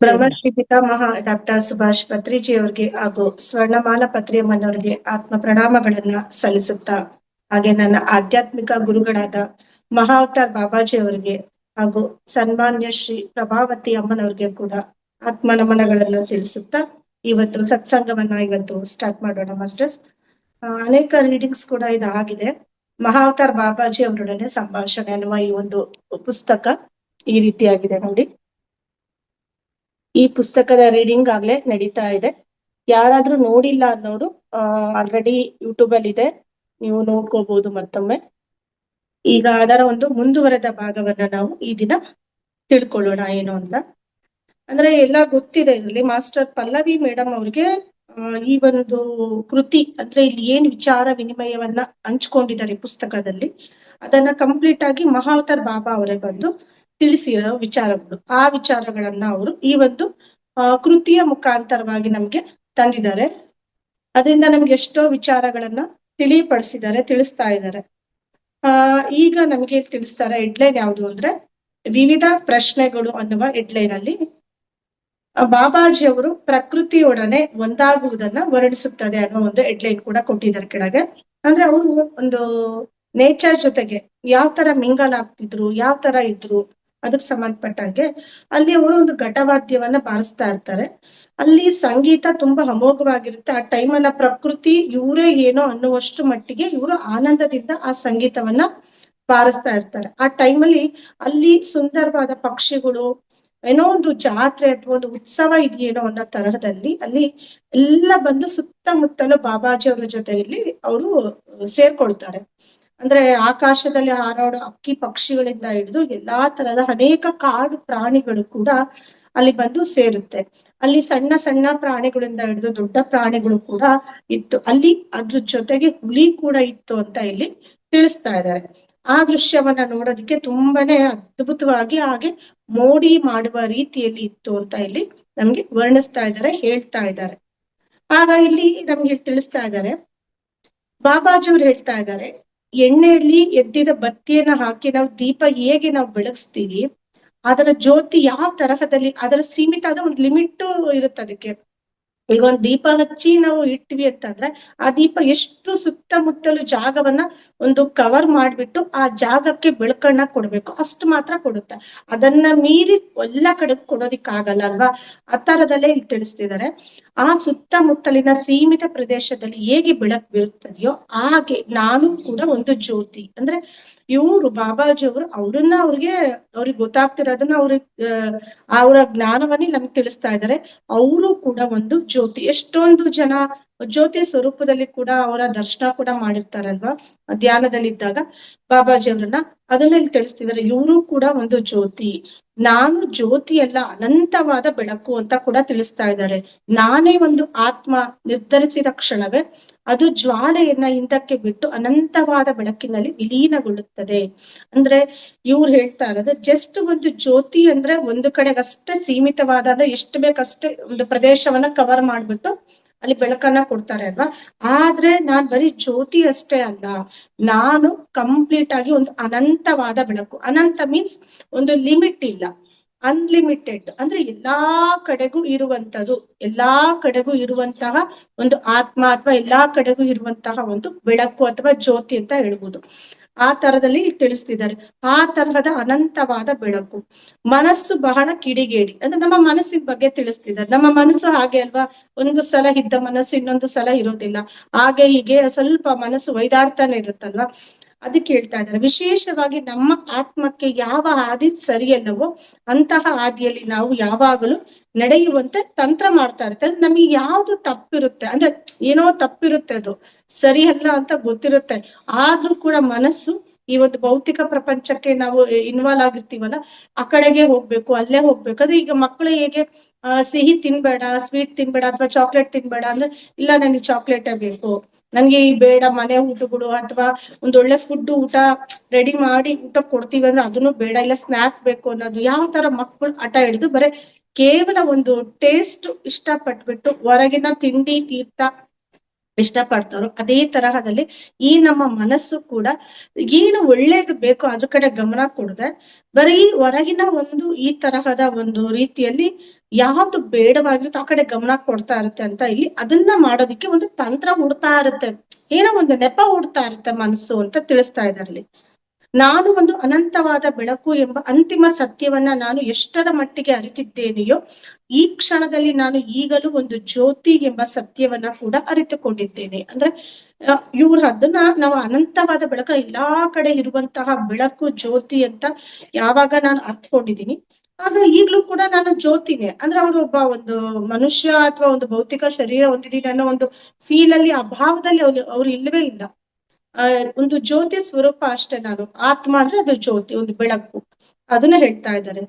ಬ್ರಹ್ಮಶ್ರೀ ಪಿತಾಮಹ ಡಾಕ್ಟರ್ ಸುಭಾಷ್ ಪತ್ರಿಜಿ ಅವರಿಗೆ ಹಾಗೂ ಸ್ವರ್ಣಮಾಲಾ ಪತ್ರಿಯಮ್ಮನವರಿಗೆ ಆತ್ಮ ಪ್ರಣಾಮಗಳನ್ನ ಸಲ್ಲಿಸುತ್ತಾ, ಹಾಗೆ ನನ್ನ ಆಧ್ಯಾತ್ಮಿಕ ಗುರುಗಳಾದ ಮಹಾವತಾರ್ ಬಾಬಾಜಿ ಅವರಿಗೆ ಹಾಗೂ ಸನ್ಮಾನ್ಯ ಶ್ರೀ ಪ್ರಭಾವತಿ ಅಮ್ಮನವ್ರಿಗೆ ಕೂಡ ಆತ್ಮ ನಮನಗಳನ್ನು ತಿಳಿಸುತ್ತಾ ಇವತ್ತು ಸತ್ಸಂಗವನ್ನ ಸ್ಟಾರ್ಟ್ ಮಾಡೋಣ ಮಾಸ್ಟರ್ಸ್. ಅನೇಕ ರೀಡಿಂಗ್ಸ್ ಕೂಡ ಇದಾಗಿದೆ. ಮಹಾವತಾರ್ ಬಾಬಾಜಿ ಅವರೊಡನೆ ಸಂಭಾಷಣೆ ಅನ್ನುವ ಈ ಒಂದು ಪುಸ್ತಕ ಈ ರೀತಿಯಾಗಿದೆ ನೋಡಿ. ಈ ಪುಸ್ತಕದ ರೀಡಿಂಗ್ ಆಗ್ಲೇ ನಡೀತಾ ಇದೆ. ಯಾರಾದ್ರೂ ನೋಡಿಲ್ಲ ಅನ್ನೋರು ಆಲ್ರೆಡಿ ಯೂಟ್ಯೂಬ್ ಅಲ್ಲಿ ಇದೆ, ನೀವು ನೋಡ್ಕೋಬಹುದು ಮತ್ತೊಮ್ಮೆ. ಈಗ ಅದರ ಒಂದು ಮುಂದುವರೆದ ಭಾಗವನ್ನ ನಾವು ಈ ದಿನ ತಿಳ್ಕೊಳ್ಳೋಣ ಏನು ಅಂತ. ಅಂದ್ರೆ ಎಲ್ಲ ಗೊತ್ತಿದೆ ಇದರಲ್ಲಿ. ಮಾಸ್ಟರ್ ಪಲ್ಲವಿ ಮೇಡಮ್ ಅವ್ರಿಗೆ ಈ ಒಂದು ಕೃತಿ ಅಂದ್ರೆ ಇಲ್ಲಿ ಏನ್ ವಿಚಾರ ವಿನಿಮಯವನ್ನ ಹಂಚ್ಕೊಂಡಿದ್ದಾರೆ ಪುಸ್ತಕದಲ್ಲಿ, ಅದನ್ನ ಕಂಪ್ಲೀಟ್ ಆಗಿ ಮಹಾವತಾರ್ ಬಾಬಾ ಅವರೇ ಬಂದು ತಿಳಿಸಿರೋ ವಿಚಾರಗಳು, ಆ ವಿಚಾರಗಳನ್ನ ಅವರು ಈ ಒಂದು ಕೃತಿಯ ಮುಖಾಂತರವಾಗಿ ನಮ್ಗೆ ತಂದಿದ್ದಾರೆ. ಅದರಿಂದ ನಮ್ಗೆ ಎಷ್ಟೋ ವಿಚಾರಗಳನ್ನ ತಿಳಿಸ್ತಾ ಇದ್ದಾರೆ. ಈಗ ನಮ್ಗೆ ತಿಳಿಸ್ತಾರೆ. ಹೆಡ್ಲೈನ್ ಯಾವುದು ಅಂದ್ರೆ ವಿವಿಧ ಪ್ರಶ್ನೆಗಳು ಅನ್ನುವ ಹೆಡ್ಲೈನ್ ಅಲ್ಲಿ ಬಾಬಾಜಿ ಅವರು ಪ್ರಕೃತಿಯೊಡನೆ ಒಂದಾಗುವುದನ್ನ ವರ್ಣಿಸುತ್ತದೆ ಅನ್ನೋ ಒಂದು ಹೆಡ್ಲೈನ್ ಕೂಡ ಕೊಟ್ಟಿದ್ದಾರೆ ಕೆಳಗೆ. ಅಂದ್ರೆ ಅವರು ಒಂದು ನೇಚರ್ ಜೊತೆಗೆ ಯಾವ ತರ ಮಿಂಗಲ್ ಆಗ್ತಿದ್ರು, ಯಾವ ತರ ಇದ್ರು ಅದಕ್ಕೆ ಸಂಬಂಧಪಟ್ಟಂಗೆ ಅಲ್ಲಿ ಅವರು ಒಂದು ಘಟವಾದ್ಯವನ್ನ ಬಾರಿಸ್ತಾ ಇರ್ತಾರೆ. ಅಲ್ಲಿ ಸಂಗೀತ ತುಂಬಾ ಅಮೋಘವಾಗಿರುತ್ತೆ. ಆ ಟೈಮನ್ನ ಪ್ರಕೃತಿ ಇವರೇ ಏನೋ ಅನ್ನುವಷ್ಟು ಮಟ್ಟಿಗೆ ಇವರು ಆನಂದದಿಂದ ಆ ಸಂಗೀತವನ್ನ ಬಾರಿಸ್ತಾ ಇರ್ತಾರೆ. ಆ ಟೈಮಲ್ಲಿ ಅಲ್ಲಿ ಸುಂದರವಾದ ಪಕ್ಷಿಗಳು, ಏನೋ ಒಂದು ಜಾತ್ರೆ ಅಥವಾ ಒಂದು ಉತ್ಸವ ಇದೆಯೇನೋ ಅನ್ನೋ ತರಹದಲ್ಲಿ ಅಲ್ಲಿ ಎಲ್ಲ ಬಂದು ಸುತ್ತಮುತ್ತಲು ಬಾಬಾಜಿ ಅವರ ಜೊತೆಯಲ್ಲಿ ಅವರು ಸೇರ್ಕೊಳ್ತಾರೆ. ಅಂದ್ರೆ ಆಕಾಶದಲ್ಲಿ ಹಾರಾಡೋ ಅಕ್ಕಿ ಪಕ್ಷಿಗಳಿಂದ ಹಿಡಿದು ಎಲ್ಲಾ ತರದ ಅನೇಕ ಕಾಡು ಪ್ರಾಣಿಗಳು ಕೂಡ ಅಲ್ಲಿ ಬಂದು ಸೇರುತ್ತೆ. ಅಲ್ಲಿ ಸಣ್ಣ ಸಣ್ಣ ಪ್ರಾಣಿಗಳಿಂದ ಹಿಡಿದು ದೊಡ್ಡ ಪ್ರಾಣಿಗಳು ಕೂಡ ಇತ್ತು. ಅಲ್ಲಿ ಅದ್ರ ಜೊತೆಗೆ ಹುಲಿ ಕೂಡ ಇತ್ತು ಅಂತ ಇಲ್ಲಿ ತಿಳಿಸ್ತಾ ಇದ್ದಾರೆ. ಆ ದೃಶ್ಯವನ್ನ ನೋಡೋದಕ್ಕೆ ತುಂಬಾನೇ ಅದ್ಭುತವಾಗಿ, ಹಾಗೆ ಮೋಡಿ ಮಾಡುವ ರೀತಿಯಲ್ಲಿ ಇತ್ತು ಅಂತ ಇಲ್ಲಿ ನಮ್ಗೆ ವರ್ಣಿಸ್ತಾ ಇದ್ದಾರೆ, ಹೇಳ್ತಾ ಇದ್ದಾರೆ. ಆಗ ಇಲ್ಲಿ ನಮ್ಗೆ ತಿಳಿಸ್ತಾ ಇದ್ದಾರೆ, ಬಾಬಾಜಿ ಅವ್ರು ಹೇಳ್ತಾ ಇದ್ದಾರೆ, ಎಣ್ಣೆಯಲ್ಲಿ ಎದ್ದಿದ ಬತ್ತಿಯನ್ನ ಹಾಕಿ ನಾವು ದೀಪ ಹೇಗೆ ನಾವು ಬೆಳಗಿಸ್ತೀವಿ, ಅದರ ಜ್ಯೋತಿ ಯಾವ ತರಹದಲ್ಲಿ, ಅದರ ಸೀಮಿತ ಆದ ಒಂದು ಲಿಮಿಟ್ ಇರುತ್ತೆ ಅದಕ್ಕೆ. ಈಗ ಒಂದ್ ದೀಪ ಹಚ್ಚಿ ನಾವು ಇಟ್ವಿ ಅಂತಂದ್ರೆ ಆ ದೀಪ ಎಷ್ಟು ಸುತ್ತಮುತ್ತಲು ಜಾಗವನ್ನ ಒಂದು ಕವರ್ ಮಾಡ್ಬಿಟ್ಟು ಆ ಜಾಗಕ್ಕೆ ಬೆಳಕನ್ನ ಕೊಡ್ಬೇಕು, ಅಷ್ಟು ಮಾತ್ರ ಕೊಡುತ್ತೆ. ಅದನ್ನ ಮೀರಿ ಎಲ್ಲ ಕಡೆ ಕೊಡೋದಿಕ್ಕಾಗಲ್ಲ ಅಲ್ವಾ. ಆ ತರದಲ್ಲೇ ಇಲ್ಲಿ ತಿಳಿಸ್ತಿದ್ದಾರೆ. ಆ ಸುತ್ತಮುತ್ತಲಿನ ಸೀಮಿತ ಪ್ರದೇಶದಲ್ಲಿ ಹೇಗೆ ಬೆಳಕು ಬೀರುತ್ತದೆಯೋ ಹಾಗೆ ನಾನು ಕೂಡ ಒಂದು ಜ್ಯೋತಿ. ಅಂದ್ರೆ ಇವರು ಬಾಬಾಜಿ ಅವರು ಅವ್ರಿಗೆ ಗೊತ್ತಾಗ್ತಿರೋದನ್ನ ಅವರ ಜ್ಞಾನವನ್ನೇ ನಮ್ಗೆ ತಿಳಿಸ್ತಾ ಇದ್ದಾರೆ. ಅವರು ಕೂಡ ಒಂದು ಜ್ಯೋತಿ. ಎಷ್ಟೊಂದು ಜನ ಜ್ಯೋತಿ ಸ್ವರೂಪದಲ್ಲಿ ಕೂಡ ಅವರ ದರ್ಶನ ಕೂಡ ಮಾಡಿರ್ತಾರಲ್ವಾ ಧ್ಯಾನದಲ್ಲಿದ್ದಾಗ ಬಾಬಾಜಿ ಅವ್ರನ್ನ. ಅದನ್ನ ಇಲ್ಲಿ ತಿಳಿಸ್ತಿದ್ದಾರೆ, ಇವರು ಕೂಡ ಒಂದು ಜ್ಯೋತಿ, ನಾನು ಜ್ಯೋತಿ ಅಲ್ಲ ಅನಂತವಾದ ಬೆಳಕು ಅಂತ ಕೂಡ ತಿಳಿಸ್ತಾ ಇದ್ದಾರೆ. ನಾನೇ ಒಂದು ಆತ್ಮ ನಿರ್ಧರಿಸಿದ ಕ್ಷಣವೇ ಅದು ಜ್ವಾಲೆಯನ್ನ ಹಿಂದಕ್ಕೆ ಬಿಟ್ಟು ಅನಂತವಾದ ಬೆಳಕಿನಲ್ಲಿ ವಿಲೀನಗೊಳ್ಳುತ್ತದೆ. ಅಂದ್ರೆ ಇವ್ರು ಹೇಳ್ತಾ ಇರೋದು, ಜಸ್ಟ್ ಒಂದು ಜ್ಯೋತಿ ಅಂದ್ರೆ ಒಂದು ಕಡೆಗಷ್ಟೇ ಸೀಮಿತವಾದ, ಅಂದ್ರೆ ಎಷ್ಟು ಬೇಕಷ್ಟೇ ಒಂದು ಪ್ರದೇಶವನ್ನ ಕವರ್ ಮಾಡ್ಬಿಟ್ಟು ಅಲ್ಲಿ ಬೆಳಕನ್ನ ಕೊಡ್ತಾರೆ ಅಲ್ವಾ. ಆದ್ರೆ ನಾನ್ ಬರೀ ಜ್ಯೋತಿ ಅಷ್ಟೇ ಅಲ್ಲ, ನಾನು ಕಂಪ್ಲೀಟ್ ಆಗಿ ಒಂದು ಅನಂತವಾದ ಬೆಳಕು. ಅನಂತ ಮೀನ್ಸ್ ಒಂದು ಲಿಮಿಟ್ ಇಲ್ಲ, ಅನ್ಲಿಮಿಟೆಡ್. ಅಂದ್ರೆ ಎಲ್ಲಾ ಕಡೆಗೂ ಇರುವಂತಹ ಒಂದು ಆತ್ಮ, ಅಥವಾ ಎಲ್ಲಾ ಕಡೆಗೂ ಇರುವಂತಹ ಒಂದು ಬೆಳಕು ಅಥವಾ ಜ್ಯೋತಿ ಅಂತ ಹೇಳ್ಬೋದು. ಆ ತರದಲ್ಲಿ ತಿಳಿಸ್ತಿದ್ದಾರೆ. ಆ ತರಹದ ಅನಂತವಾದ ಬೆಳಕು. ಮನಸ್ಸು ಬಹಳ ಕಿಡಿಗೇಡಿ, ಅಂದ್ರೆ ನಮ್ಮ ಮನಸ್ಸಿನ ಬಗ್ಗೆ ತಿಳಿಸ್ತಿದ್ದಾರೆ. ನಮ್ಮ ಮನಸ್ಸು ಹಾಗೆ ಅಲ್ವಾ, ಒಂದು ಸಲ ಇದ್ದ ಮನಸ್ಸು ಇನ್ನೊಂದು ಸಲ ಇರೋದಿಲ್ಲ, ಹಾಗೆ ಹೀಗೆ ಸ್ವಲ್ಪ ಮನಸ್ಸು ಒಯ್ದಾಡ್ತಾನೆ ಇರುತ್ತಲ್ವಾ. ಅದಕ್ಕೆ ಹೇಳ್ತಾ ಇದ್ದಾರೆ, ವಿಶೇಷವಾಗಿ ನಮ್ಮ ಆತ್ಮಕ್ಕೆ ಯಾವ ಹಾದಿ ಸರಿಯಲ್ಲವೋ ಅಂತಹ ಹಾದಿಯಲ್ಲಿ ನಾವು ಯಾವಾಗಲೂ ನಡೆಯುವಂತೆ ತಂತ್ರ ಮಾಡ್ತಾ ಇರುತ್ತೆ. ನಮಗೆ ಯಾವ್ದು ತಪ್ಪಿರುತ್ತೆ, ಅಂದ್ರೆ ಏನೋ ತಪ್ಪಿರುತ್ತೆ, ಅದು ಸರಿ ಅಲ್ಲ ಅಂತ ಗೊತ್ತಿರುತ್ತೆ. ಆದ್ರೂ ಕೂಡ ಮನಸ್ಸು ಈ ಒಂದು ಭೌತಿಕ ಪ್ರಪಂಚಕ್ಕೆ ನಾವು ಇನ್ವಾಲ್ವ್ ಆಗಿರ್ತೀವಲ್ಲ, ಆ ಕಡೆಗೆ ಹೋಗ್ಬೇಕು, ಅಲ್ಲೇ ಹೋಗ್ಬೇಕು. ಅಂದ್ರೆ ಈಗ ಮಕ್ಕಳು ಹೇಗೆ ಸಿಹಿ ತಿನ್ಬೇಡ, ಸ್ವೀಟ್ ತಿನ್ಬೇಡ ಅಥವಾ ಚಾಕ್ಲೇಟ್ ತಿನ್ಬೇಡ ಅಂದ್ರೆ, ಇಲ್ಲ ನನಗೆ ಚಾಕ್ಲೇಟೇ ಬೇಕು, ನನ್ಗೆ ಈ ಬೇಡ ಮನೆ ಊಟಗಳು ಅಥವಾ ಒಂದೊಳ್ಳೆ ಊಟ ರೆಡಿ ಮಾಡಿ ಊಟ ಕೊಡ್ತೀವಿ ಅಂದ್ರೆ ಅದನ್ನು ಬೇಡ, ಇಲ್ಲ ಸ್ನಾಕ್ ಬೇಕು ಅನ್ನೋದು. ಯಾವ ತರ ಮಕ್ಕಳು ಹಠ ಹಿಡಿದು ಬರೀ ಕೇವಲ ಒಂದು ಟೇಸ್ಟ್ ಇಷ್ಟ ಪಟ್ಬಿಟ್ಟು ಹೊರಗಿನ ತಿಂಡಿ ತೀರ್ಥ ಇಷ್ಟಪಡ್ತಾರೋ ಅದೇ ತರಹದಲ್ಲಿ ಈ ನಮ್ಮ ಮನಸ್ಸು ಕೂಡ ಏನು ಒಳ್ಳೇದು ಬೇಕೋ ಅದ್ರ ಕಡೆ ಗಮನ ಕೊಡದೆ ಬರೀ ಹೊರಗಿನ ಒಂದು ಈ ತರಹದ ಒಂದು ರೀತಿಯಲ್ಲಿ ಯಾವ್ದು ಬೇಡವಾಗಿರುತ್ತೆ ಆ ಕಡೆ ಗಮನ ಕೊಡ್ತಾ ಇರುತ್ತೆ ಅಂತ ಇಲ್ಲಿ ಅದನ್ನ ಮಾಡೋದಿಕ್ಕೆ ಒಂದು ತಂತ್ರ ಹುಡ್ತಾ ಇರುತ್ತೆ, ಏನೋ ಒಂದು ನೆಪ ಹುಡ್ತಾ ಇರುತ್ತೆ ಮನಸ್ಸು ಅಂತ ತಿಳಿಸ್ತಾ ಇದ್ದಾರೆ ಇಲ್ಲಿ. ನಾನು ಒಂದು ಅನಂತವಾದ ಬೆಳಕು ಎಂಬ ಅಂತಿಮ ಸತ್ಯವನ್ನ ನಾನು ಎಷ್ಟರ ಮಟ್ಟಿಗೆ ಅರಿತಿದ್ದೇನೆಯೋ ಈ ಕ್ಷಣದಲ್ಲಿ ನಾನು ಈಗಲೂ ಒಂದು ಜ್ಯೋತಿ ಎಂಬ ಸತ್ಯವನ್ನ ಕೂಡ ಅರಿತುಕೊಂಡಿದ್ದೇನೆ. ಅಂದ್ರೆ ಇವ್ರ ಅದನ್ನ ನಾವು ಅನಂತವಾದ ಬೆಳಕ ಎಲ್ಲಾ ಕಡೆ ಇರುವಂತಹ ಬೆಳಕು ಜ್ಯೋತಿ ಅಂತ ಯಾವಾಗ ನಾನು ಅರ್ಥಕೊಂಡಿದ್ದೀನಿ ಆಗ ಈಗ್ಲೂ ಕೂಡ ನಾನು ಜ್ಯೋತಿನೇ. ಅಂದ್ರೆ ಅವರು ಒಬ್ಬ ಒಂದು ಮನುಷ್ಯ ಅಥವಾ ಒಂದು ಭೌತಿಕ ಶರೀರ ಹೊಂದಿದ್ದೀನಿ ಅನ್ನೋ ಒಂದು ಫೀಲ್ ಅಲ್ಲಿ ಅಭಾವದಲ್ಲಿ ಅವ್ರು ಇಲ್ಲವೇ ಇಲ್ಲ. ಒಂದು ಜ್ಯೋತಿ ಸ್ವರೂಪ ಅಷ್ಟೇ ನಾನು. ಆತ್ಮ ಅಂದ್ರೆ ಅದು ಜ್ಯೋತಿ, ಒಂದು ಬೆಳಕು, ಅದನ್ನ ಹೇಳ್ತಾ ಇದ್ದಾರೆ.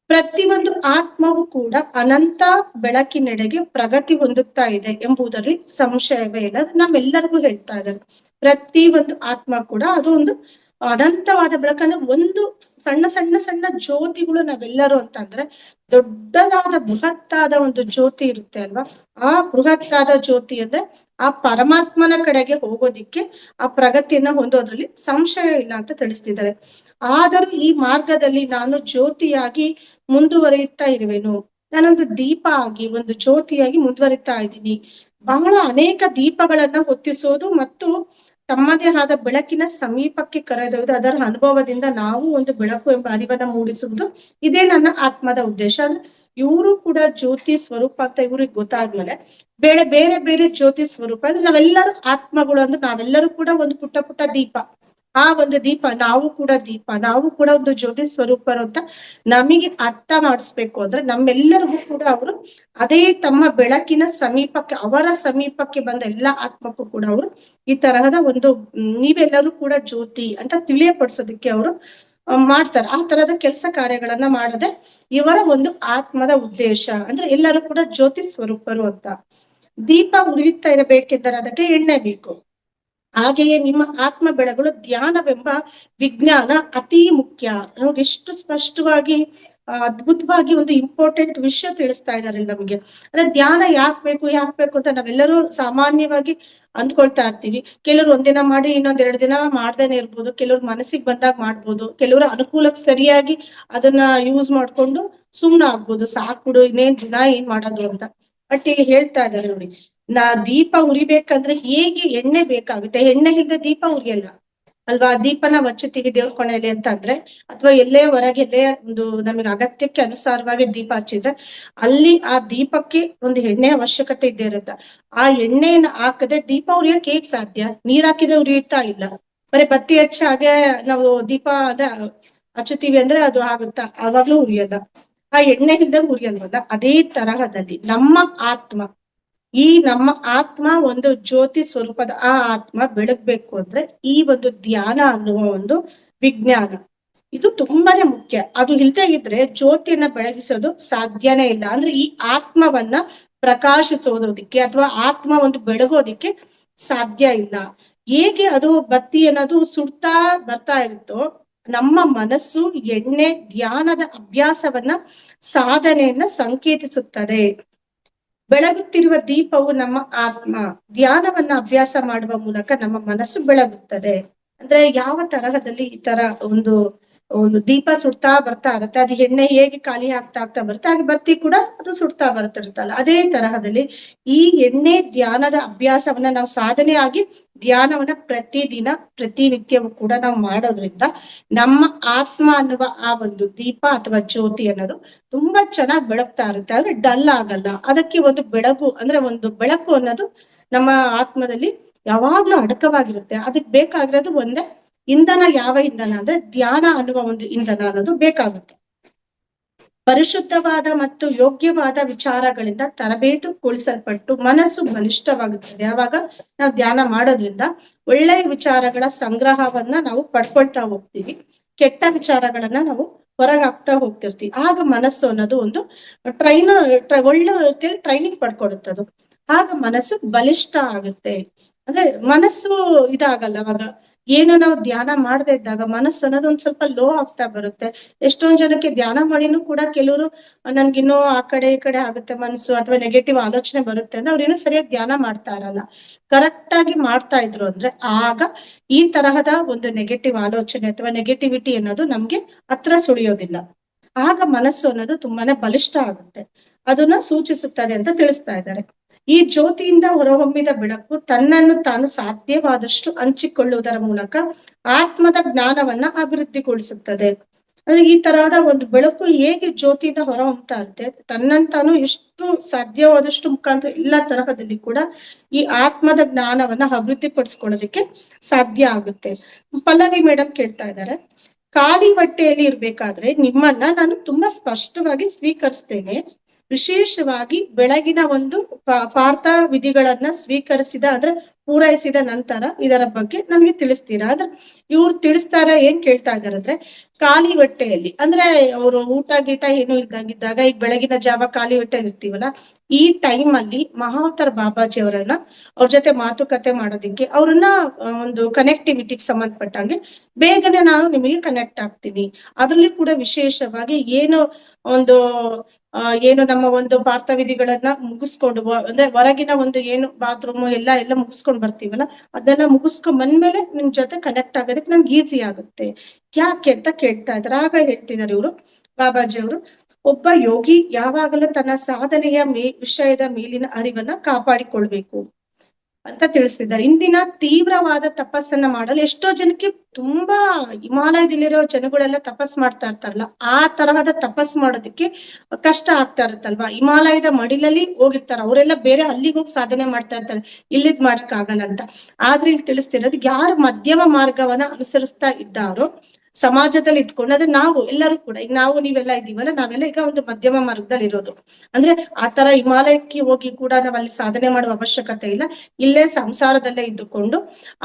ಪ್ರತಿಯೊಂದು ಆತ್ಮವು ಕೂಡ ಅನಂತ ಬೆಳಕಿನೆಡೆಗೆ ಪ್ರಗತಿ ಹೊಂದುತ್ತಾ ಇದೆ ಎಂಬುದರಲ್ಲಿ ಸಂಶಯವೇ ಇಲ್ಲ. ನಮ್ಮೆಲ್ಲರಿಗೂ ಹೇಳ್ತಾ ಇದ್ದಾರೆ ಪ್ರತಿ ಒಂದು ಆತ್ಮ ಕೂಡ ಅದು ಒಂದು ಅನಂತವಾದ ಬೆಳಕಂದ್ರೆ ಒಂದು ಸಣ್ಣ ಸಣ್ಣ ಸಣ್ಣ ಜ್ಯೋತಿಗಳು ನಾವೆಲ್ಲರೂ ಅಂತಂದ್ರೆ ದೊಡ್ಡದಾದ ಬೃಹತ್ತಾದ ಒಂದು ಜ್ಯೋತಿ ಇರುತ್ತೆ ಅಲ್ವಾ, ಆ ಬೃಹತ್ತಾದ ಜ್ಯೋತಿ ಅಂದ್ರೆ ಆ ಪರಮಾತ್ಮನ ಕಡೆಗೆ ಹೋಗೋದಿಕ್ಕೆ ಆ ಪ್ರಗತಿಯನ್ನ ಹೊಂದೋದ್ರಲ್ಲಿ ಸಂಶಯ ಇಲ್ಲ ಅಂತ ತಿಳಿಸ್ತಿದ್ದಾರೆ. ಆದರೂ ಈ ಮಾರ್ಗದಲ್ಲಿ ನಾನು ಜ್ಯೋತಿಯಾಗಿ ಮುಂದುವರಿಯುತ್ತಾ ಇರುವೆನು. ನಾನೊಂದು ದೀಪ ಆಗಿ ಒಂದು ಜ್ಯೋತಿಯಾಗಿ ಮುಂದುವರಿತಾ ಇದ್ದೀನಿ. ಬಹಳ ಅನೇಕ ದೀಪಗಳನ್ನ ಹೊತ್ತಿಸೋದು ಮತ್ತು ತಮ್ಮದೇ ಆದ ಬೆಳಕಿನ ಸಮೀಪಕ್ಕೆ ಕರೆದೊಯ್ದು ಅದರ ಅನುಭವದಿಂದ ನಾವು ಒಂದು ಬೆಳಕು ಎಂಬ ಅರಿವನ್ನ ಮೂಡಿಸುವುದು ಇದೇ ನನ್ನ ಆತ್ಮದ ಉದ್ದೇಶ. ಅಂದ್ರೆ ಇವರು ಕೂಡ ಜ್ಯೋತಿ ಸ್ವರೂಪ ಅಂತ ಇವ್ರಿಗೆ ಗೊತ್ತಾದ್ಮೇಲೆ ಬೇರೆ ಬೇರೆ ಬೇರೆ ಜ್ಯೋತಿ ಸ್ವರೂಪ ಅಂದ್ರೆ ನಾವೆಲ್ಲರೂ ಆತ್ಮಗಳು ಅಂದ್ರೆ ನಾವೆಲ್ಲರೂ ಕೂಡ ಒಂದು ಪುಟ್ಟ ಪುಟ್ಟ ದೀಪ. ಆ ಒಂದು ದೀಪ ನಾವು ಕೂಡ ದೀಪ, ನಾವು ಕೂಡ ಒಂದು ಜ್ಯೋತಿ ಸ್ವರೂಪರು ಅಂತ ನಮಗೆ ಅರ್ಥ ಮಾಡಿಸ್ಬೇಕು ಅಂದ್ರೆ ನಮ್ಮೆಲ್ಲರಿಗೂ ಕೂಡ ಅವರು ಅದೇ ತಮ್ಮ ಬೆಳಕಿನ ಸಮೀಪಕ್ಕೆ ಅವರ ಸಮೀಪಕ್ಕೆ ಬಂದ ಎಲ್ಲಾ ಆತ್ಮಕ್ಕೂ ಕೂಡ ಅವರು ಈ ತರಹದ ಒಂದು ನೀವೆಲ್ಲರೂ ಕೂಡ ಜ್ಯೋತಿ ಅಂತ ತಿಳಿಯಪಡಿಸೋದಕ್ಕೆ ಅವರು ಮಾಡ್ತಾರೆ. ಆ ತರದ ಕೆಲಸ ಕಾರ್ಯಗಳನ್ನ ಮಾಡದೆ ಇವರ ಒಂದು ಆತ್ಮದ ಉದ್ದೇಶ ಅಂದ್ರೆ ಎಲ್ಲರೂ ಕೂಡ ಜ್ಯೋತಿ ಸ್ವರೂಪರು ಅಂತ. ದೀಪ ಉರಿಯುತ್ತಾ ಇರಬೇಕೆಂದರೆ ಅದಕ್ಕೆ ಎಣ್ಣೆ ಬೇಕು. ಹಾಗೆಯೇ ನಿಮ್ಮ ಆತ್ಮ ಬೆಳಗಲು ಧ್ಯಾನವೆಂಬ ವಿಜ್ಞಾನ ಅತಿ ಮುಖ್ಯ. ನಮ್ಗೆ ಎಷ್ಟು ಸ್ಪಷ್ಟವಾಗಿ ಅದ್ಭುತವಾಗಿ ಒಂದು ಇಂಪಾರ್ಟೆಂಟ್ ವಿಷಯ ತಿಳಿಸ್ತಾ ಇದ್ದಾರೆ ನಮ್ಗೆ. ಅಂದ್ರೆ ಧ್ಯಾನ ಯಾಕ್ ಬೇಕು ಅಂತ ನಾವೆಲ್ಲರೂ ಸಾಮಾನ್ಯವಾಗಿ ಅಂದ್ಕೊಳ್ತಾ ಇರ್ತೀವಿ. ಕೆಲವರು ಒಂದಿನ ಮಾಡಿ ಇನ್ನೊಂದ್ 2 ದಿನ ಮಾಡ್ದೇನೆ ಇರ್ಬೋದು, ಕೆಲವ್ರು ಮನಸ್ಸಿಗೆ ಬಂದಾಗ ಮಾಡ್ಬೋದು, ಕೆಲವರು ಅನುಕೂಲಕ್ಕೆ ಸರಿಯಾಗಿ ಅದನ್ನ ಯೂಸ್ ಮಾಡ್ಕೊಂಡು ಸುಮ್ನ ಆಗ್ಬೋದು, ಸಾಕ್ಬಿಡು ಇನ್ನೇನ್ ದಿನ ಏನ್ ಮಾಡೋದು ಅಂತ. ಬಟ್ ಇಲ್ಲಿ ಹೇಳ್ತಾ ಇದ್ದಾರೆ ನೋಡಿ, ದೀಪ ಉರಿಬೇಕಂದ್ರೆ ಹೇಗೆ ಎಣ್ಣೆ ಬೇಕಾಗುತ್ತೆ, ಎಣ್ಣೆ ಇಲ್ಲದೆ ದೀಪ ಉರಿಯಲ್ಲ ಅಲ್ವಾ. ದೀಪನ ಹಚ್ಚುತ್ತೀವಿ ದೇವ್ರ ಕೊನೆಯಲ್ಲಿ ಅಂತ ಅಂದ್ರೆ ಅಥವಾ ಎಲ್ಲೇ ಹೊರಗೆ ಎಲ್ಲೇ ಒಂದು ನಮಗೆ ಅಗತ್ಯಕ್ಕೆ ಅನುಸಾರವಾಗಿ ದೀಪ ಹಚ್ಚಿದ್ರೆ ಅಲ್ಲಿ ಆ ದೀಪಕ್ಕೆ ಒಂದು ಎಣ್ಣೆ ಅವಶ್ಯಕತೆ ಇದ್ದೇ ಇರುತ್ತೆ. ಆ ಎಣ್ಣೆಯನ್ನ ಹಾಕದೆ ದೀಪ ಉರಿಯಕ್ ಹೇಗ್ ಸಾಧ್ಯ? ನೀರ್ ಹಾಕಿದ್ರೆ ಉರಿಯುತ್ತಾ ಇಲ್ಲ, ಬರೀ ಬತ್ತಿ ಹಚ್ಚ ಹಾಗೆ ನಾವು ದೀಪ ಅಂದ್ರೆ ಹಚ್ಚುತ್ತೀವಿ ಅಂದ್ರೆ ಅದು ಆಗುತ್ತಾ? ಆವಾಗ್ಲೂ ಉರಿಯಲ್ಲ. ಆ ಎಣ್ಣೆ ಇಲ್ದೆ ಉರಿಯಲ್ವಲ್ಲ. ಅದೇ ತರಹದಲ್ಲಿ ನಮ್ಮ ಆತ್ಮ, ಈ ನಮ್ಮ ಆತ್ಮ ಒಂದು ಜ್ಯೋತಿ ಸ್ವರೂಪದ ಆ ಆತ್ಮ ಬೆಳಗ್ಬೇಕು ಅಂದ್ರೆ ಈ ಒಂದು ಧ್ಯಾನ ಅನ್ನುವ ಒಂದು ವಿಜ್ಞಾನ ಇದು ತುಂಬಾನೇ ಮುಖ್ಯ. ಅದು ಇಲ್ದೇ ಇದ್ರೆ ಜ್ಯೋತಿಯನ್ನ ಬೆಳಗಿಸೋದು ಸಾಧ್ಯನೇ ಇಲ್ಲ. ಅಂದ್ರೆ ಈ ಆತ್ಮವನ್ನ ಪ್ರಕಾಶಿಸೋದಕ್ಕೆ ಅಥವಾ ಆತ್ಮ ಒಂದು ಬೆಳಗೋದಿಕ್ಕೆ ಸಾಧ್ಯ ಇಲ್ಲ. ಹೇಗೆ ಅದು ಬತ್ತಿ ಅನ್ನೋದು ಸುಡ್ತಾ ಬರ್ತಾ ಇರುತ್ತೋ ನಮ್ಮ ಮನಸ್ಸು ಎಣ್ಣೆ ಧ್ಯಾನದ ಅಭ್ಯಾಸವನ್ನ ಸಾಧನೆಯನ್ನ ಸಂಕೇತಿಸುತ್ತದೆ. ಬೆಳಗುತ್ತಿರುವ ದೀಪವು ನಮ್ಮ ಆತ್ಮ. ಧ್ಯಾನವನ್ನ ಅಭ್ಯಾಸ ಮಾಡುವ ಮೂಲಕ ನಮ್ಮ ಮನಸ್ಸು ಬೆಳಗುತ್ತದೆ. ಅಂದ್ರೆ ಯಾವ ತರಹದಲ್ಲಿ ಈ ತರ ಒಂದು ದೀಪ ಸುಡ್ತಾ ಬರ್ತಾ ಇರುತ್ತೆ, ಅದು ಎಣ್ಣೆ ಹೇಗೆ ಖಾಲಿ ಆಗ್ತಾ ಬರುತ್ತೆ ಹಾಗೆ ಬತ್ತಿ ಕೂಡ ಅದು ಸುಡ್ತಾ ಬರ್ತಿರುತ್ತಲ್ಲ. ಅದೇ ತರಹದಲ್ಲಿ ಈ ಎಣ್ಣೆ ಧ್ಯಾನದ ಅಭ್ಯಾಸವನ್ನ ನಾವು ಸಾಧನೆ ಆಗಿ ಧ್ಯಾನವನ್ನ ಪ್ರತಿದಿನ ಪ್ರತಿನಿತ್ಯವೂ ಕೂಡ ನಾವು ಮಾಡೋದ್ರಿಂದ ನಮ್ಮ ಆತ್ಮ ಅನ್ನುವ ಆ ಒಂದು ದೀಪ ಅಥವಾ ಜ್ಯೋತಿ ಅನ್ನೋದು ತುಂಬಾ ಚೆನ್ನಾಗಿ ಬೆಳಗ್ತಾ ಇರುತ್ತೆ. ಆದ್ರೆ ಡಲ್ ಆಗಲ್ಲ. ಅದಕ್ಕೆ ಒಂದು ಬೆಳಗು ಅಂದ್ರೆ ಒಂದು ಬೆಳಕು ಅನ್ನೋದು ನಮ್ಮ ಆತ್ಮದಲ್ಲಿ ಯಾವಾಗ್ಲೂ ಅಡಕವಾಗಿರುತ್ತೆ. ಅದಕ್ಕೆ ಬೇಕಾಗಿರೋದು ಒಂದೇ ಇಂಧನ. ಯಾವ ಇಂಧನ ಅಂದ್ರೆ ಧ್ಯಾನ ಅನ್ನುವ ಒಂದು ಇಂಧನ ಅನ್ನೋದು ಬೇಕಾಗುತ್ತೆ. ಪರಿಶುದ್ಧವಾದ ಮತ್ತು ಯೋಗ್ಯವಾದ ವಿಚಾರಗಳಿಂದ ತರಬೇತುಗೊಳಿಸಲ್ಪಟ್ಟು ಮನಸ್ಸು ಬಲಿಷ್ಠವಾಗುತ್ತದೆ. ಯಾವಾಗ ನಾವು ಧ್ಯಾನ ಮಾಡೋದ್ರಿಂದ ಒಳ್ಳೆಯ ವಿಚಾರಗಳ ಸಂಗ್ರಹವನ್ನ ನಾವು ಪಡ್ಕೊಳ್ತಾ ಹೋಗ್ತೀವಿ, ಕೆಟ್ಟ ವಿಚಾರಗಳನ್ನ ನಾವು ಹೊರಗಾಗ್ತಾ ಹೋಗ್ತಿರ್ತೀವಿ. ಆಗ ಮನಸ್ಸು ಅನ್ನೋದು ಒಂದು ಒಳ್ಳೆ ರೀತಿಯಲ್ಲಿ ಟ್ರೈನಿಂಗ್ ಪಡ್ಕೊಡುತ್ತದು. ಆಗ ಮನಸ್ಸು ಬಲಿಷ್ಠ ಆಗುತ್ತೆ. ಅಂದ್ರೆ ಮನಸ್ಸು ಇದಾಗಲ್ಲ ಅವಾಗ ಏನು ನಾವು ಧ್ಯಾನ ಮಾಡದೇ ಇದ್ದಾಗ ಮನಸ್ಸು ಅನ್ನೋದು ಒಂದ್ ಸ್ವಲ್ಪ ಲೋ ಆಗ್ತಾ ಬರುತ್ತೆ. ಎಷ್ಟೊಂದ್ ಜನಕ್ಕೆ ಧ್ಯಾನ ಮಾಡಿನೂ ಕೂಡ ಕೆಲವರು ನನ್ಗಿನ್ನೂ ಆ ಕಡೆ ಈ ಕಡೆ ಆಗುತ್ತೆ ಮನಸ್ಸು, ಅಥವಾ ನೆಗೆಟಿವ್ ಆಲೋಚನೆ ಬರುತ್ತೆ ಅಂದ್ರೆ ಅವ್ರೇನು ಸರಿಯಾಗಿ ಧ್ಯಾನ ಮಾಡ್ತಾ ಇರಲ್ಲ. ಕರೆಕ್ಟ್ ಆಗಿ ಮಾಡ್ತಾ ಇದ್ರು ಅಂದ್ರೆ ಆಗ ಈ ತರಹದ ಒಂದು ನೆಗೆಟಿವ್ ಆಲೋಚನೆ ಅಥವಾ ನೆಗೆಟಿವಿಟಿ ಅನ್ನೋದು ನಮ್ಗೆ ಹತ್ರ ಸುಳಿಯೋದಿಲ್ಲ. ಆಗ ಮನಸ್ಸು ಅನ್ನೋದು ತುಂಬಾನೇ ಬಲಿಷ್ಠ ಆಗುತ್ತೆ, ಅದನ್ನ ಸೂಚಿಸುತ್ತದೆ ಅಂತ ತಿಳಿಸ್ತಾ ಇದ್ದಾರೆ. ಈ ಜ್ಯೋತಿಯಿಂದ ಹೊರಹೊಮ್ಮಿದ ಬೆಳಕು ತನ್ನನ್ನು ತಾನು ಸಾಧ್ಯವಾದಷ್ಟು ಹಂಚಿಕೊಳ್ಳುವುದರ ಮೂಲಕ ಆತ್ಮದ ಜ್ಞಾನವನ್ನ ಅಭಿವೃದ್ಧಿಗೊಳಿಸುತ್ತದೆ. ಅಂದ್ರೆ ಈ ತರಹದ ಒಂದು ಬೆಳಕು ಹೇಗೆ ಜ್ಯೋತಿಯಿಂದ ಹೊರಹೊಮ್ತಾ ಇರುತ್ತೆ, ತನ್ನಂತಾನು ಎಷ್ಟು ಸಾಧ್ಯವಾದಷ್ಟು ಮುಖಾಂತರ ಎಲ್ಲಾ ತರಹದಲ್ಲಿ ಕೂಡ ಈ ಆತ್ಮದ ಜ್ಞಾನವನ್ನ ಅಭಿವೃದ್ಧಿ ಪಡಿಸ್ಕೊಳ್ಳೋದಕ್ಕೆ ಸಾಧ್ಯ ಆಗುತ್ತೆ. ಪಲ್ಲವಿ ಮೇಡಮ್ ಕೇಳ್ತಾ ಇದ್ದಾರೆ, ಖಾಲಿ ಹೊಟ್ಟೆಯಲ್ಲಿ ಇರ್ಬೇಕಾದ್ರೆ ನಿಮ್ಮನ್ನ ನಾನು ತುಂಬಾ ಸ್ಪಷ್ಟವಾಗಿ ಸ್ವೀಕರಿಸ್ತೇನೆ. ವಿಶೇಷವಾಗಿ ಬೆಳಗಿನ ಒಂದು ಪಾರ್ಥ ವಿಧಿಗಳನ್ನ ಸ್ವೀಕರಿಸಿದ ಅಂದ್ರೆ ಪೂರೈಸಿದ ನಂತರ ಇದರ ಬಗ್ಗೆ ನನ್ಗೆ ತಿಳಿಸ್ತೀರಾ ಅಂದ್ರೆ ಇವ್ರು ತಿಳಿಸ್ತಾರ. ಏನ್ ಕೇಳ್ತಾ ಇದಾರೆ ಅಂದ್ರೆ, ಖಾಲಿ ಹೊಟ್ಟೆಯಲ್ಲಿ ಅಂದ್ರೆ ಅವರು ಊಟ ಗೀಟ ಏನು ಇಲ್ದಂಗಿದ್ದಾಗ ಈಗ ಬೆಳಗಿನ ಜಾವ ಖಾಲಿ ಹೊಟ್ಟೆಯಲ್ಲಿ ಇರ್ತೀವಲ್ಲ, ಈ ಟೈಮ್ ಅಲ್ಲಿ ಮಹಾವತಾರ್ ಬಾಬಾಜಿ ಅವರನ್ನ ಅವ್ರ ಜೊತೆ ಮಾತುಕತೆ ಮಾಡೋದಿಕ್ಕೆ ಅವ್ರನ್ನ ಒಂದು ಕನೆಕ್ಟಿವಿಟಿಗೆ ಸಂಬಂಧಪಟ್ಟಂಗೆ ಬೇಗನೆ ನಾನು ನಿಮಗೆ ಕನೆಕ್ಟ್ ಆಗ್ತೀನಿ. ಅದ್ರಲ್ಲಿ ಕೂಡ ವಿಶೇಷವಾಗಿ ಏನು ಒಂದು ಏನು ನಮ್ಮ ಒಂದು ಪಾರ್ಥ ವಿಧಿಗಳನ್ನ ಮುಗಿಸ್ಕೊಂಡು ಅಂದ್ರೆ ಹೊರಗಿನ ಒಂದು ಏನು ಬಾತ್ರೂಮ್ ಎಲ್ಲ ಮುಗಿಸ್ಕೊಂಡ್ ಬರ್ತೀವಲ್ಲ, ಅದೆಲ್ಲ ಮುಗಿಸ್ಕೊಂಡ್ ಬಂದ್ಮೇಲೆ ನಿಮ್ ಜೊತೆ ಕನೆಕ್ಟ್ ಆಗೋದಕ್ಕೆ ನಮ್ಗೆ ಈಸಿ ಆಗುತ್ತೆ. ಯಾಕೆ ಅಂತ ಕೇಳ್ತಾ ಇದಾರೆ. ಆಗ ಹೇಳ್ತಿದ್ದಾರೆ ಇವರು ಬಾಬಾಜಿ ಅವರು, ಒಬ್ಬ ಯೋಗಿ ಯಾವಾಗಲೂ ತನ್ನ ಸಾಧನೆಯ ವಿಷಯದ ಮೇಲಿನ ಅರಿವನ್ನ ಕಾಪಾಡಿಕೊಳ್ಬೇಕು ಅಂತ ತಿಳಿಸಿದ್ದಾರೆ. ಇಂದಿನ ತೀವ್ರವಾದ ತಪಸ್ಸನ್ನ ಮಾಡಲು ಎಷ್ಟೋ ಜನಕ್ಕೆ ತುಂಬಾ ಹಿಮಾಲಯದಲ್ಲಿರೋ ಜನಗಳೆಲ್ಲ ತಪಸ್ ಮಾಡ್ತಾ ಇರ್ತಾರಲ್ಲ, ಆ ತರಹದ ತಪಸ್ ಮಾಡೋದಕ್ಕೆ ಕಷ್ಟ ಆಗ್ತಾ ಇರುತ್ತಲ್ವಾ. ಹಿಮಾಲಯದ ಮಡಿಲಲ್ಲಿ ಹೋಗಿರ್ತಾರ ಅವರೆಲ್ಲ, ಬೇರೆ ಅಲ್ಲಿಗೆ ಹೋಗಿ ಸಾಧನೆ ಮಾಡ್ತಾ ಇರ್ತಾರೆ, ಇಲ್ಲಿದ್ ಮಾಡಕ್ ಆಗಲ್ಲ ಅಂತ. ಆದ್ರೆ ಇಲ್ಲಿ ತಿಳಿಸ್ತಿರೋದು, ಯಾರು ಮಧ್ಯಮ ಮಾರ್ಗವನ್ನ ಅನುಸರಿಸ್ತಾ ಇದ್ದಾರೋ ಸಮಾಜದಲ್ಲಿ ಇದ್ಕೊಂಡು, ಅಂದ್ರೆ ನಾವು ಎಲ್ಲರೂ ಕೂಡ ಈಗ ನಾವು ನೀವೆಲ್ಲ ಇದೀವಲ್ಲ, ನಾವೆಲ್ಲ ಈಗ ಒಂದು ಮಧ್ಯಮ ಮಾರ್ಗದಲ್ಲಿ ಇರೋದು. ಅಂದ್ರೆ ಆತರ ಹಿಮಾಲಯಕ್ಕೆ ಹೋಗಿ ಕೂಡ ನಾವ್ ಅಲ್ಲಿ ಸಾಧನೆ ಮಾಡುವ ಅವಶ್ಯಕತೆ ಇಲ್ಲ. ಇಲ್ಲೇ ಸಂಸಾರದಲ್ಲೇ ಇದ್ದುಕೊಂಡು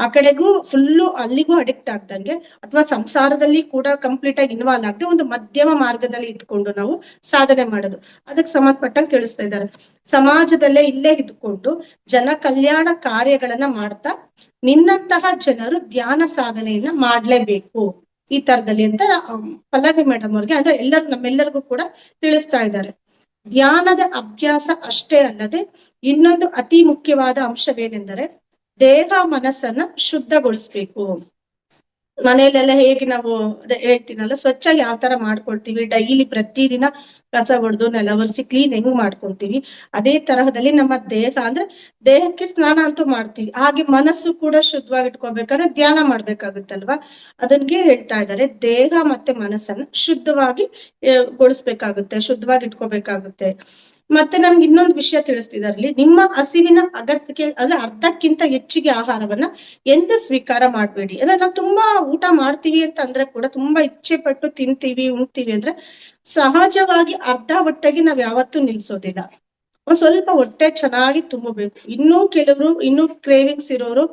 ಆ ಕಡೆಗೂ ಫುಲ್ಲು ಅಲ್ಲಿಗೂ ಅಡಿಕ್ಟ್ ಆಗ್ದಂಗೆ, ಅಥವಾ ಸಂಸಾರದಲ್ಲಿ ಕೂಡ ಕಂಪ್ಲೀಟ್ ಆಗಿ ಇನ್ವಾಲ್ವ್ ಆಗದೆ ಒಂದು ಮಧ್ಯಮ ಮಾರ್ಗದಲ್ಲಿ ಇದ್ಕೊಂಡು ನಾವು ಸಾಧನೆ ಮಾಡೋದು. ಅದಕ್ಕೆ ಸಂಬಂಧಪಟ್ಟಂಗೆ ತಿಳಿಸ್ತಾ ಇದ್ದಾರೆ. ಸಮಾಜದಲ್ಲೇ ಇಲ್ಲೇ ಇದ್ಕೊಂಡು ಜನ ಕಲ್ಯಾಣ ಕಾರ್ಯಗಳನ್ನ ಮಾಡ್ತಾ ನಿನ್ನಂತಹ ಜನರು ಧ್ಯಾನ ಸಾಧನೆಯನ್ನ ಮಾಡ್ಲೇಬೇಕು ಈ ತರದಲ್ಲಿ ಅಂತ ಪಲ್ಲವಿ ಮೇಡಮ್ ಅವ್ರಿಗೆ ಅಂದ್ರೆ ನಮ್ಮೆಲ್ಲರಿಗೂ ಕೂಡ ತಿಳಿಸ್ತಾ ಇದ್ದಾರೆ. ಧ್ಯಾನದ ಅಭ್ಯಾಸ ಅಷ್ಟೇ ಅಲ್ಲದೆ ಇನ್ನೊಂದು ಅತಿ ಮುಖ್ಯವಾದ ಅಂಶವೇನೆಂದರೆ ದೇಹ ಮನಸ್ಸನ್ನ ಶುದ್ಧಗೊಳಿಸ್ಬೇಕು. ಮನೆಯಲ್ಲೆಲ್ಲ ಹೇಗೆ ನಾವು ಅದೇ ಹೇಳ್ತೀನಲ್ಲ, ಸ್ವಚ್ಛ ಯಾವ ತರ ಮಾಡ್ಕೊಳ್ತೀವಿ, ಡೈಲಿ ಪ್ರತಿದಿನ ಕಸ ಹೊಡೆದು ನೆಲ ಒರೆಸಿ ಕ್ಲೀನ್ ಹೆಂಗ್ ಮಾಡ್ಕೊಂತೀವಿ, ಅದೇ ತರಹದಲ್ಲಿ ನಮ್ಮ ದೇಹ ಅಂದ್ರೆ ದೇಹಕ್ಕೆ ಸ್ನಾನ ಅಂತೂ ಮಾಡ್ತೀವಿ, ಹಾಗೆ ಮನಸ್ಸು ಕೂಡ ಶುದ್ಧವಾಗಿ ಇಟ್ಕೋಬೇಕಾದ್ರೆ ಧ್ಯಾನ ಮಾಡ್ಬೇಕಾಗುತ್ತಲ್ವಾ. ಅದನ್ಗೆ ಹೇಳ್ತಾ ಇದ್ದಾರೆ, ದೇಹ ಮತ್ತೆ ಮನಸ್ಸನ್ನ ಶುದ್ಧವಾಗಿ ಗೊಳಿಸ್ಬೇಕಾಗುತ್ತೆ, ಶುದ್ಧವಾಗಿ ಇಟ್ಕೋಬೇಕಾಗುತ್ತೆ. ಮತ್ತೆ ನಮ್ಗೆ ಇನ್ನೊಂದು ವಿಷಯ ತಿಳಿಸ್ತಿದಾರಲ್ಲಿ, ನಿಮ್ಮ ಹಸಿವಿನ ಅಗತ್ಯಕ್ಕೆ ಅಂದ್ರೆ ಅರ್ಧಕ್ಕಿಂತ ಹೆಚ್ಚಿಗೆ ಆಹಾರವನ್ನ ಎಂದು ಸ್ವೀಕಾರ ಮಾಡ್ಬೇಡಿ. ಅಂದ್ರೆ ನಾವು ತುಂಬಾ ಊಟ ಮಾಡ್ತೀವಿ ಅಂತ ಅಂದ್ರೆ ಕೂಡ ತುಂಬಾ ಇಚ್ಛೆ ಪಟ್ಟು ತಿಂತೀವಿ ಉಣ್ತೀವಿ ಅಂದ್ರೆ ಸಹಜವಾಗಿ ಅರ್ಧ ಹೊಟ್ಟೆಗೆ ನಾವ್ ಯಾವತ್ತೂ ನಿಲ್ಸೋದಿಲ್ಲ. ಒಂದ್ ಸ್ವಲ್ಪ ಹೊಟ್ಟೆ ಚೆನ್ನಾಗಿ ತುಂಬಬೇಕು. ಇನ್ನೂ ಕೆಲವರು ಇನ್ನೂ ಕ್ರೇವಿಂಗ್ಸ್ ಇರೋರು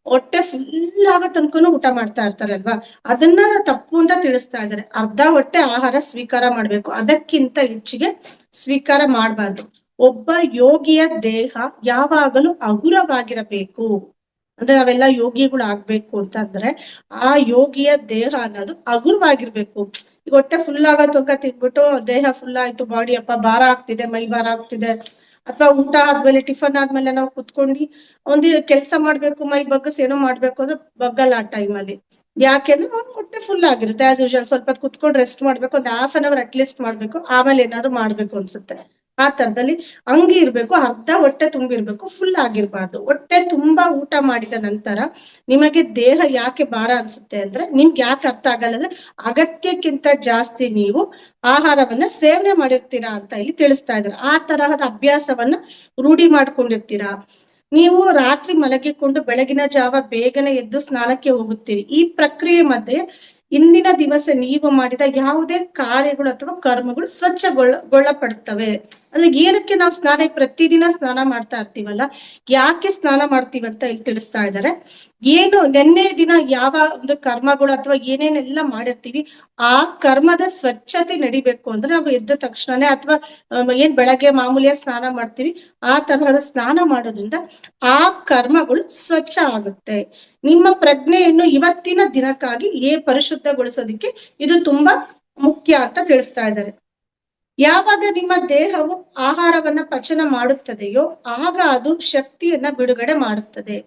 ಹೊಟ್ಟೆ ಫುಲ್ ಆಗೋ ತನಕನೂ ಊಟ ಮಾಡ್ತಾ ಇರ್ತಾರಲ್ವಾ, ಅದನ್ನ ತಪ್ಪು ಅಂತ ತಿಳಿಸ್ತಾ ಇದ್ದಾರೆ. ಅರ್ಧ ಹೊಟ್ಟೆ ಆಹಾರ ಸ್ವೀಕಾರ ಮಾಡ್ಬೇಕು, ಅದಕ್ಕಿಂತ ಹೆಚ್ಚಿಗೆ ಸ್ವೀಕಾರ ಮಾಡಬಾರ್ದು. ಒಬ್ಬ ಯೋಗಿಯ ದೇಹ ಯಾವಾಗಲೂ ಹಗುರವಾಗಿರಬೇಕು. ಅಂದ್ರೆ ನಾವೆಲ್ಲ ಯೋಗಿಗಳು ಆಗ್ಬೇಕು ಅಂತಂದ್ರೆ ಆ ಯೋಗಿಯ ದೇಹ ಅನ್ನೋದು ಹಗುರವಾಗಿರ್ಬೇಕು. ಈಗ ಹೊಟ್ಟೆ ಫುಲ್ ಆಗೋ ತನಕ ತಿನ್ಬಿಟ್ಟು ದೇಹ ಫುಲ್ ಆಯ್ತು, ಬಾಡಿ ಅಪ್ಪ ಭಾರ ಆಗ್ತಿದೆ, ಮೈ ಭಾರ ಆಗ್ತಿದೆ, ಅಥವಾ ಊಟ ಆದ್ಮೇಲೆ ಟಿಫನ್ ಆದ್ಮೇಲೆ ನಾವು ಕುತ್ಕೊಂಡು ಒಂದು ಕೆಲಸ ಮಾಡ್ಬೇಕು, ಮೈ ಬಗ್ಗಸ್ ಏನೋ ಮಾಡ್ಬೇಕು ಅಂದ್ರೆ ಬಗ್ಗಲ್ಲ ಆ ಟೈಮಲ್ಲಿ. ಯಾಕೆಂದ್ರೆ ಅವ್ನು ಹೊಟ್ಟೆ ಫುಲ್ ಆಗಿರುತ್ತೆ. ಆಸ್ ಯೂಶುವಲ್ ಸ್ವಲ್ಪ ಹೊತ್ತು ಕುತ್ಕೊಂಡು ರೆಸ್ಟ್ ಮಾಡ್ಬೇಕು, ಒಂದು ½ ಅಟ್ ಲೀಸ್ಟ್ ಮಾಡ್ಬೇಕು, ಆಮೇಲೆ ಏನಾದ್ರು ಮಾಡ್ಬೇಕು ಅನ್ಸುತ್ತೆ. ಆ ತರದಲ್ಲಿ ಹಂಗೆ ಇರ್ಬೇಕು. ಅರ್ಧ ಹೊಟ್ಟೆ ತುಂಬಿರ್ಬೇಕು, ಫುಲ್ ಆಗಿರ್ಬಾರ್ದು. ಹೊಟ್ಟೆ ತುಂಬಾ ಊಟ ಮಾಡಿದ ನಂತರ ನಿಮಗೆ ದೇಹ ಯಾಕೆ ಭಾರ ಅನ್ಸುತ್ತೆ ಅಂದ್ರೆ ನಿಮ್ಗೆ ಯಾಕೆ ಅರ್ಥ ಆಗಲ್ಲ ಅಂದ್ರೆ ಅಗತ್ಯಕ್ಕಿಂತ ಜಾಸ್ತಿ ನೀವು ಆಹಾರವನ್ನ ಸೇವನೆ ಮಾಡಿರ್ತೀರಾ ಅಂತ ಇಲ್ಲಿ ತಿಳಿಸ್ತಾ ಇದ್ದಾರೆ. ಆ ತರಹದ ಅಭ್ಯಾಸವನ್ನ ರೂಢಿ ಮಾಡ್ಕೊಂಡಿರ್ತೀರಾ. ನೀವು ರಾತ್ರಿ ಮಲಗಿಕೊಂಡು ಬೆಳಗಿನ ಜಾವ ಬೇಗನೆ ಎದ್ದು ಸ್ನಾನಕ್ಕೆ ಹೋಗುತ್ತೀರಿ. ಈ ಪ್ರಕ್ರಿಯೆ ಮಧ್ಯೆ ಇಂದಿನ ದಿವಸ ನೀವು ಮಾಡಿದ ಯಾವುದೇ ಕಾರ್ಯಗಳು ಅಥವಾ ಕರ್ಮಗಳು ಸ್ವಚ್ಛಗೊಳ್ಳಪಡ್ತವೆ. ಅಂದ್ರೆ ಏನಕ್ಕೆ ನಾವು ಪ್ರತಿದಿನ ಸ್ನಾನ ಮಾಡ್ತಾ ಇರ್ತೀವಲ್ಲ, ಯಾಕೆ ಸ್ನಾನ ಮಾಡ್ತೀವಿ ಅಂತ ಇಲ್ಲಿ ತಿಳಿಸ್ತಾ ಇದ್ದಾರೆ. ಏನು ನೆನ್ನೆ ದಿನ ಯಾವ ಒಂದು ಕರ್ಮಗಳು ಅಥವಾ ಏನೇನೆಲ್ಲ ಮಾಡಿರ್ತೀವಿ ಆ ಕರ್ಮದ ಸ್ವಚ್ಛತೆ ನಡಿಬೇಕು ಅಂದ್ರೆ ನಾವು ಎದ್ದ ತಕ್ಷಣನೇ ಅಥವಾ ಏನ್ ಬೆಳಗ್ಗೆ ಮಾಮೂಲಿಯಾಗಿ ಸ್ನಾನ ಮಾಡ್ತೀವಿ ಆ ತರಹದ ಸ್ನಾನ ಮಾಡೋದ್ರಿಂದ ಆ ಕರ್ಮಗಳು ಸ್ವಚ್ಛ ಆಗುತ್ತೆ. ನಿಮ್ಮ ಪ್ರಜ್ಞೆಯನ್ನು ಇವತ್ತಿನ ದಿನಕ್ಕಾಗಿ ಪರಿಶುದ್ಧಗೊಳಿಸೋದಿಕ್ಕೆ ಇದು ತುಂಬಾ ಮುಖ್ಯ ಅಂತ ತಿಳಿಸ್ತಾ ಇದ್ದಾರೆ. ಯಾವಾಗ ನಿಮ್ಮ ದೇಹವು ಆಹಾರವನ್ನ ಪಚನ ಮಾಡುತ್ತದೆಯೋ ಆಗ ಅದು ಶಕ್ತಿಯನ್ನ ಬಿಡುಗಡೆ ಮಾಡುತ್ತದೆ.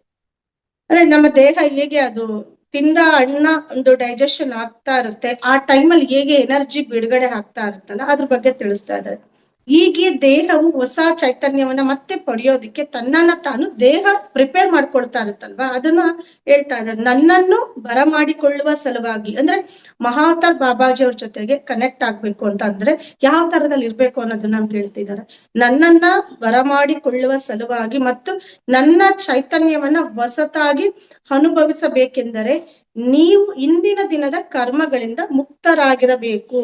ಅಂದ್ರೆ ನಮ್ಮ ದೇಹ ಹೇಗೆ ಅದು ತಿಂದ ಅನ್ನ ಒಂದು ಡೈಜೆಷನ್ ಆಗ್ತಾ ಇರುತ್ತೆ, ಆ ಟೈಮಲ್ಲಿ ಹೇಗೆ ಎನರ್ಜಿ ಬಿಡುಗಡೆ ಆಗ್ತಾ ಇರುತ್ತಲ್ಲ ಅದ್ರ ಬಗ್ಗೆ ತಿಳಿಸ್ತಾ ಇದ್ದಾರೆ. ಹೀಗೆ ದೇಹವು ಹೊಸ ಚೈತನ್ಯವನ್ನ ಮತ್ತೆ ಪಡೆಯೋದಿಕ್ಕೆ ತನ್ನನ್ನ ತಾನು ದೇಹ ಪ್ರಿಪೇರ್ ಮಾಡ್ಕೊಳ್ತಾ ಇರುತ್ತಲ್ವಾ, ಅದನ್ನ ಹೇಳ್ತಾ ಇದ್ದಾರೆ. ನನ್ನನ್ನು ಬರಮಾಡಿಕೊಳ್ಳುವ ಸಲುವಾಗಿ ಅಂದ್ರೆ ಮಹಾವತಾರ್ ಬಾಬಾಜಿ ಅವ್ರ ಜೊತೆಗೆ ಕನೆಕ್ಟ್ ಆಗ್ಬೇಕು ಅಂತ ಅಂದ್ರೆ ಯಾವ ತರದಲ್ಲಿ ಇರ್ಬೇಕು ಅನ್ನೋದನ್ನ ನಮ್ಗೆ ಹೇಳ್ತಿದ್ದಾರೆ. ನನ್ನನ್ನ ಬರಮಾಡಿಕೊಳ್ಳುವ ಸಲುವಾಗಿ ಮತ್ತು ನನ್ನ ಚೈತನ್ಯವನ್ನ ಹೊಸತಾಗಿ ಅನುಭವಿಸಬೇಕೆಂದರೆ ನೀವು ಇಂದಿನ ದಿನದ ಕರ್ಮಗಳಿಂದ ಮುಕ್ತರಾಗಿರಬೇಕು.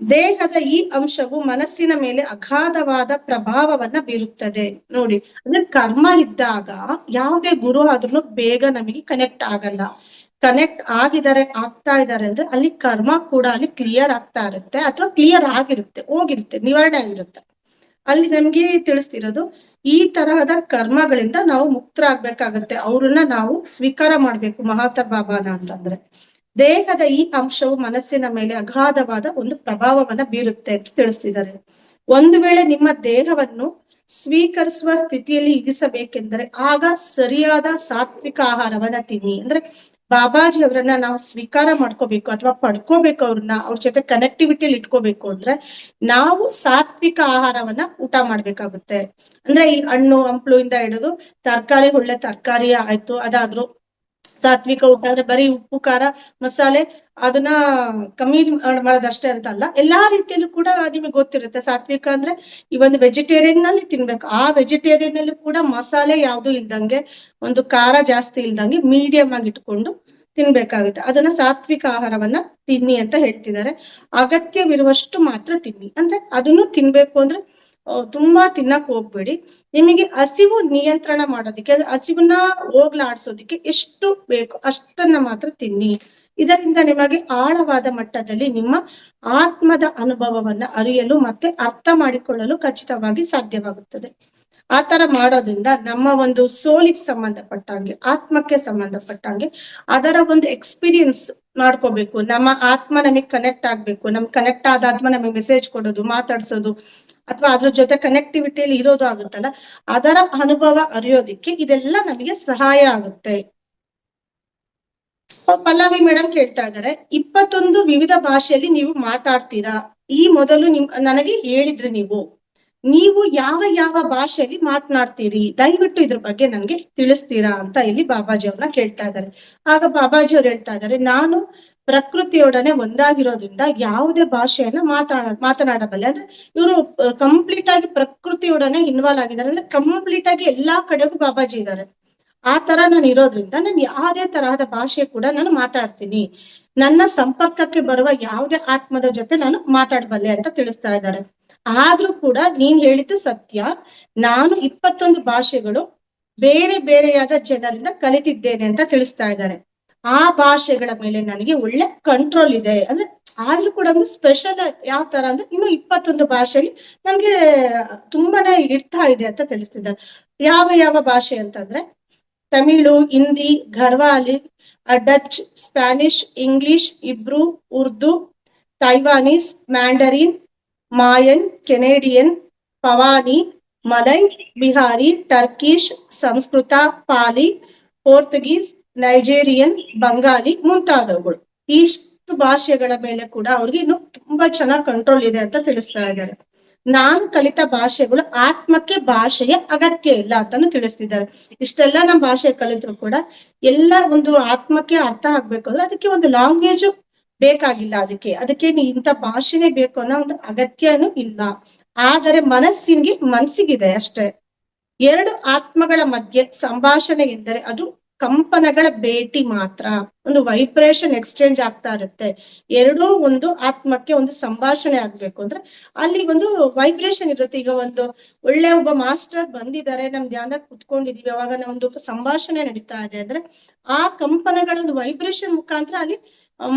ದೇಹದ ಈ ಅಂಶವು ಮನಸ್ಸಿನ ಮೇಲೆ ಅಗಾಧವಾದ ಪ್ರಭಾವವನ್ನ ಬೀರುತ್ತದೆ. ನೋಡಿ, ಅಂದ್ರೆ ಕರ್ಮ ಇದ್ದಾಗ ಯಾವುದೇ ಗುರು ಆದ್ರೂ ಬೇಗ ನಮಗೆ ಕನೆಕ್ಟ್ ಆಗಲ್ಲ. ಕನೆಕ್ಟ್ ಆಗ್ತಾ ಇದಾರೆ ಅಂದ್ರೆ ಅಲ್ಲಿ ಕರ್ಮ ಕೂಡ ಅಲ್ಲಿ ಕ್ಲಿಯರ್ ಆಗ್ತಾ ಇರುತ್ತೆ, ಅಥವಾ ಕ್ಲಿಯರ್ ಆಗಿರುತ್ತೆ, ಹೋಗಿರುತ್ತೆ, ನಿವಾರಣೆ ಆಗಿರುತ್ತೆ. ಅಲ್ಲಿ ನಮ್ಗೆ ತಿಳಿಸ್ತಿರೋದು ಈ ತರಹದ ಕರ್ಮಗಳಿಂದ ನಾವು ಮುಕ್ತರಾಗ್ಬೇಕಾಗತ್ತೆ. ಅವ್ರನ್ನ ನಾವು ಸ್ವೀಕಾರ ಮಾಡ್ಬೇಕು ಮಹಾವತಾರ್ ಬಾಬಾನ ಅಂತಂದ್ರೆ. ದೇಹದ ಈ ಅಂಶವು ಮನಸ್ಸಿನ ಮೇಲೆ ಅಗಾಧವಾದ ಒಂದು ಪ್ರಭಾವವನ್ನ ಬೀರುತ್ತೆ ಅಂತ ತಿಳಿಸ್ತಿದ್ದಾರೆ. ಒಂದು ವೇಳೆ ನಿಮ್ಮ ದೇಹವನ್ನು ಸ್ವೀಕರಿಸುವ ಸ್ಥಿತಿಯಲ್ಲಿ ಇರಿಸಬೇಕೆಂದರೆ ಆಗ ಸರಿಯಾದ ಸಾತ್ವಿಕ ಆಹಾರವನ್ನ ತಿನ್ನಿ. ಅಂದ್ರೆ ಬಾಬಾಜಿ ಅವರನ್ನ ನಾವು ಸ್ವೀಕಾರ ಮಾಡ್ಕೋಬೇಕು ಅಥವಾ ಪಡ್ಕೋಬೇಕು, ಅವ್ರ ಜೊತೆ ಕನೆಕ್ಟಿವಿಟಿಯಲ್ಲಿ ಇಟ್ಕೋಬೇಕು ಅಂದ್ರೆ ನಾವು ಸಾತ್ವಿಕ ಆಹಾರವನ್ನ ಊಟ ಮಾಡ್ಬೇಕಾಗುತ್ತೆ. ಅಂದ್ರೆ ಈ ಹಣ್ಣು ಹಂಪ್ಲು ಇಂದ ಹಿಡಿದು ತರಕಾರಿ, ಒಳ್ಳೆ ತರಕಾರಿ ಆಯ್ತು, ಅದಾದ್ರೂ ಸಾತ್ವಿಕ ಊಟ ಅಂದ್ರೆ ಬರೀ ಉಪ್ಪು ಖಾರ ಮಸಾಲೆ ಅದನ್ನ ಕಮ್ಮಿ ಮಾಡೋದಷ್ಟೇ ಅಂತ ಅಲ್ಲ, ಎಲ್ಲಾ ರೀತಿಯಲ್ಲೂ ಕೂಡ ನಿಮಗೆ ಗೊತ್ತಿರುತ್ತೆ. ಸಾತ್ವಿಕ ಅಂದ್ರೆ ಈ ಒಂದು ವೆಜಿಟೇರಿಯನ್ ನಲ್ಲಿ ತಿನ್ಬೇಕು, ಆ ವೆಜಿಟೇರಿಯನ್ ಅಲ್ಲಿ ಕೂಡ ಮಸಾಲೆ ಯಾವ್ದು ಇಲ್ದಂಗೆ, ಒಂದು ಖಾರ ಜಾಸ್ತಿ ಇಲ್ದಂಗೆ ಮೀಡಿಯಂ ಆಗಿ ಇಟ್ಕೊಂಡು ತಿನ್ಬೇಕಾಗುತ್ತೆ. ಅದನ್ನ ಸಾತ್ವಿಕ ಆಹಾರವನ್ನ ತಿನ್ನಿ ಅಂತ ಹೇಳ್ತಿದ್ದಾರೆ. ಅಗತ್ಯವಿರುವಷ್ಟು ಮಾತ್ರ ತಿನ್ನಿ. ಅಂದ್ರೆ ಅದನ್ನು ತಿನ್ಬೇಕು ಅಂದ್ರೆ ತುಂಬಾ ತಿನ್ನಕ್ ಹೋಗ್ಬೇಡಿ. ನಿಮಗೆ ಹಸಿವು ನಿಯಂತ್ರಣ ಮಾಡೋದಿಕ್ಕೆ, ಹಸಿವನ್ನ ಹೋಗ್ಲಾಡ್ಸೋದಿಕ್ಕೆ ಎಷ್ಟು ಬೇಕು ಅಷ್ಟನ್ನ ಮಾತ್ರ ತಿನ್ನಿ. ಇದರಿಂದ ನಿಮಗೆ ಆಳವಾದ ಮಟ್ಟದಲ್ಲಿ ನಿಮ್ಮ ಆತ್ಮದ ಅನುಭವವನ್ನ ಅರಿಯಲು ಮತ್ತೆ ಅರ್ಥ ಮಾಡಿಕೊಳ್ಳಲು ಖಚಿತವಾಗಿ ಸಾಧ್ಯವಾಗುತ್ತದೆ. ಆ ತರ ಮಾಡೋದ್ರಿಂದ ನಮ್ಮ ಒಂದು ಸೋಲಿಗೆ ಸಂಬಂಧಪಟ್ಟಂಗೆ, ಆತ್ಮಕ್ಕೆ ಸಂಬಂಧಪಟ್ಟಂಗೆ ಅದರ ಒಂದು ಎಕ್ಸ್ಪೀರಿಯನ್ಸ್ ಮಾಡ್ಕೋಬೇಕು. ನಮ್ಮ ಆತ್ಮ ನಮಗೆ ಕನೆಕ್ಟ್ ಆಗ್ಬೇಕು. ನಮ್ಗೆ ಕನೆಕ್ಟ್ ಆದ ಆತ್ಮ ನಮಗೆ ಮೆಸೇಜ್ ಕೊಡೋದು, ಮಾತಾಡ್ಸೋದು, ಅಥವಾ ಅದ್ರ ಜೊತೆ ಕನೆಕ್ಟಿವಿಟಿಯಲ್ಲಿ ಇರೋದು ಆಗುತ್ತಲ್ಲ, ಅದರ ಅನುಭವ ಅರಿಯೋದಿಕ್ಕೆ ಇದೆಲ್ಲ ನಮಗೆ ಸಹಾಯ ಆಗುತ್ತೆ. ಪಲ್ಲವಿ ಮೇಡಮ್ ಕೇಳ್ತಾ ಇದ್ದಾರೆ, 21 ವಿವಿಧ ಭಾಷೆಯಲ್ಲಿ ನೀವು ಮಾತಾಡ್ತೀರಾ. ಈ ಮೊದಲು ನನಗೆ ಹೇಳಿದ್ರಿ ನೀವು ಯಾವ ಯಾವ ಭಾಷೆಯಲ್ಲಿ ಮಾತನಾಡ್ತೀರಿ, ದಯವಿಟ್ಟು ಇದ್ರ ಬಗ್ಗೆ ನನಗೆ ತಿಳಿಸ್ತೀರಾ ಅಂತ ಇಲ್ಲಿ ಬಾಬಾಜಿ ಅವ್ರನ್ನ ಕೇಳ್ತಾ ಇದ್ದಾರೆ. ಆಗ ಬಾಬಾಜಿ ಅವ್ರು ಹೇಳ್ತಾ ಇದ್ದಾರೆ, ನಾನು ಪ್ರಕೃತಿಯೊಡನೆ ಒಂದಾಗಿರೋದ್ರಿಂದ ಯಾವುದೇ ಭಾಷೆಯನ್ನ ಮಾತನಾಡಬಲ್ಲೆ. ಅಂದ್ರೆ ಇವರು ಕಂಪ್ಲೀಟ್ ಆಗಿ ಪ್ರಕೃತಿಯೊಡನೆ ಇನ್ವಾಲ್ವ್ ಆಗಿದ್ದಾರೆ, ಅಂದ್ರೆ ಕಂಪ್ಲೀಟ್ ಆಗಿ ಎಲ್ಲಾ ಕಡೆಗೂ ಬಾಬಾಜಿ ಇದ್ದಾರೆ. ಆ ತರ ನಾನು ಇರೋದ್ರಿಂದ ನಾನು ಯಾವುದೇ ತರಹದ ಭಾಷೆ ಕೂಡ ನಾನು ಮಾತಾಡ್ತೀನಿ. ನನ್ನ ಸಂಪರ್ಕಕ್ಕೆ ಬರುವ ಯಾವುದೇ ಆತ್ಮದ ಜೊತೆ ನಾನು ಮಾತಾಡಬಲ್ಲೆ ಅಂತ ತಿಳಿಸ್ತಾ ಇದ್ದಾರೆ. ಆದ್ರೂ ಕೂಡ ನೀನ್ ಹೇಳಿದ್ದು ಸತ್ಯ, ನಾನು 21 ಭಾಷೆಗಳು ಬೇರೆ ಬೇರೆಯಾದ ಜನರಿಂದ ಕಲಿತಿದ್ದೇನೆ ಅಂತ ತಿಳಿಸ್ತಾ ಇದ್ದಾರೆ. ಆ ಭಾಷೆಗಳ ಮೇಲೆ ನನಗೆ ಒಳ್ಳೆ ಕಂಟ್ರೋಲ್ ಇದೆ. ಅಂದ್ರೆ ಆದ್ರೂ ಕೂಡ ಒಂದು ಸ್ಪೆಷಲ್ ಯಾವ ತರ ಅಂದ್ರೆ ಇನ್ನು 21 ಭಾಷೆಯಲ್ಲಿ ನನ್ಗೆ ತುಂಬಾನೇ ಇರ್ತಾ ಇದೆ ಅಂತ ತಿಳಿಸ್ತಿದ್ದಾರೆ. ಯಾವ ಯಾವ ಭಾಷೆ ಅಂತಂದ್ರೆ Tamil, Hindi, Garhwali, Dutch, Spanish, English, Hebrew, Urdu, Taiwanese, Mandarin, Mayan, Canadian, ಪವಾನಿ, Malay, Bihari, Turkish, Sanskrit, Pali, Portuguese, Nigerian, Bengali ಮುಂತಾದವುಗಳು. ಇಷ್ಟು ಭಾಷೆಗಳ ಮೇಲೆ ಕೂಡ ಅವ್ರಿಗೆ ಇನ್ನು ತುಂಬಾ ಚೆನ್ನಾಗಿ ಕಂಟ್ರೋಲ್ ಇದೆ ಅಂತ ತಿಳಿಸ್ತಾ ಇದ್ದಾರೆ. ನಾನು ಕಲಿತ ಭಾಷೆಗಳು ಆತ್ಮಕ್ಕೆ ಭಾಷೆಯ ಅಗತ್ಯ ಇಲ್ಲ ಅಂತಾನು ತಿಳಿಸ್ತಿದ್ದಾರೆ. ಇಷ್ಟೆಲ್ಲ ನಮ್ಮ ಭಾಷೆ ಕಲಿತರು ಕೂಡ ಎಲ್ಲ ಒಂದು ಆತ್ಮಕ್ಕೆ ಅರ್ಥ ಆಗ್ಬೇಕು ಅಂದ್ರೆ ಅದಕ್ಕೆ ಒಂದು ಲ್ಯಾಂಗ್ವೇಜ್ ಬೇಕಾಗಿಲ್ಲ. ಅದಕ್ಕೆ ಇಂಥ ಭಾಷೆನೇ ಬೇಕು ಅನ್ನೋ ಒಂದು ಅಗತ್ಯನೂ ಇಲ್ಲ. ಆದರೆ ಮನಸ್ಸಿಗಿದೆ ಅಷ್ಟೇ. ಎರಡು ಆತ್ಮಗಳ ಮಧ್ಯೆ ಸಂಭಾಷಣೆ ಎಂದರೆ ಅದು ಕಂಪನಗಳ ಭೇಟಿ ಮಾತ್ರ. ಒಂದು ವೈಬ್ರೇಷನ್ ಎಕ್ಸ್ಚೇಂಜ್ ಆಗ್ತಾ ಇರುತ್ತೆ. ಎರಡೂ ಒಂದು ಆತ್ಮಕ್ಕೆ ಒಂದು ಸಂಭಾಷಣೆ ಆಗ್ಬೇಕು ಅಂದ್ರೆ ಅಲ್ಲಿ ಒಂದು ವೈಬ್ರೇಷನ್ ಇರುತ್ತೆ. ಈಗ ಒಂದು ಒಳ್ಳೆ ಒಬ್ಬ ಮಾಸ್ಟರ್ ಬಂದಿದ್ದಾರೆ, ನಮ್ ಧ್ಯಾನ ಕುತ್ಕೊಂಡಿದೀವಿ, ಅವಾಗ ನಮ್ದು ಸಂಭಾಷಣೆ ನಡೀತಾ ಇದೆ ಅಂದ್ರೆ ಆ ಕಂಪನಗಳ ಒಂದು ವೈಬ್ರೇಷನ್ ಮುಖಾಂತರ ಅಲ್ಲಿ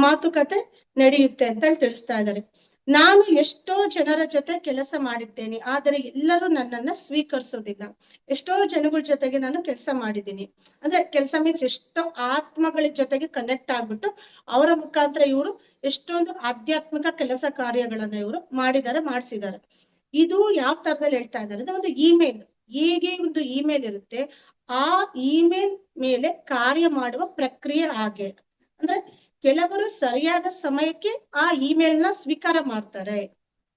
ಮಾತುಕತೆ ನಡೆಯುತ್ತೆ ಅಂತ ತಿಳಿಸ್ತಾ ಇದ್ದಾರೆ. ನಾನು ಎಷ್ಟೋ ಜನರ ಜೊತೆ ಕೆಲಸ ಮಾಡಿದ್ದೇನೆ, ಆದರೆ ಎಲ್ಲರೂ ನನ್ನನ್ನ ಸ್ವೀಕರಿಸೋದಿಲ್ಲ. ಎಷ್ಟೋ ಜನಗಳ ಜೊತೆಗೆ ನಾನು ಕೆಲಸ ಮಾಡಿದ್ದೀನಿ, ಅಂದ್ರೆ ಕೆಲಸ ಮೀನ್ಸ್ ಎಷ್ಟೋ ಆತ್ಮಗಳ ಜೊತೆಗೆ ಕನೆಕ್ಟ್ ಆಗ್ಬಿಟ್ಟು ಅವರ ಮುಖಾಂತರ ಇವರು ಎಷ್ಟೊಂದು ಆಧ್ಯಾತ್ಮಿಕ ಕೆಲಸ ಕಾರ್ಯಗಳನ್ನ ಇವರು ಮಾಡಿಸಿದ್ದಾರೆ. ಇದು ಯಾವ ತರದಲ್ಲಿ ಹೇಳ್ತಾ ಇದ್ದಾರೆ ಅಂದ್ರೆ ಒಂದು ಇಮೇಲ್, ಹೇಗೆ ಒಂದು ಇಮೇಲ್ ಇರುತ್ತೆ, ಆ ಇಮೇಲ್ ಮೇಲೆ ಕಾರ್ಯ ಮಾಡುವ ಪ್ರಕ್ರಿಯೆ ಹಾಗೆ. ಅಂದ್ರೆ ಕೆಲವರು ಸರಿಯಾದ ಸಮಯಕ್ಕೆ ಆ ಇಮೇಲ್ ನ ಸ್ವೀಕಾರ ಮಾಡ್ತಾರೆ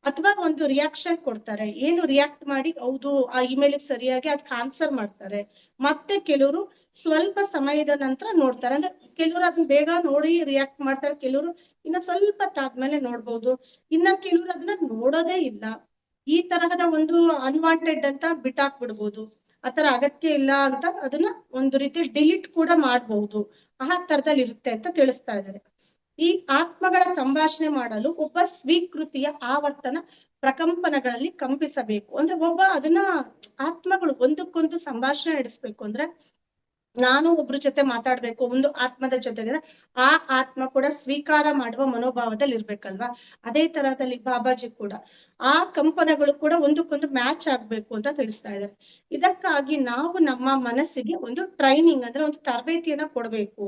ಅಥವಾ ಒಂದು ರಿಯಾಕ್ಷನ್ ಕೊಡ್ತಾರೆ, ಏನು ರಿಯಾಕ್ಟ್ ಮಾಡಿ ಹೌದು ಆ ಇಮೇಲ್ ಸರಿಯಾಗಿ ಅದಕ್ಕೆ ಆನ್ಸರ್ ಮಾಡ್ತಾರೆ. ಮತ್ತೆ ಕೆಲವರು ಸ್ವಲ್ಪ ಸಮಯದ ನಂತರ ನೋಡ್ತಾರೆ, ಅಂದ್ರೆ ಕೆಲವರು ಅದನ್ನ ಬೇಗ ನೋಡಿ ರಿಯಾಕ್ಟ್ ಮಾಡ್ತಾರೆ, ಕೆಲವರು ಇನ್ನ ಸ್ವಲ್ಪ ತಾದ್ಮೇಲೆ ನೋಡ್ಬೋದು, ಇನ್ನ ಕೆಲವರು ಅದನ್ನ ನೋಡೋದೇ ಇಲ್ಲ. ಈ ತರಹದ ಒಂದು ಅನ್ವಾಂಟೆಡ್ ಅಂತ ಬಿಟ್ಟಾಕ್ಬಿಡ್ಬೋದು, ಆತರ ಅಗತ್ಯ ಇಲ್ಲ ಅಂತ ಅದನ್ನ ಒಂದು ರೀತಿ ಡಿಲೀಟ್ ಕೂಡ ಮಾಡ್ಬಹುದು, ಆ ತರದಲ್ಲಿ ಇರುತ್ತೆ ಅಂತ ತಿಳಿಸ್ತಾ ಇದ್ದಾರೆ. ಈ ಆತ್ಮಗಳ ಸಂಭಾಷಣೆ ಮಾಡಲು ಒಬ್ಬ ಸ್ವೀಕೃತಿಯ ಆವರ್ತನ ಪ್ರಕಂಪನಗಳಲ್ಲಿ ಕಂಪಿಸಬೇಕು. ಅಂದ್ರೆ ಒಬ್ಬ ಅದನ್ನ ಆತ್ಮಗಳು ಒಂದಕ್ಕೊಂದು ಸಂಭಾಷಣೆ ನಡೆಸ್ಬೇಕು ಅಂದ್ರೆ ನಾನು ಒಬ್ರ ಜೊತೆ ಮಾತಾಡ್ಬೇಕು, ಒಂದು ಆತ್ಮದ ಜೊತೆಗೆ ಆ ಆತ್ಮ ಕೂಡ ಸ್ವೀಕಾರ ಮಾಡುವ ಮನೋಭಾವದಲ್ಲಿ ಇರ್ಬೇಕಲ್ವಾ. ಅದೇ ತರದಲ್ಲಿ ಬಾಬಾಜಿ ಕೂಡ ಆ ಕಂಪನಗಳು ಕೂಡ ಒಂದಕ್ಕೊಂದು ಮ್ಯಾಚ್ ಆಗ್ಬೇಕು ಅಂತ ತಿಳಿಸ್ತಾ ಇದ್ದಾರೆ. ಇದಕ್ಕಾಗಿ ನಾವು ನಮ್ಮ ಮನಸ್ಸಿಗೆ ಒಂದು ಟ್ರೈನಿಂಗ್ ಅಂದ್ರೆ ಒಂದು ತರಬೇತಿಯನ್ನ ಕೊಡ್ಬೇಕು.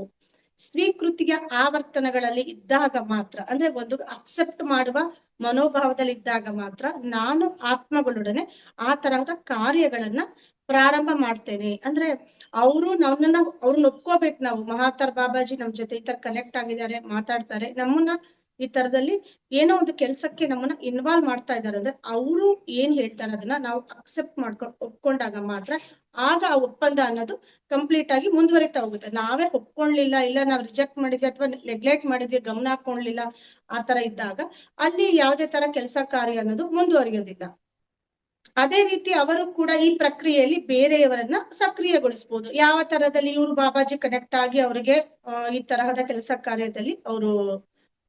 ಸ್ವೀಕೃತಿಯ ಆವರ್ತನಗಳಲ್ಲಿ ಇದ್ದಾಗ ಮಾತ್ರ, ಅಂದ್ರೆ ಒಂದು ಅಕ್ಸೆಪ್ಟ್ ಮಾಡುವ ಮನೋಭಾವದಲ್ಲಿ ಇದ್ದಾಗ ಮಾತ್ರ ನಾನು ಆತ್ಮಗಳೊಡನೆ ಆ ತರಹದ ಕಾರ್ಯಗಳನ್ನ ಪ್ರಾರಂಭ ಮಾಡ್ತೇನೆ. ಅಂದ್ರೆ ಅವ್ರನ್ನ ಒಪ್ಕೋಬೇಕು ನಾವು. ಮಹಾತಾರ್ ಬಾಬಾಜಿ ನಮ್ ಜೊತೆ ಈ ತರ ಕನೆಕ್ಟ್ ಆಗಿದ್ದಾರೆ, ಮಾತಾಡ್ತಾರೆ, ನಮ್ಮನ್ನ ಈ ತರದಲ್ಲಿ ಏನೋ ಒಂದು ಕೆಲ್ಸಕ್ಕೆ ನಮ್ಮನ್ನ ಇನ್ವಾಲ್ವ್ ಮಾಡ್ತಾ ಇದ್ದಾರೆ ಅಂದ್ರೆ ಅವರು ಏನ್ ಹೇಳ್ತಾರೆ ಅದನ್ನ ನಾವು ಅಕ್ಸೆಪ್ಟ್ ಒಪ್ಕೊಂಡಾಗ ಮಾತ್ರ ಆಗ ಆ ಒಪ್ಪಂದ ಅನ್ನೋದು ಕಂಪ್ಲೀಟ್ ಆಗಿ ಮುಂದುವರಿತಾ ಹೋಗುತ್ತೆ. ನಾವೇ ಒಪ್ಕೊಳ್ಳಿಲ್ಲ, ಇಲ್ಲ ನಾವ್ ರಿಜೆಕ್ಟ್ ಮಾಡಿದ್ವಿ ಅಥವಾ ನೆಗ್ಲೆಕ್ಟ್ ಮಾಡಿದ್ವಿ, ಗಮನ ಹಾಕೊಂಡ್ಲಿಲ್ಲ, ಆ ತರ ಇದ್ದಾಗ ಅಲ್ಲಿ ಯಾವುದೇ ತರ ಕೆಲಸ ಕಾರ್ಯ ಅನ್ನೋದು ಮುಂದುವರಿಯೋದಿಲ್ಲ. ಅದೇ ರೀತಿ ಅವರು ಕೂಡ ಈ ಪ್ರಕ್ರಿಯೆಯಲ್ಲಿ ಬೇರೆಯವರನ್ನ ಸಕ್ರಿಯಗೊಳಿಸಬಹುದು. ಯಾವ ತರದಲ್ಲಿ ಇವರು ಬಾಬಾಜಿ ಕನೆಕ್ಟ್ ಆಗಿ ಅವರಿಗೆ ಈ ತರಹದ ಕೆಲಸ ಕಾರ್ಯದಲ್ಲಿ ಅವರು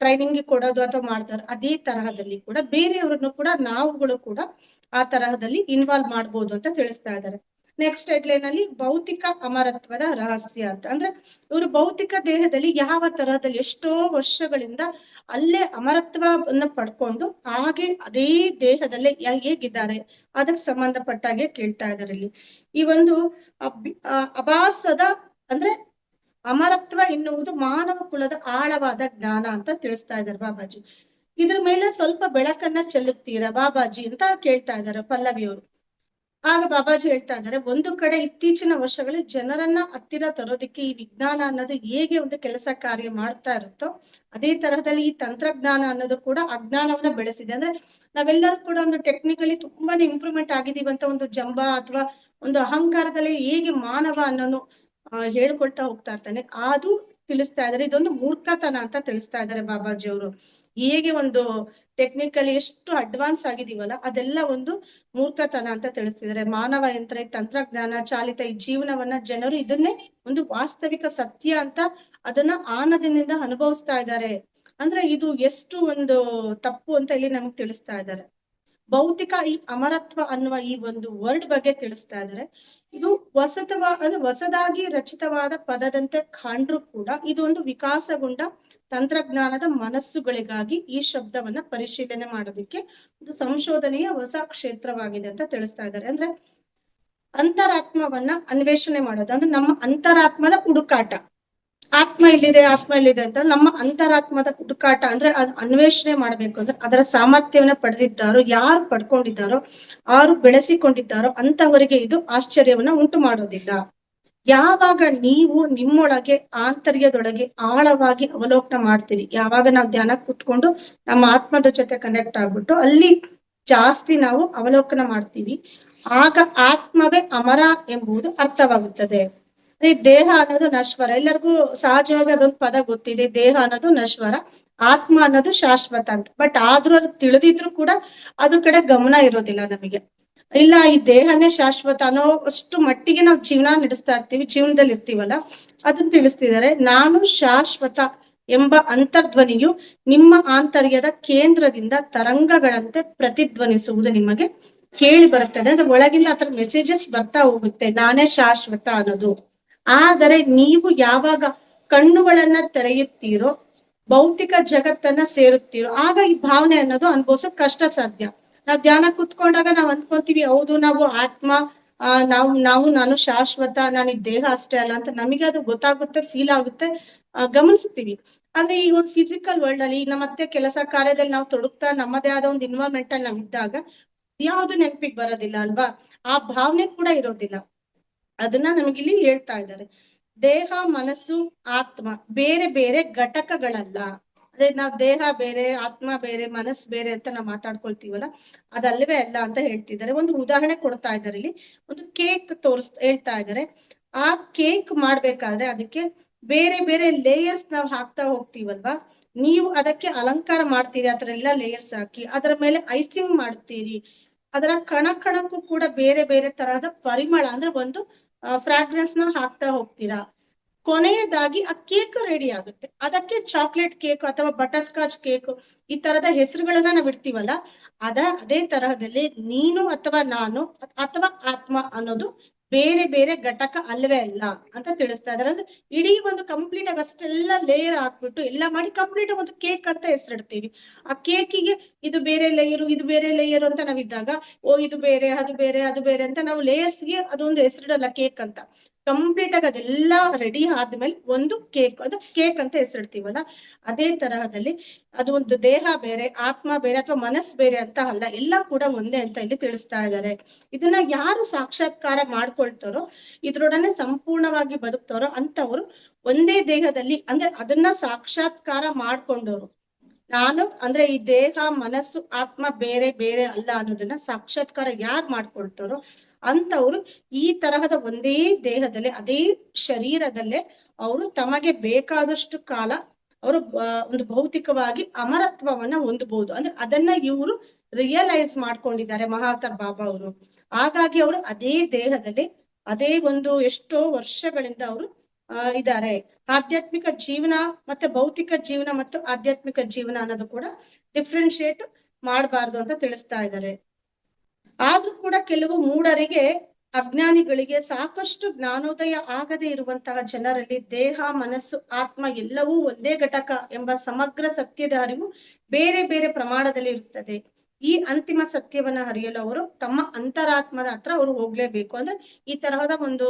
ಟ್ರೈನಿಂಗ್ ಕೊಡೋದು ಅಥವಾ ಮಾಡ್ತಾರೆ, ಅದೇ ತರಹದಲ್ಲಿ ಕೂಡ ಬೇರೆಯವರನ್ನು ಕೂಡ ನಾವುಗಳು ಕೂಡ ಆ ತರಹದಲ್ಲಿ ಇನ್ವಾಲ್ವ್ ಮಾಡ್ಬೋದು ಅಂತ ತಿಳಿಸ್ತಾ ಇದ್ದಾರೆ. ನೆಕ್ಸ್ಟ್ ಹೆಡ್ಲೈನ್ ಅಲ್ಲಿ ಭೌತಿಕ ಅಮರತ್ವದ ರಹಸ್ಯ ಅಂತ, ಅಂದ್ರೆ ಇವರು ಭೌತಿಕ ದೇಹದಲ್ಲಿ ಯಾವ ತರಹದಲ್ಲಿ ಎಷ್ಟೋ ವರ್ಷಗಳಿಂದ ಅಲ್ಲೇ ಅಮರತ್ವವನ್ನು ಪಡ್ಕೊಂಡು ಹಾಗೆ ಅದೇ ದೇಹದಲ್ಲೇ ಹೇಗಿದ್ದಾರೆ ಅದಕ್ಕೆ ಸಂಬಂಧಪಟ್ಟಾಗೆ ಕೇಳ್ತಾ ಇದ್ದಾರೆ. ಇಲ್ಲಿ ಈ ಒಂದು ಅಭಾಸದ ಅಂದ್ರೆ ಅಮರತ್ವ ಎನ್ನುವುದು ಮಾನವ ಕುಲದ ಆಳವಾದ ಜ್ಞಾನ ಅಂತ ತಿಳಿಸ್ತಾ ಇದ್ದಾರೆ ಬಾಬಾಜಿ. ಇದ್ರ ಮೇಲೆ ಸ್ವಲ್ಪ ಬೆಳಕನ್ನ ಚೆಲ್ಲುತ್ತೀರಾ ಬಾಬಾಜಿ ಅಂತ ಕೇಳ್ತಾ ಇದ್ದಾರೆ ಪಲ್ಲವಿಯವರು. ಆಗ ಬಾಬಾಜಿ ಹೇಳ್ತಾ ಇದ್ದಾರೆ, ಒಂದು ಕಡೆ ಇತ್ತೀಚಿನ ವರ್ಷಗಳಲ್ಲಿ ಜನರನ್ನ ಹತ್ತಿರ ತರೋದಕ್ಕೆ ಈ ವಿಜ್ಞಾನ ಅನ್ನೋದು ಹೇಗೆ ಒಂದು ಕೆಲಸ ಕಾರ್ಯ ಮಾಡ್ತಾ ಇರುತ್ತೋ ಅದೇ ತರಹದಲ್ಲಿ ಈ ತಂತ್ರಜ್ಞಾನ ಅನ್ನೋದು ಕೂಡ ಅಜ್ಞಾನವನ್ನ ಬೆಳೆಸಿದೆ. ಅಂದ್ರೆ ನಾವೆಲ್ಲರೂ ಕೂಡ ಒಂದು ಟೆಕ್ನಿಕಲಿ ತುಂಬಾನೇ ಇಂಪ್ರೂವ್ಮೆಂಟ್ ಆಗಿದೀವಿ ಅಂತ ಒಂದು ಜಂಬ ಅಥವಾ ಒಂದು ಅಹಂಕಾರದಲ್ಲಿ ಹೇಗೆ ಮಾನವ ಅನ್ನೋನು ಹೇಳ್ಕೊಳ್ತಾ ಹೋಗ್ತಾ ಇರ್ತಾನೆ, ಅದು ತಿಳಿಸ್ತಾ ಇದ್ದಾರೆ. ಇದೊಂದು ಮೂರ್ಖತನ ಅಂತ ತಿಳಿಸ್ತಾ ಇದ್ದಾರೆ ಬಾಬಾಜಿ ಅವರು. ಹೇಗೆ ಒಂದು ಟೆಕ್ನಿಕಲಿ ಎಷ್ಟು ಅಡ್ವಾನ್ಸ್ ಆಗಿದೀವಲ್ಲ ಅದೆಲ್ಲ ಒಂದು ಮೂರ್ಖತನ ಅಂತ ತಿಳಿಸ್ತಿದ್ದಾರೆ. ಮಾನವ ಯಂತ್ರ ತಂತ್ರಜ್ಞಾನ ಚಾಲಿತ ಈ ಜೀವನವನ್ನ ಜನರು ಇದನ್ನೇ ಒಂದು ವಾಸ್ತವಿಕ ಸತ್ಯ ಅಂತ ಅದನ್ನ ಆನಂದದಿಂದ ಅನುಭವಿಸ್ತಾ ಇದ್ದಾರೆ. ಅಂದ್ರೆ ಇದು ಎಷ್ಟು ಒಂದು ತಪ್ಪು ಅಂತ ಇಲ್ಲಿ ನಮ್ಗೆ ತಿಳಿಸ್ತಾ ಇದ್ದಾರೆ. ಭೌತಿಕ ಈ ಅಮರತ್ವ ಅನ್ನುವ ಈ ಒಂದು ವರ್ಡ್ ಬಗ್ಗೆ ತಿಳಿಸ್ತಾ ಇದ್ದಾರೆ. ಇದು ಅಂದ್ರೆ ಹೊಸದಾಗಿ ರಚಿತವಾದ ಪದದಂತೆ ಕಂಡ್ರು ಕೂಡ ಇದು ಒಂದು ವಿಕಾಸಗೊಂಡ ತಂತ್ರಜ್ಞಾನದ ಮನಸ್ಸುಗಳಿಗಾಗಿ ಈ ಶಬ್ದವನ್ನ ಪರಿಶೀಲನೆ ಮಾಡೋದಕ್ಕೆ ಒಂದು ಸಂಶೋಧನೆಯ ಹೊಸ ಕ್ಷೇತ್ರವಾಗಿದೆ ಅಂತ ತಿಳಿಸ್ತಾ ಇದ್ದಾರೆ. ಅಂದ್ರೆ ಅಂತರಾತ್ಮವನ್ನ ಅನ್ವೇಷಣೆ ಮಾಡೋದು ಅಂದ್ರೆ ನಮ್ಮ ಅಂತರಾತ್ಮದ ಹುಡುಕಾಟ. ಆತ್ಮ ಇಲ್ಲಿದೆ ಅಂತ ನಮ್ಮ ಅಂತರಾತ್ಮದ ಹುಡುಕಾಟ ಅಂದ್ರೆ ಅದ್ ಅನ್ವೇಷಣೆ ಮಾಡ್ಬೇಕು ಅಂದ್ರೆ ಅದರ ಸಾಮರ್ಥ್ಯವನ್ನ ಪಡೆದಿದ್ದಾರೋ, ಯಾರು ಪಡ್ಕೊಂಡಿದ್ದಾರೋ, ಯಾರು ಬೆಳೆಸಿಕೊಂಡಿದ್ದಾರೋ ಅಂತವರಿಗೆ ಇದು ಆಶ್ಚರ್ಯವನ್ನ ಉಂಟು ಮಾಡೋದಿಲ್ಲ. ಯಾವಾಗ ನೀವು ನಿಮ್ಮೊಳಗೆ ಆಂತರ್ಯದೊಳಗೆ ಆಳವಾಗಿ ಅವಲೋಕನ ಮಾಡ್ತೀರಿ, ಯಾವಾಗ ನಾವು ಧ್ಯಾನ ಕೂತ್ಕೊಂಡು ನಮ್ಮ ಆತ್ಮದ ಜೊತೆ ಕನೆಕ್ಟ್ ಆಗ್ಬಿಟ್ಟು ಅಲ್ಲಿ ಜಾಸ್ತಿ ನಾವು ಅವಲೋಕನ ಮಾಡ್ತೀವಿ, ಆಗ ಆತ್ಮವೇ ಅಮರ ಎಂಬುದು ಅರ್ಥವಾಗುತ್ತದೆ. ಈ ದೇಹ ಅನ್ನೋದು ನಶ್ವರ, ಎಲ್ಲರಿಗೂ ಸಹಜವಾಗಿ ಅದೊಂದು ಪದ ಗೊತ್ತಿದೆ, ದೇಹ ಅನ್ನೋದು ನಶ್ವರ, ಆತ್ಮ ಅನ್ನೋದು ಶಾಶ್ವತ ಅಂತ. ಬಟ್ ಆದ್ರೂ ಅದು ತಿಳಿದಿದ್ರು ಕೂಡ ಅದ್ರ ಕಡೆ ಗಮನ ಇರೋದಿಲ್ಲ ನಮಗೆ. ಇಲ್ಲ ಈ ದೇಹನೇ ಶಾಶ್ವತ ಅನ್ನೋ ಅಷ್ಟು ಮಟ್ಟಿಗೆ ನಾವು ಜೀವನ ನಡೆಸ್ತಾ ಇರ್ತೀವಿ, ಜೀವನದಲ್ಲಿ ಇರ್ತೀವಲ್ಲ, ಅದನ್ನ ತಿಳಿಸ್ತಿದ್ದಾರೆ. ನಾನು ಶಾಶ್ವತ ಎಂಬ ಅಂತರ್ಧ್ವನಿಯು ನಿಮ್ಮ ಆಂತರ್ಯದ ಕೇಂದ್ರದಿಂದ ತರಂಗಗಳಂತೆ ಪ್ರತಿಧ್ವನಿಸುವುದು ನಿಮಗೆ ಕೇಳಿ ಬರುತ್ತದೆ. ಅಂದ್ರೆ ಒಳಗಿಂದ ಆತರ ಮೆಸೇಜಸ್ ಬರ್ತಾ ಹೋಗುತ್ತೆ, ನಾನೇ ಶಾಶ್ವತ ಅನ್ನೋದು. ಆದರೆ ನೀವು ಯಾವಾಗ ಕಣ್ಣುಗಳನ್ನ ತೆರೆಯುತ್ತೀರೋ, ಭೌತಿಕ ಜಗತ್ತನ್ನ ಸೇರುತ್ತೀರೋ, ಆಗ ಈ ಭಾವನೆ ಅನ್ನೋದು ಅನುಭವಿಸೋಕ್ ಕಷ್ಟ ಸಾಧ್ಯ. ನಾವ್ ಧ್ಯಾನ ಕುತ್ಕೊಂಡಾಗ ನಾವ್ ಅಂದ್ಕೊಂತೀವಿ, ಹೌದು ನಾವು ಆತ್ಮ, ನಾನು ಶಾಶ್ವತ, ನಾನು ಈ ದೇಹ ಅಷ್ಟೇ ಅಲ್ಲ ಅಂತ ನಮಗೆ ಅದು ಗೊತ್ತಾಗುತ್ತೆ, ಫೀಲ್ ಆಗುತ್ತೆ, ಗಮನಿಸ್ತೀವಿ. ಆದ್ರೆ ಈ ಒಂದು ಫಿಸಿಕಲ್ ವರ್ಲ್ಡ್ ಅಲ್ಲಿ ಈಗ ಮತ್ತೆ ಕೆಲಸ ಕಾರ್ಯದಲ್ಲಿ ನಾವು ತೊಡಗ್ತಾ ನಮ್ಮದೇ ಆದ ಒಂದು ಇನ್ವಾಲ್ವ್ಮೆಂಟ್ ಅಲ್ಲಿ ನಾವ್ ಇದ್ದಾಗ ಯಾವ್ದು ನೆನಪಿಗೆ ಬರೋದಿಲ್ಲ ಅಲ್ವಾ, ಆ ಭಾವನೆ ಕೂಡ ಇರೋದಿಲ್ಲ. ಅದನ್ನ ನಮಗಿಲ್ಲಿ ಹೇಳ್ತಾ ಇದ್ದಾರೆ. ದೇಹ, ಮನಸ್ಸು, ಆತ್ಮ ಬೇರೆ ಬೇರೆ ಘಟಕಗಳಲ್ಲ. ಅದೇ ನಾವ್ ದೇಹ ಬೇರೆ, ಆತ್ಮ ಬೇರೆ, ಮನಸ್ಸು ಬೇರೆ ಅಂತ ನಾವ್ ಮಾತಾಡ್ಕೊಳ್ತೀವಲ್ಲ, ಅದಲ್ಲವೇ ಅಲ್ಲ ಅಂತ ಹೇಳ್ತಿದ್ದಾರೆ. ಒಂದು ಉದಾಹರಣೆ ಕೊಡ್ತಾ ಇದ್ದಾರೆ ಇಲ್ಲಿ. ಒಂದು ಕೇಕ್ ಹೇಳ್ತಾ ಇದ್ದಾರೆ. ಆ ಕೇಕ್ ಮಾಡ್ಬೇಕಾದ್ರೆ ಅದಕ್ಕೆ ಬೇರೆ ಬೇರೆ ಲೇಯರ್ಸ್ ನಾವ್ ಹಾಕ್ತಾ ಹೋಗ್ತೀವಲ್ವಾ, ನೀವು ಅದಕ್ಕೆ ಅಲಂಕಾರ ಮಾಡ್ತೀರಿ, ಆತರ ಎಲ್ಲ ಲೇಯರ್ಸ್ ಹಾಕಿ ಅದರ ಮೇಲೆ ಐಸಿಂಗ್ ಮಾಡ್ತೀರಿ. ಅದರ ಕಣಕ್ಕೂ ಕೂಡ ಬೇರೆ ಬೇರೆ ತರಹದ ಪರಿಮಳ ಅಂದ್ರೆ ಒಂದು ಫ್ರಾಗ್ರೆನ್ಸ್ ನ ಹಾಕ್ತಾ ಹೋಗ್ತೀರಾ. ಕೊನೆಯದಾಗಿ ಆ ಕೇಕ್ ರೆಡಿ ಆಗುತ್ತೆ. ಅದಕ್ಕೆ ಚಾಕ್ಲೇಟ್ ಕೇಕ್ ಅಥವಾ ಬಟರ್ ಸ್ಕಾಚ್ ಕೇಕ್ ಈ ತರದ ಹೆಸರುಗಳನ್ನ ನಾವ್ ಇಡ್ತೀವಲ್ಲ, ಅದೇ ತರಹದಲ್ಲಿ ನೀನು ಅಥವಾ ನಾನು ಅಥವಾ ಆತ್ಮ ಅನ್ನೋದು ಬೇರೆ ಬೇರೆ ಘಟಕ ಅಲ್ವೇ ಅಲ್ಲ ಅಂತ ತಿಳಿಸ್ತಾ ಇದಾರೆ. ಅಂದ್ರೆ ಇಡೀ ಒಂದು ಕಂಪ್ಲೀಟ್ ಆಗಿ ಅಷ್ಟೆಲ್ಲ ಲೇಯರ್ ಹಾಕ್ಬಿಟ್ಟು ಎಲ್ಲ ಮಾಡಿ ಕಂಪ್ಲೀಟ್ ಆಗಿ ಒಂದು ಕೇಕ್ ಅಂತ ಹೆಸರಿಡ್ತೀವಿ. ಆ ಕೇಕಿಗೆ ಇದು ಬೇರೆ ಲೇಯರು, ಇದು ಬೇರೆ ಲೇಯರು ಅಂತ ನಾವಿದ್ದಾಗ, ಓ ಇದು ಬೇರೆ, ಅದು ಬೇರೆ, ಅದು ಬೇರೆ ಅಂತ ನಾವು ಲೇಯರ್ಸ್ಗೆ ಅದೊಂದು ಹೆಸರಿಡಲ್ಲ ಕೇಕ್ ಅಂತ. ಕಂಪ್ಲೀಟ್ ಆಗಿ ಅದೆಲ್ಲ ರೆಡಿ ಆದ್ಮೇಲೆ ಒಂದು ಕೇಕ್, ಅದು ಕೇಕ್ ಅಂತ ಹೆಸರಿಡ್ತೀವಲ್ಲ, ಅದೇ ತರಹದಲ್ಲಿ ಅದು ಒಂದು ದೇಹ ಬೇರೆ, ಆತ್ಮ ಬೇರೆ ಅಥವಾ ಮನಸ್ಸು ಬೇರೆ ಅಂತ ಅಲ್ಲ, ಎಲ್ಲ ಕೂಡ ಒಂದೇ ಅಂತ ಇಲ್ಲಿ ತಿಳಿಸ್ತಾ ಇದ್ದಾರೆ. ಇದನ್ನ ಯಾರು ಸಾಕ್ಷಾತ್ಕಾರ ಮಾಡ್ಕೊಳ್ತಾರೋ, ಇದ್ರೊಡನೆ ಸಂಪೂರ್ಣವಾಗಿ ಬದುಕ್ತಾರೋ ಅಂತವ್ರು ಒಂದೇ ದೇಹದಲ್ಲಿ, ಅಂದ್ರೆ ಅದನ್ನ ಸಾಕ್ಷಾತ್ಕಾರ ಮಾಡ್ಕೊಂಡವ್ರು. ನಾನು ಅಂದ್ರೆ ಈ ದೇಹ, ಮನಸ್ಸು, ಆತ್ಮ ಬೇರೆ ಬೇರೆ ಅಲ್ಲ ಅನ್ನೋದನ್ನ ಸಾಕ್ಷಾತ್ಕಾರ ಯಾರು ಮಾಡ್ಕೊಳ್ತಾರೋ ಅಂತವ್ರು ಈ ತರಹದ ಒಂದೇ ದೇಹದಲ್ಲೇ, ಅದೇ ಶರೀರದಲ್ಲೇ ಅವರು ತಮಗೆ ಬೇಕಾದಷ್ಟು ಕಾಲ ಅವರು ಒಂದು ಭೌತಿಕವಾಗಿ ಅಮರತ್ವವನ್ನ ಹೊಂದಬಹುದು. ಅಂದ್ರೆ ಅದನ್ನ ಇವರು ರಿಯಲೈಸ್ ಮಾಡ್ಕೊಂಡಿದ್ದಾರೆ ಮಹಾವತಾರ್ ಬಾಬಾ ಅವರು. ಹಾಗಾಗಿ ಅವರು ಅದೇ ದೇಹದಲ್ಲಿ ಅದೇ ಒಂದು ಎಷ್ಟೋ ವರ್ಷಗಳಿಂದ ಅವರು ಇದ್ದಾರೆ. ಆಧ್ಯಾತ್ಮಿಕ ಜೀವನ ಮತ್ತೆ ಭೌತಿಕ ಜೀವನ ಮತ್ತು ಆಧ್ಯಾತ್ಮಿಕ ಜೀವನ ಅನ್ನೋದು ಕೂಡ ಡಿಫ್ರೆನ್ಶಿಯೇಟ್ ಮಾಡಬಾರ್ದು ಅಂತ ತಿಳಿಸ್ತಾ ಇದ್ದಾರೆ. ಆದ್ರೂ ಕೂಡ ಕೆಲವು ಮೂಢರಿಗೆ, ಅಜ್ಞಾನಿಗಳಿಗೆ, ಸಾಕಷ್ಟು ಜ್ಞಾನೋದಯ ಆಗದೆ ಇರುವಂತಹ ಜನರಲ್ಲಿ ದೇಹ, ಮನಸ್ಸು, ಆತ್ಮ ಎಲ್ಲವೂ ಒಂದೇ ಘಟಕ ಎಂಬ ಸಮಗ್ರ ಸತ್ಯದ ಅರಿವು ಬೇರೆ ಬೇರೆ ಪ್ರಮಾಣದಲ್ಲಿ ಇರುತ್ತದೆ. ಈ ಅಂತಿಮ ಸತ್ಯವನ್ನ ಅರಿಯಲು ಅವರು ತಮ್ಮ ಅಂತರಾತ್ಮದ ಹತ್ರ ಅವರು ಹೋಗ್ಲೇಬೇಕು. ಅಂದ್ರೆ ಈ ತರಹದ ಒಂದು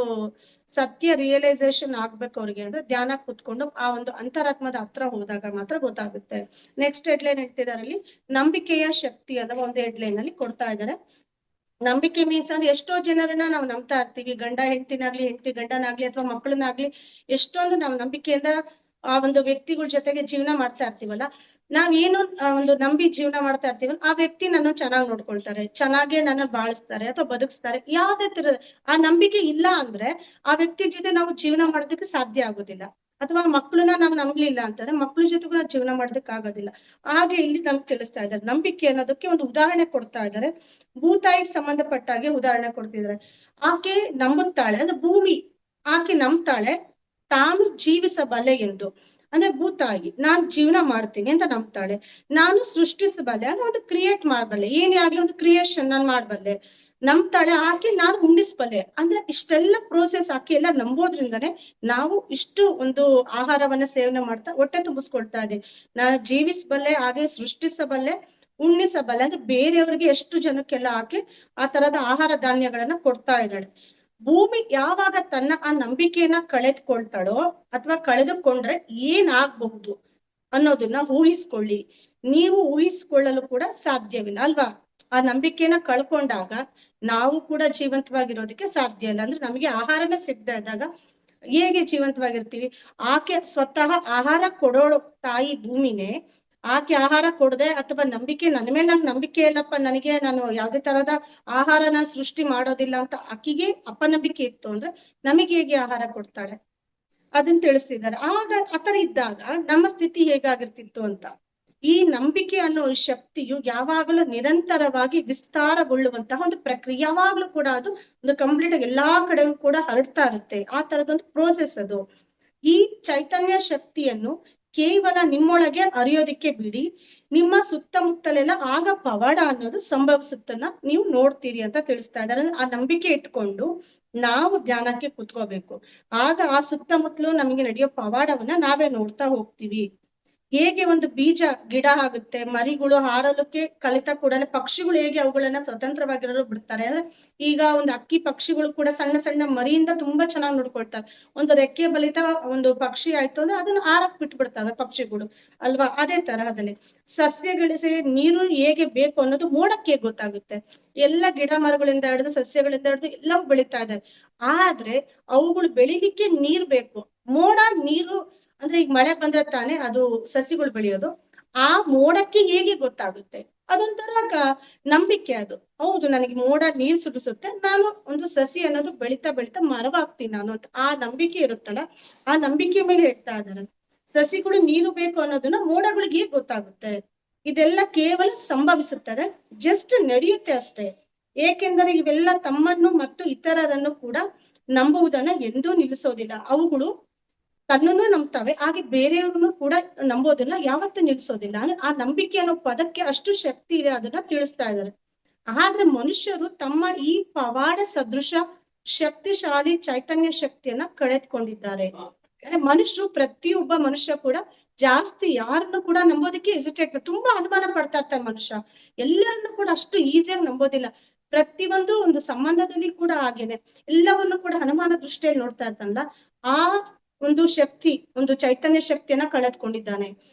ಸತ್ಯ ರಿಯಲೈಸೇಷನ್ ಆಗ್ಬೇಕು ಅವ್ರಿಗೆ, ಅಂದ್ರೆ ಧ್ಯಾನ ಕೂತ್ಕೊಂಡು ಆ ಒಂದು ಅಂತರಾತ್ಮದ ಹತ್ರ ಹೋದಾಗ ಮಾತ್ರ ಗೊತ್ತಾಗುತ್ತೆ. ನೆಕ್ಸ್ಟ್ ಹೆಡ್ಲೈನ್ ಹೇಳ್ತಿದ್ದಾರೆ ಇಲ್ಲಿ, ನಂಬಿಕೆಯ ಶಕ್ತಿ ಅನ್ನೋ ಒಂದು ಹೆಡ್ಲೈನ್ ಅಲ್ಲಿ ಕೊಡ್ತಾ ಇದ್ದಾರೆ. ನಂಬಿಕೆ ಮೀನ್ಸ್ ಅಂದ್ರೆ ಎಷ್ಟೋ ಜನರನ್ನ ನಾವು ನಂಬ್ತಾ ಇರ್ತೀವಿ, ಗಂಡ ಹೆಂಡತಿನಾಗ್ಲಿ, ಹೆಂಡತಿ ಗಂಡನಾಗ್ಲಿ ಅಥವಾ ಮಕ್ಕಳನ್ನಾಗ್ಲಿ, ಎಷ್ಟೊಂದು ನಾವು ನಂಬಿಕೆಯಿಂದ ಆ ಒಂದು ವ್ಯಕ್ತಿಗಳ ಜೊತೆಗೆ ಜೀವನ ಮಾಡ್ತಾ ಇರ್ತೀವಲ್ಲ, ನಾವ್ ಏನು ಒಂದು ನಂಬಿ ಜೀವನ ಮಾಡ್ತಾ ಇರ್ತೀವಲ್ಲ, ಆ ವ್ಯಕ್ತಿ ನನ್ನ ಚೆನ್ನಾಗಿ ನೋಡ್ಕೊಳ್ತಾರೆ, ಚೆನ್ನಾಗೆ ನನ್ನ ಬಾಳಿಸ್ತಾರೆ ಅಥವಾ ಬದುಕಿಸ್ತಾರೆ. ಯಾವ್ದೇ ತರ ಆ ನಂಬಿಕೆ ಇಲ್ಲ ಅಂದ್ರೆ ಆ ವ್ಯಕ್ತಿ ಜೊತೆ ನಾವು ಜೀವನ ಮಾಡೋದಕ್ಕೆ ಸಾಧ್ಯ ಆಗೋದಿಲ್ಲ. ಅಥವಾ ಮಕ್ಕಳನ್ನ ನಾವು ನಂಬ್ಲಿಲ್ಲ ಅಂತಂದ್ರೆ ಮಕ್ಳ ಜೊತೆಗೂ ನಾವು ಜೀವನ ಮಾಡೋದಕ್ಕೆ ಆಗೋದಿಲ್ಲ. ಹಾಗೆ ಇಲ್ಲಿ ನಮ್ಗೆ ತಿಳಿಸ್ತಾ ಇದ್ದಾರೆ. ನಂಬಿಕೆ ಅನ್ನೋದಕ್ಕೆ ಒಂದು ಉದಾಹರಣೆ ಕೊಡ್ತಾ ಇದ್ದಾರೆ. ಭೂತಾಯಿಗೆ ಸಂಬಂಧಪಟ್ಟಾಗೆ ಉದಾಹರಣೆ ಕೊಡ್ತಿದ್ದಾರೆ. ಆಕೆ ನಂಬುತ್ತಾಳೆ, ಅಂದ್ರೆ ಭೂಮಿ ಆಕೆ ನಂಬ್ತಾಳೆ ತಾನು ಜೀವಿಸಬಲ್ಲೆ ಎಂದು. ಅಂದ್ರೆ ಭೂತಾಯಿ ನಾನ್ ಜೀವನ ಮಾಡ್ತೀನಿ ಅಂತ ನಂಬ್ತಾಳೆ. ನಾನು ಸೃಷ್ಟಿಸಬಲ್ಲೆ ಅಂದ್ರೆ ಒಂದು ಕ್ರಿಯೇಟ್ ಮಾಡಬಲ್ಲೆ, ಏನೇ ಆಗ್ಲಿ ಒಂದು ಕ್ರಿಯೇಷನ್ ನಾನ್ ಮಾಡ್ಬಲ್ಲೆ ನಂಬ್ತಾಳೆ. ಆಕೆ ನಾನು ಉಂಡಿಸ್ಬಲ್ಲೆ. ಅಂದ್ರೆ ಇಷ್ಟೆಲ್ಲ ಪ್ರೋಸೆಸ್ ಆಕೆ ಎಲ್ಲ ನಂಬೋದ್ರಿಂದಾನೆ ನಾವು ಇಷ್ಟು ಒಂದು ಆಹಾರವನ್ನ ಸೇವನೆ ಮಾಡ್ತಾ ಹೊಟ್ಟೆ ತುಂಬಿಸ್ಕೊಳ್ತಾ ಇದ್ದೀವಿ. ನಾನು ಜೀವಿಸಬಲ್ಲೆ, ಹಾಗೆ ಸೃಷ್ಟಿಸಬಲ್ಲೆ, ಉಣ್ಣಿಸಬಲ್ಲೆ. ಅಂದ್ರೆ ಬೇರೆಯವ್ರಿಗೆ ಎಷ್ಟು ಜನಕ್ಕೆಲ್ಲ ಆಕೆ ಆ ತರದ ಆಹಾರ ಧಾನ್ಯಗಳನ್ನ ಕೊಡ್ತಾ ಇದ್ದಾಳೆ. ಭೂಮಿ ಯಾವಾಗ ತನ್ನ ಆ ನಂಬಿಕೆಯನ್ನ ಕಳೆದುಕೊಳ್ತಾಳೋ ಅಥವಾ ಕಳೆದುಕೊಂಡ್ರೆ ಏನಾಗಬಹುದು ಅನ್ನೋದನ್ನ ಊಹಿಸ್ಕೊಳ್ಳಿ. ನೀವು ಊಹಿಸ್ಕೊಳ್ಳಲು ಕೂಡ ಸಾಧ್ಯವಿಲ್ಲ ಅಲ್ವಾ. ಆ ನಂಬಿಕೆಯನ್ನ ಕಳ್ಕೊಂಡಾಗ ನಾವು ಕೂಡ ಜೀವಂತವಾಗಿರೋದಕ್ಕೆ ಸಾಧ್ಯ ಇಲ್ಲ. ಅಂದ್ರೆ ನಮಗೆ ಆಹಾರನ ಸಿಗದೆ ಇದ್ದಾಗ ಹೇಗೆ ಜೀವಂತವಾಗಿರ್ತೀವಿ. ಆಕೆ ಸ್ವತಃ ಆಹಾರ ಕೊಡೋಳು ತಾಯಿ ಭೂಮಿನೇ, ಆಕೆ ಆಹಾರ ಕೊಡದೆ ಅಥವಾ ನಂಬಿಕೆ ನನ್ನ ಮೇಲೆ ನಂಗೆ ನಂಬಿಕೆ ಇಲ್ಲಪ್ಪ, ನನಗೆ ನಾನು ಯಾವ್ದೇ ತರಹದ ಆಹಾರನ ಸೃಷ್ಟಿ ಮಾಡೋದಿಲ್ಲ ಅಂತ ಆಕಿಗೆ ಅಪನಂಬಿಕೆ ಇತ್ತು ಅಂದ್ರೆ ನಮಗೆ ಹೇಗೆ ಆಹಾರ ಕೊಡ್ತಾಳೆ ಅದನ್ನ ತಿಳಿಸ್ತಿದ್ದಾರೆ. ಆಗ ಆತರ ಇದ್ದಾಗ ನಮ್ಮ ಸ್ಥಿತಿ ಹೇಗಾಗಿರ್ತಿತ್ತು ಅಂತ. ಈ ನಂಬಿಕೆ ಅನ್ನೋ ಶಕ್ತಿಯು ಯಾವಾಗಲೂ ನಿರಂತರವಾಗಿ ವಿಸ್ತಾರಗೊಳ್ಳುವಂತಹ ಒಂದು ಪ್ರಕ್ರಿಯೆ, ಯಾವಾಗ್ಲೂ ಕೂಡ ಅದು ಒಂದು ಕಂಪ್ಲೀಟ್ ಆಗಿ ಎಲ್ಲಾ ಕಡೆಗೂ ಕೂಡ ಹರಡ್ತಾ ಇರುತ್ತೆ. ಆ ತರದೊಂದು ಪ್ರೋಸೆಸ್ ಅದು. ಈ ಚೈತನ್ಯ ಶಕ್ತಿಯನ್ನು ಕೇವಲ ನಿಮ್ಮೊಳಗೆ ಅರಿಯೋದಿಕ್ಕೆ ಬಿಡಿ, ನಿಮ್ಮ ಸುತ್ತಮುತ್ತಲೆಲ್ಲ ಆಗ ಪವಾಡ ಅನ್ನೋದು ಸಂಭವಿಸುತ್ತನ್ನ ನೀವು ನೋಡ್ತೀರಿ ಅಂತ ತಿಳಿಸ್ತಾ ಇದ್ದಾರೆ. ಆ ನಂಬಿಕೆ ಇಟ್ಕೊಂಡು ನಾವು ಧ್ಯಾನಕ್ಕೆ ಕುತ್ಕೋಬೇಕು. ಆಗ ಆ ಸುತ್ತಮುತ್ತಲು ನಮಗೆ ನಡೆಯೋ ಪವಾಡವನ್ನ ನಾವೇ ನೋಡ್ತಾ ಹೋಗ್ತೀವಿ. ಹೇಗೆ ಒಂದು ಬೀಜ ಗಿಡ ಆಗುತ್ತೆ, ಮರಿಗಳು ಹಾರಲಕ್ಕೆ ಕಲಿತ ಕೂಡಲೇ ಪಕ್ಷಿಗಳು ಹೇಗೆ ಅವುಗಳನ್ನ ಸ್ವತಂತ್ರವಾಗಿರಲು ಬಿಡ್ತಾರೆ, ಅಂದ್ರೆ ಈಗ ಒಂದು ಅಕ್ಕಿ ಪಕ್ಷಿಗಳು ಕೂಡ ಸಣ್ಣ ಸಣ್ಣ ಮರಿಯಿಂದ ತುಂಬಾ ಚೆನ್ನಾಗಿ ನೋಡ್ಕೊಳ್ತಾರೆ. ಒಂದು ರೆಕ್ಕೆ ಬಲಿತ ಒಂದು ಪಕ್ಷಿ ಆಯ್ತು ಅಂದ್ರೆ ಅದನ್ನ ಹಾರಕ್ ಬಿಟ್ಬಿಡ್ತವೆ ಪಕ್ಷಿಗಳು ಅಲ್ವಾ. ಅದೇ ತರಹದಲ್ಲಿ ಸಸ್ಯಗಳಿಗೆ ನೀರು ಹೇಗೆ ಬೇಕು ಅನ್ನೋದು ಮೋಡಕ್ಕೆ ಗೊತ್ತಾಗುತ್ತೆ. ಎಲ್ಲ ಗಿಡ ಮರಗಳಿಂದ ಹಿಡಿದು ಸಸ್ಯಗಳಿಂದ ಹಿಡಿದು ಎಲ್ಲವೂ ಬೆಳೀತಾ ಇದೆ. ಆದ್ರೆ ಅವುಗಳು ಬೆಳಿಲಿಕ್ಕೆ ನೀರ್ ಬೇಕು. ಮೋಡ ನೀರು ಅಂದ್ರೆ ಈಗ ಮಳೆ ಬಂದ್ರೆ ತಾನೇ ಅದು ಸಸಿಗಳು ಬೆಳೆಯೋದು. ಆ ಮೋಡಕ್ಕೆ ಹೇಗೆ ಗೊತ್ತಾಗುತ್ತೆ? ಅದೊಂಥರ ನಂಬಿಕೆ ಅದು. ಹೌದು, ನನಗೆ ಮೋಡ ನೀರ್ ಸುರಿಸುತ್ತೆ, ನಾನು ಒಂದು ಸಸಿ ಅನ್ನೋದು ಬೆಳಿತಾ ಬೆಳಿತಾ ಮರವಾಗ್ತೀನಿ ನಾನು ಅಂತ ಆ ನಂಬಿಕೆ ಇರುತ್ತಲ್ಲ, ಆ ನಂಬಿಕೆ ಮೇಲೆ ಹೇಳ್ತಾ ಇದ್ದಾರೆ. ಸಸಿಗಳು ನೀರು ಬೇಕು ಅನ್ನೋದನ್ನ ಮೋಡಗಳಿಗೆ ಹೇಗೆ ಗೊತ್ತಾಗುತ್ತೆ? ಇದೆಲ್ಲ ಕೇವಲ ಸಂಭವಿಸುತ್ತದೆ, ಜಸ್ಟ್ ನಡೆಯುತ್ತೆ ಅಷ್ಟೇ. ಏಕೆಂದರೆ ಇವೆಲ್ಲ ತಮ್ಮನ್ನು ಮತ್ತು ಇತರರನ್ನು ಕೂಡ ನಂಬುವುದನ್ನ ಎಂದೂ ನಿಲ್ಲಿಸೋದಿಲ್ಲ. ಅವುಗಳು ತನ್ನನ್ನು ನಂಬ್ತವೆ, ಹಾಗೆ ಬೇರೆಯವ್ರನ್ನು ಕೂಡ ನಂಬೋದನ್ನ ಯಾವತ್ತೂ ನಿಲ್ಸೋದಿಲ್ಲ. ಅಂದ್ರೆ ಆ ನಂಬಿಕೆ ಅನ್ನೋ ಪದಕ್ಕೆ ಅಷ್ಟು ಶಕ್ತಿ ಇದೆ, ಅದನ್ನ ತಿಳಿಸ್ತಾ ಇದ್ದಾರೆ. ಆದ್ರೆ ಮನುಷ್ಯರು ತಮ್ಮ ಈ ಪವಾಡ ಸದೃಶ ಶಕ್ತಿಶಾಲಿ ಚೈತನ್ಯ ಶಕ್ತಿಯನ್ನ ಕಳೆದುಕೊಂಡಿದ್ದಾರೆ. ಅಂದ್ರೆ ಮನುಷ್ಯರು, ಪ್ರತಿಯೊಬ್ಬ ಮನುಷ್ಯ ಕೂಡ ಜಾಸ್ತಿ ಯಾರನ್ನು ಕೂಡ ನಂಬೋದಕ್ಕೆ ಹೆಸಿಟೇಟ್, ತುಂಬಾ ಅನುಮಾನ ಪಡ್ತಾ ಇರ್ತಾರೆ ಮನುಷ್ಯ. ಎಲ್ಲರನ್ನು ಕೂಡ ಅಷ್ಟು ಈಸಿಯಾಗಿ ನಂಬೋದಿಲ್ಲ. ಪ್ರತಿಯೊಂದು ಒಂದು ಸಂಬಂಧದಲ್ಲಿ ಕೂಡ ಹಾಗೇನೆ ಎಲ್ಲವನ್ನು ಕೂಡ ಅನುಮಾನ ದೃಷ್ಟಿಯಲ್ಲಿ ನೋಡ್ತಾ ಇರ್ತಾನಲ್ಲ, ಆ ಒಂದು ಶಕ್ತಿ, ಒಂದು ಚೈತನ್ಯ ಶಕ್ತಿಯನ್ನ ಕಳೆದುಕೊಂಡಿದ್ದಾನೆ.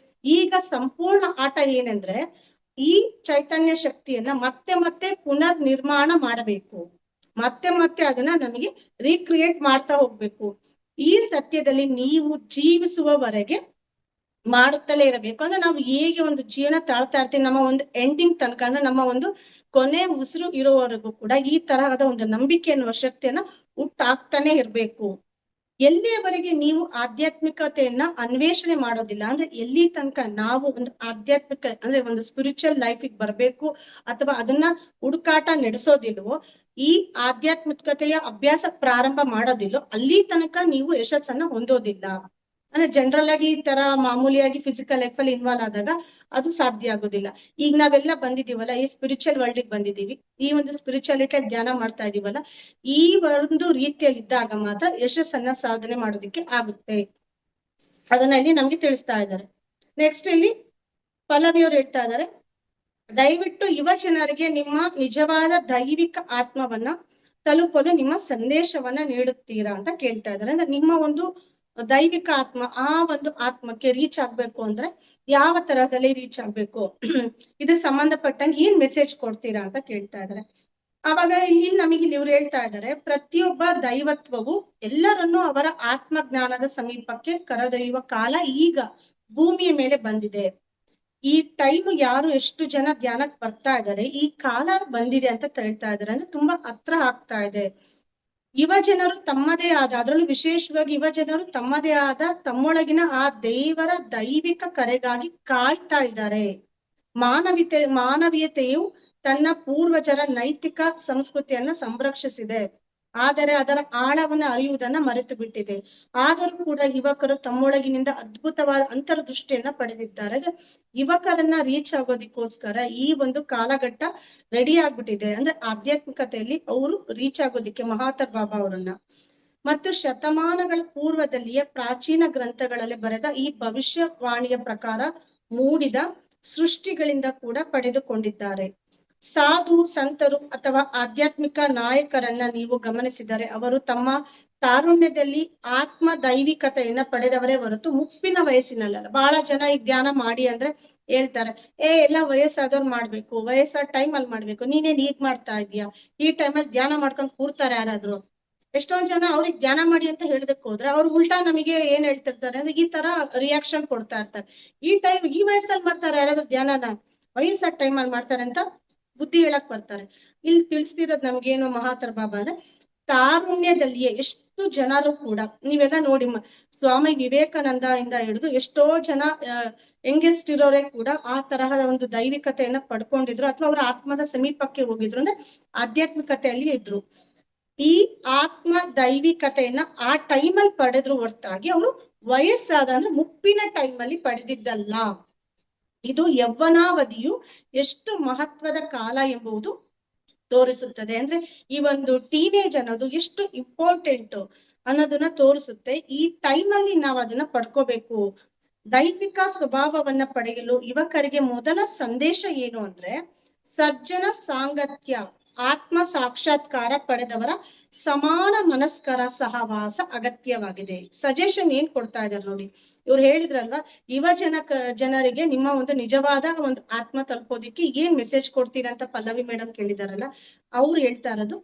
ಈಗ ಸಂಪೂರ್ಣ ಆಟ ಏನಂದ್ರೆ ಈ ಚೈತನ್ಯ ಶಕ್ತಿಯನ್ನ ಮತ್ತೆ ಮತ್ತೆ ಪುನರ್ ನಿರ್ಮಾಣ ಮಾಡಬೇಕು. ಮತ್ತೆ ಮತ್ತೆ ಅದನ್ನ ನಮಗೆ ರೀಕ್ರಿಯೇಟ್ ಮಾಡ್ತಾ ಹೋಗ್ಬೇಕು. ಈ ಸತ್ಯದಲ್ಲಿ ನೀವು ಜೀವಿಸುವವರೆಗೆ ಮಾಡುತ್ತಲೇ ಇರಬೇಕು. ಅಂದ್ರೆ ನಾವು ಹೇಗೆ ಒಂದು ಜೀವನ ತಾಳ್ತಾ ಇರ್ತೀವಿ, ನಮ್ಮ ಒಂದು ಎಂಡಿಂಗ್ ತನಕ, ಅಂದ್ರೆ ನಮ್ಮ ಒಂದು ಕೊನೆ ಉಸಿರು ಇರೋವರೆಗೂ ಕೂಡ ಈ ತರಹದ ಒಂದು ನಂಬಿಕೆ ಅನ್ನುವ ಶಕ್ತಿಯನ್ನ ಹುಟ್ಟಾಕ್ತಾನೆ ಇರ್ಬೇಕು. ಎಲ್ಲಿಯವರೆಗೆ ನೀವು ಆಧ್ಯಾತ್ಮಿಕತೆಯನ್ನ ಅನ್ವೇಷಣೆ ಮಾಡೋದಿಲ್ಲ, ಅಂದ್ರೆ ಎಲ್ಲಿ ತನಕ ನಾವು ಒಂದು ಆಧ್ಯಾತ್ಮಿಕ ಅಂದ್ರೆ ಒಂದು ಸ್ಪಿರಿಚುವಲ್ ಲೈಫಿಗೆ ಬರ್ಬೇಕು ಅಥವಾ ಅದನ್ನ ಹುಡುಕಾಟ ನಡೆಸೋದಿಲ್ವೋ, ಈ ಆಧ್ಯಾತ್ಮಿಕತೆಯ ಅಭ್ಯಾಸ ಪ್ರಾರಂಭ ಮಾಡೋದಿಲ್ಲೋ, ಅಲ್ಲಿ ತನಕ ನೀವು ಯಶಸ್ಸನ್ನ ಹೊಂದೋದಿಲ್ಲ. ಅಂದ್ರೆ ಜನರಲ್ ಆಗಿ ಈ ತರ ಮಾಮೂಲಿಯಾಗಿ ಫಿಸಿಕಲ್ ಲೈಫ್ ಅಲ್ಲಿ ಇನ್ವಾಲ್ವ್ ಆದಾಗ ಅದು ಸಾಧ್ಯ ಆಗೋದಿಲ್ಲ. ಈಗ ನಾವೆಲ್ಲ ಬಂದಿದೀವಲ್ಲ, ಈ ಸ್ಪಿರಿಚುವಲ್ ವರ್ಲ್ಡ್ ಗೆ ಬಂದಿದೀವಿ, ಈ ಒಂದು ಸ್ಪಿರಿಚುಯಾಲಿಟಿ ಧ್ಯಾನ ಮಾಡ್ತಾ ಇದೀವಲ್ಲ, ಈ ಒಂದು ರೀತಿಯಲ್ಲಿ ಇದ್ದಾಗ ಮಾತ್ರ ಯಶಸ್ಸನ್ನ ಸಾಧನೆ ಮಾಡೋದಿಕ್ಕೆ ಆಗುತ್ತೆ. ಅದನ್ನ ಇಲ್ಲಿ ನಮ್ಗೆ ತಿಳಿಸ್ತಾ ಇದ್ದಾರೆ. ನೆಕ್ಸ್ಟ್ ಇಲ್ಲಿ ಪಲ್ಲವಿಯವ್ರು ಹೇಳ್ತಾ ಇದ್ದಾರೆ, ದಯವಿಟ್ಟು ಯುವ ಜನರಿಗೆ ನಿಮ್ಮ ನಿಜವಾದ ದೈವಿಕ ಆತ್ಮವನ್ನ ತಲುಪಲು ನಿಮ್ಮ ಸಂದೇಶವನ್ನ ನೀಡುತ್ತೀರಾ ಅಂತ ಕೇಳ್ತಾ ಇದ್ದಾರೆ. ಅಂದ್ರೆ ನಿಮ್ಮ ಒಂದು ದೈವಿಕ ಆತ್ಮ, ಆ ಒಂದು ಆತ್ಮಕ್ಕೆ ರೀಚ್ ಆಗ್ಬೇಕು ಅಂದ್ರೆ ಯಾವ ತರಹದಲ್ಲಿ ರೀಚ್ ಆಗ್ಬೇಕು, ಇದಕ್ಕೆ ಸಂಬಂಧಪಟ್ಟಂಗೆ ಏನ್ ಮೆಸೇಜ್ ಕೊಡ್ತೀರಾ ಅಂತ ಕೇಳ್ತಾ ಇದ್ದಾರೆ. ಆವಾಗ ಇಲ್ಲಿ ನಮಗೆ ಇವ್ರು ಹೇಳ್ತಾ ಇದ್ದಾರೆ, ಪ್ರತಿಯೊಬ್ಬ ದೈವತ್ವವು ಎಲ್ಲರನ್ನೂ ಅವರ ಆತ್ಮಜ್ಞಾನದ ಸಮೀಪಕ್ಕೆ ಕರೆದೊಯ್ಯುವ ಕಾಲ ಈಗ ಭೂಮಿಯ ಮೇಲೆ ಬಂದಿದೆ. ಈ ಟೈಮ್ ಯಾರು ಎಷ್ಟು ಜನ ಧ್ಯಾನಕ್ಕೆ ಬರ್ತಾ ಇದ್ದಾರೆ, ಈ ಕಾಲ ಬಂದಿದೆ ಅಂತ ಹೇಳ್ತಾ ಇದ್ದಾರೆ. ಅಂದ್ರೆ ತುಂಬಾ ಹತ್ರ ಆಗ್ತಾ ಇದೆ. ಯುವ ಜನರು ತಮ್ಮದೇ ಆದ, ಅದರಲ್ಲೂ ವಿಶೇಷವಾಗಿ ಯುವ ಜನರು ತಮ್ಮದೇ ಆದ ತಮ್ಮೊಳಗಿನ ಆ ದೇವರ ದೈವಿಕ ಕರೆಗಾಗಿ ಕಾಯ್ತಾ ಇದ್ದಾರೆ. ಮಾನವೀಯತೆಯು ತನ್ನ ಪೂರ್ವಜರ ನೈತಿಕ ಸಂಸ್ಕೃತಿಯನ್ನ ಸಂರಕ್ಷಿಸಿದೆ, ಆದರೆ ಅದರ ಆಳವನ್ನ ಅರಿಯುವುದನ್ನ ಮರೆತು ಬಿಟ್ಟಿದೆ. ಆದರೂ ಕೂಡ ಯುವಕರು ತಮ್ಮೊಳಗಿನಿಂದ ಅದ್ಭುತವಾದ ಅಂತರ್ದೃಷ್ಟಿಯನ್ನ ಪಡೆದಿದ್ದಾರೆ. ಅಂದ್ರೆ ಯುವಕರನ್ನ ರೀಚ್ ಆಗೋದಿಕ್ಕೋಸ್ಕರ ಈ ಒಂದು ಕಾಲಘಟ್ಟ ರೆಡಿ ಆಗ್ಬಿಟ್ಟಿದೆ. ಅಂದ್ರೆ ಆಧ್ಯಾತ್ಮಿಕತೆಯಲ್ಲಿ ಅವರು ರೀಚ್ ಆಗೋದಿಕ್ಕೆ ಮಹಾತರ್ ಬಾಬಾ ಅವರನ್ನ ಮತ್ತು ಶತಮಾನಗಳ ಪೂರ್ವದಲ್ಲಿಯೇ ಪ್ರಾಚೀನ ಗ್ರಂಥಗಳಲ್ಲಿ ಬರೆದ ಈ ಭವಿಷ್ಯವಾಣಿಯ ಪ್ರಕಾರ ಮೂಡಿದ ಸೃಷ್ಟಿಗಳಿಂದ ಕೂಡ ಪಡೆದುಕೊಂಡಿದ್ದಾರೆ. ಸಾಧು ಸಂತರು ಅಥವಾ ಆಧ್ಯಾತ್ಮಿಕ ನಾಯಕರನ್ನ ನೀವು ಗಮನಿಸಿದರೆ ಅವರು ತಮ್ಮ ತಾರುಣ್ಯದಲ್ಲಿ ಆತ್ಮ ದೈವಿಕತೆಯನ್ನ ಪಡೆದವರೇ ಹೊರತು ಮುಪ್ಪಿನ ವಯಸ್ಸಿನಲ್ಲ. ಬಹಳ ಜನ ಈ ಧ್ಯಾನ ಮಾಡಿ ಅಂದ್ರೆ ಹೇಳ್ತಾರೆ, ಎಲ್ಲ ವಯಸ್ಸಾದವ್ರು ಮಾಡ್ಬೇಕು, ವಯಸ್ಸಾದ ಟೈಮ್ ಅಲ್ಲಿ ಮಾಡ್ಬೇಕು, ನೀನೇನ್ ಈಗ ಮಾಡ್ತಾ ಇದೀಯಾ, ಈ ಟೈಮಲ್ಲಿ ಧ್ಯಾನ ಮಾಡ್ಕೊಂಡು ಕೂರ್ತಾರೆ ಯಾರಾದ್ರು. ಎಷ್ಟೊಂದ್ ಜನ ಅವ್ರಿಗೆ ಧ್ಯಾನ ಮಾಡಿ ಅಂತ ಹೇಳದಕ್ ಹೋದ್ರೆ ಅವ್ರು ಉಲ್ಟಾ ನಮಗೆ ಏನ್ ಹೇಳ್ತಿರ್ತಾರೆ ಅಂದ್ರೆ ಈ ತರ ರಿಯಾಕ್ಷನ್ ಕೊಡ್ತಾ ಇರ್ತಾರೆ. ಈ ವಯಸ್ಸಲ್ಲಿ ಮಾಡ್ತಾರೆ ಯಾರಾದ್ರೂ ಧ್ಯಾನನ, ವಯಸ್ಸಾದ ಟೈಮ್ ಅಲ್ಲಿ ಮಾಡ್ತಾರೆ ಅಂತ ಬುದ್ಧಿ ಹೇಳಕ್ ಬರ್ತಾರೆ. ಇಲ್ಲಿ ತಿಳಿಸ್ತಿರೋದ್ ನಮ್ಗೇನು ಮಹಾತರ್ ಬಾಬಾ ಅಂದ್ರೆ ತಾರುಣ್ಯದಲ್ಲಿಯೇ ಎಷ್ಟು ಜನರು ಕೂಡ ನೀವೆಲ್ಲ ನೋಡಿ ಸ್ವಾಮಿ ವಿವೇಕಾನಂದ ಇಂದ ಹಿಡಿದು ಎಷ್ಟೋ ಜನ ಯಂಗೆಸ್ಟ್ ಇರೋರೇ ಕೂಡ ಆ ತರಹದ ಒಂದು ದೈವಿಕತೆಯನ್ನ ಪಡ್ಕೊಂಡಿದ್ರು ಅಥವಾ ಅವರ ಆತ್ಮದ ಸಮೀಪಕ್ಕೆ ಹೋಗಿದ್ರು, ಅಂದ್ರೆ ಆಧ್ಯಾತ್ಮಿಕತೆಯಲ್ಲಿ ಇದ್ರು. ಈ ಆತ್ಮ ದೈವಿಕತೆಯನ್ನ ಆ ಟೈಮಲ್ಲಿ ಪಡೆದ್ರು ಹೊರತಾಗಿ ಅವರು ವಯಸ್ಸಾದ ಅಂದ್ರೆ ಮುಪ್ಪಿನ ಟೈಮಲ್ಲಿ ಪಡೆದಿದ್ದಲ್ಲ. ಇದು ಯೌವನಾವಧಿಯು ಎಷ್ಟು ಮಹತ್ವದ ಕಾಲ ಎಂಬುದು ತೋರಿಸುತ್ತದೆ. ಅಂದ್ರೆ ಈ ಒಂದು ಟೀನೇಜ್ ಅನ್ನೋದು ಎಷ್ಟು ಇಂಪಾರ್ಟೆಂಟ್ ಅನ್ನೋದನ್ನ ತೋರಿಸುತ್ತೆ. ಈ ಟೈಮಲ್ಲಿ ನಾವು ಅದನ್ನ ಪಡ್ಕೋಬೇಕು. ದೈವಿಕ ಸ್ವಭಾವವನ್ನ ಪಡೆಯಲು ಯುವಕರಿಗೆ ಮೊದಲ ಸಂದೇಶ ಏನು ಅಂದ್ರೆ ಸಜ್ಜನ ಸಾಂಗತ್ಯ, ಆತ್ಮ ಸಾಕ್ಷಾತ್ಕಾರ ಪಡೆದವರ ಸಮಾನ ಮನಸ್ಕರ ಸಹವಾಸ ಅಗತ್ಯವಾಗಿದೆ. ಸಜೆಷನ್ ಏನ್ ಕೊಡ್ತಾ ಇದಾರೆ ನೋಡಿ, ಇವ್ರು ಹೇಳಿದ್ರಲ್ವಾ ಜನರಿಗೆ ನಿಮ್ಮ ಒಂದು ನಿಜವಾದ ಒಂದು ಆತ್ಮ ತಲುಪೋದಿಕ್ಕೆ ಏನ್ ಮೆಸೇಜ್ ಕೊಡ್ತೀರಾ ಅಂತ ಪಲ್ಲವಿ ಮೇಡಮ್ ಕೇಳಿದಾರಲ್ಲ, ಅವ್ರು ಹೇಳ್ತಾ ಇರೋದು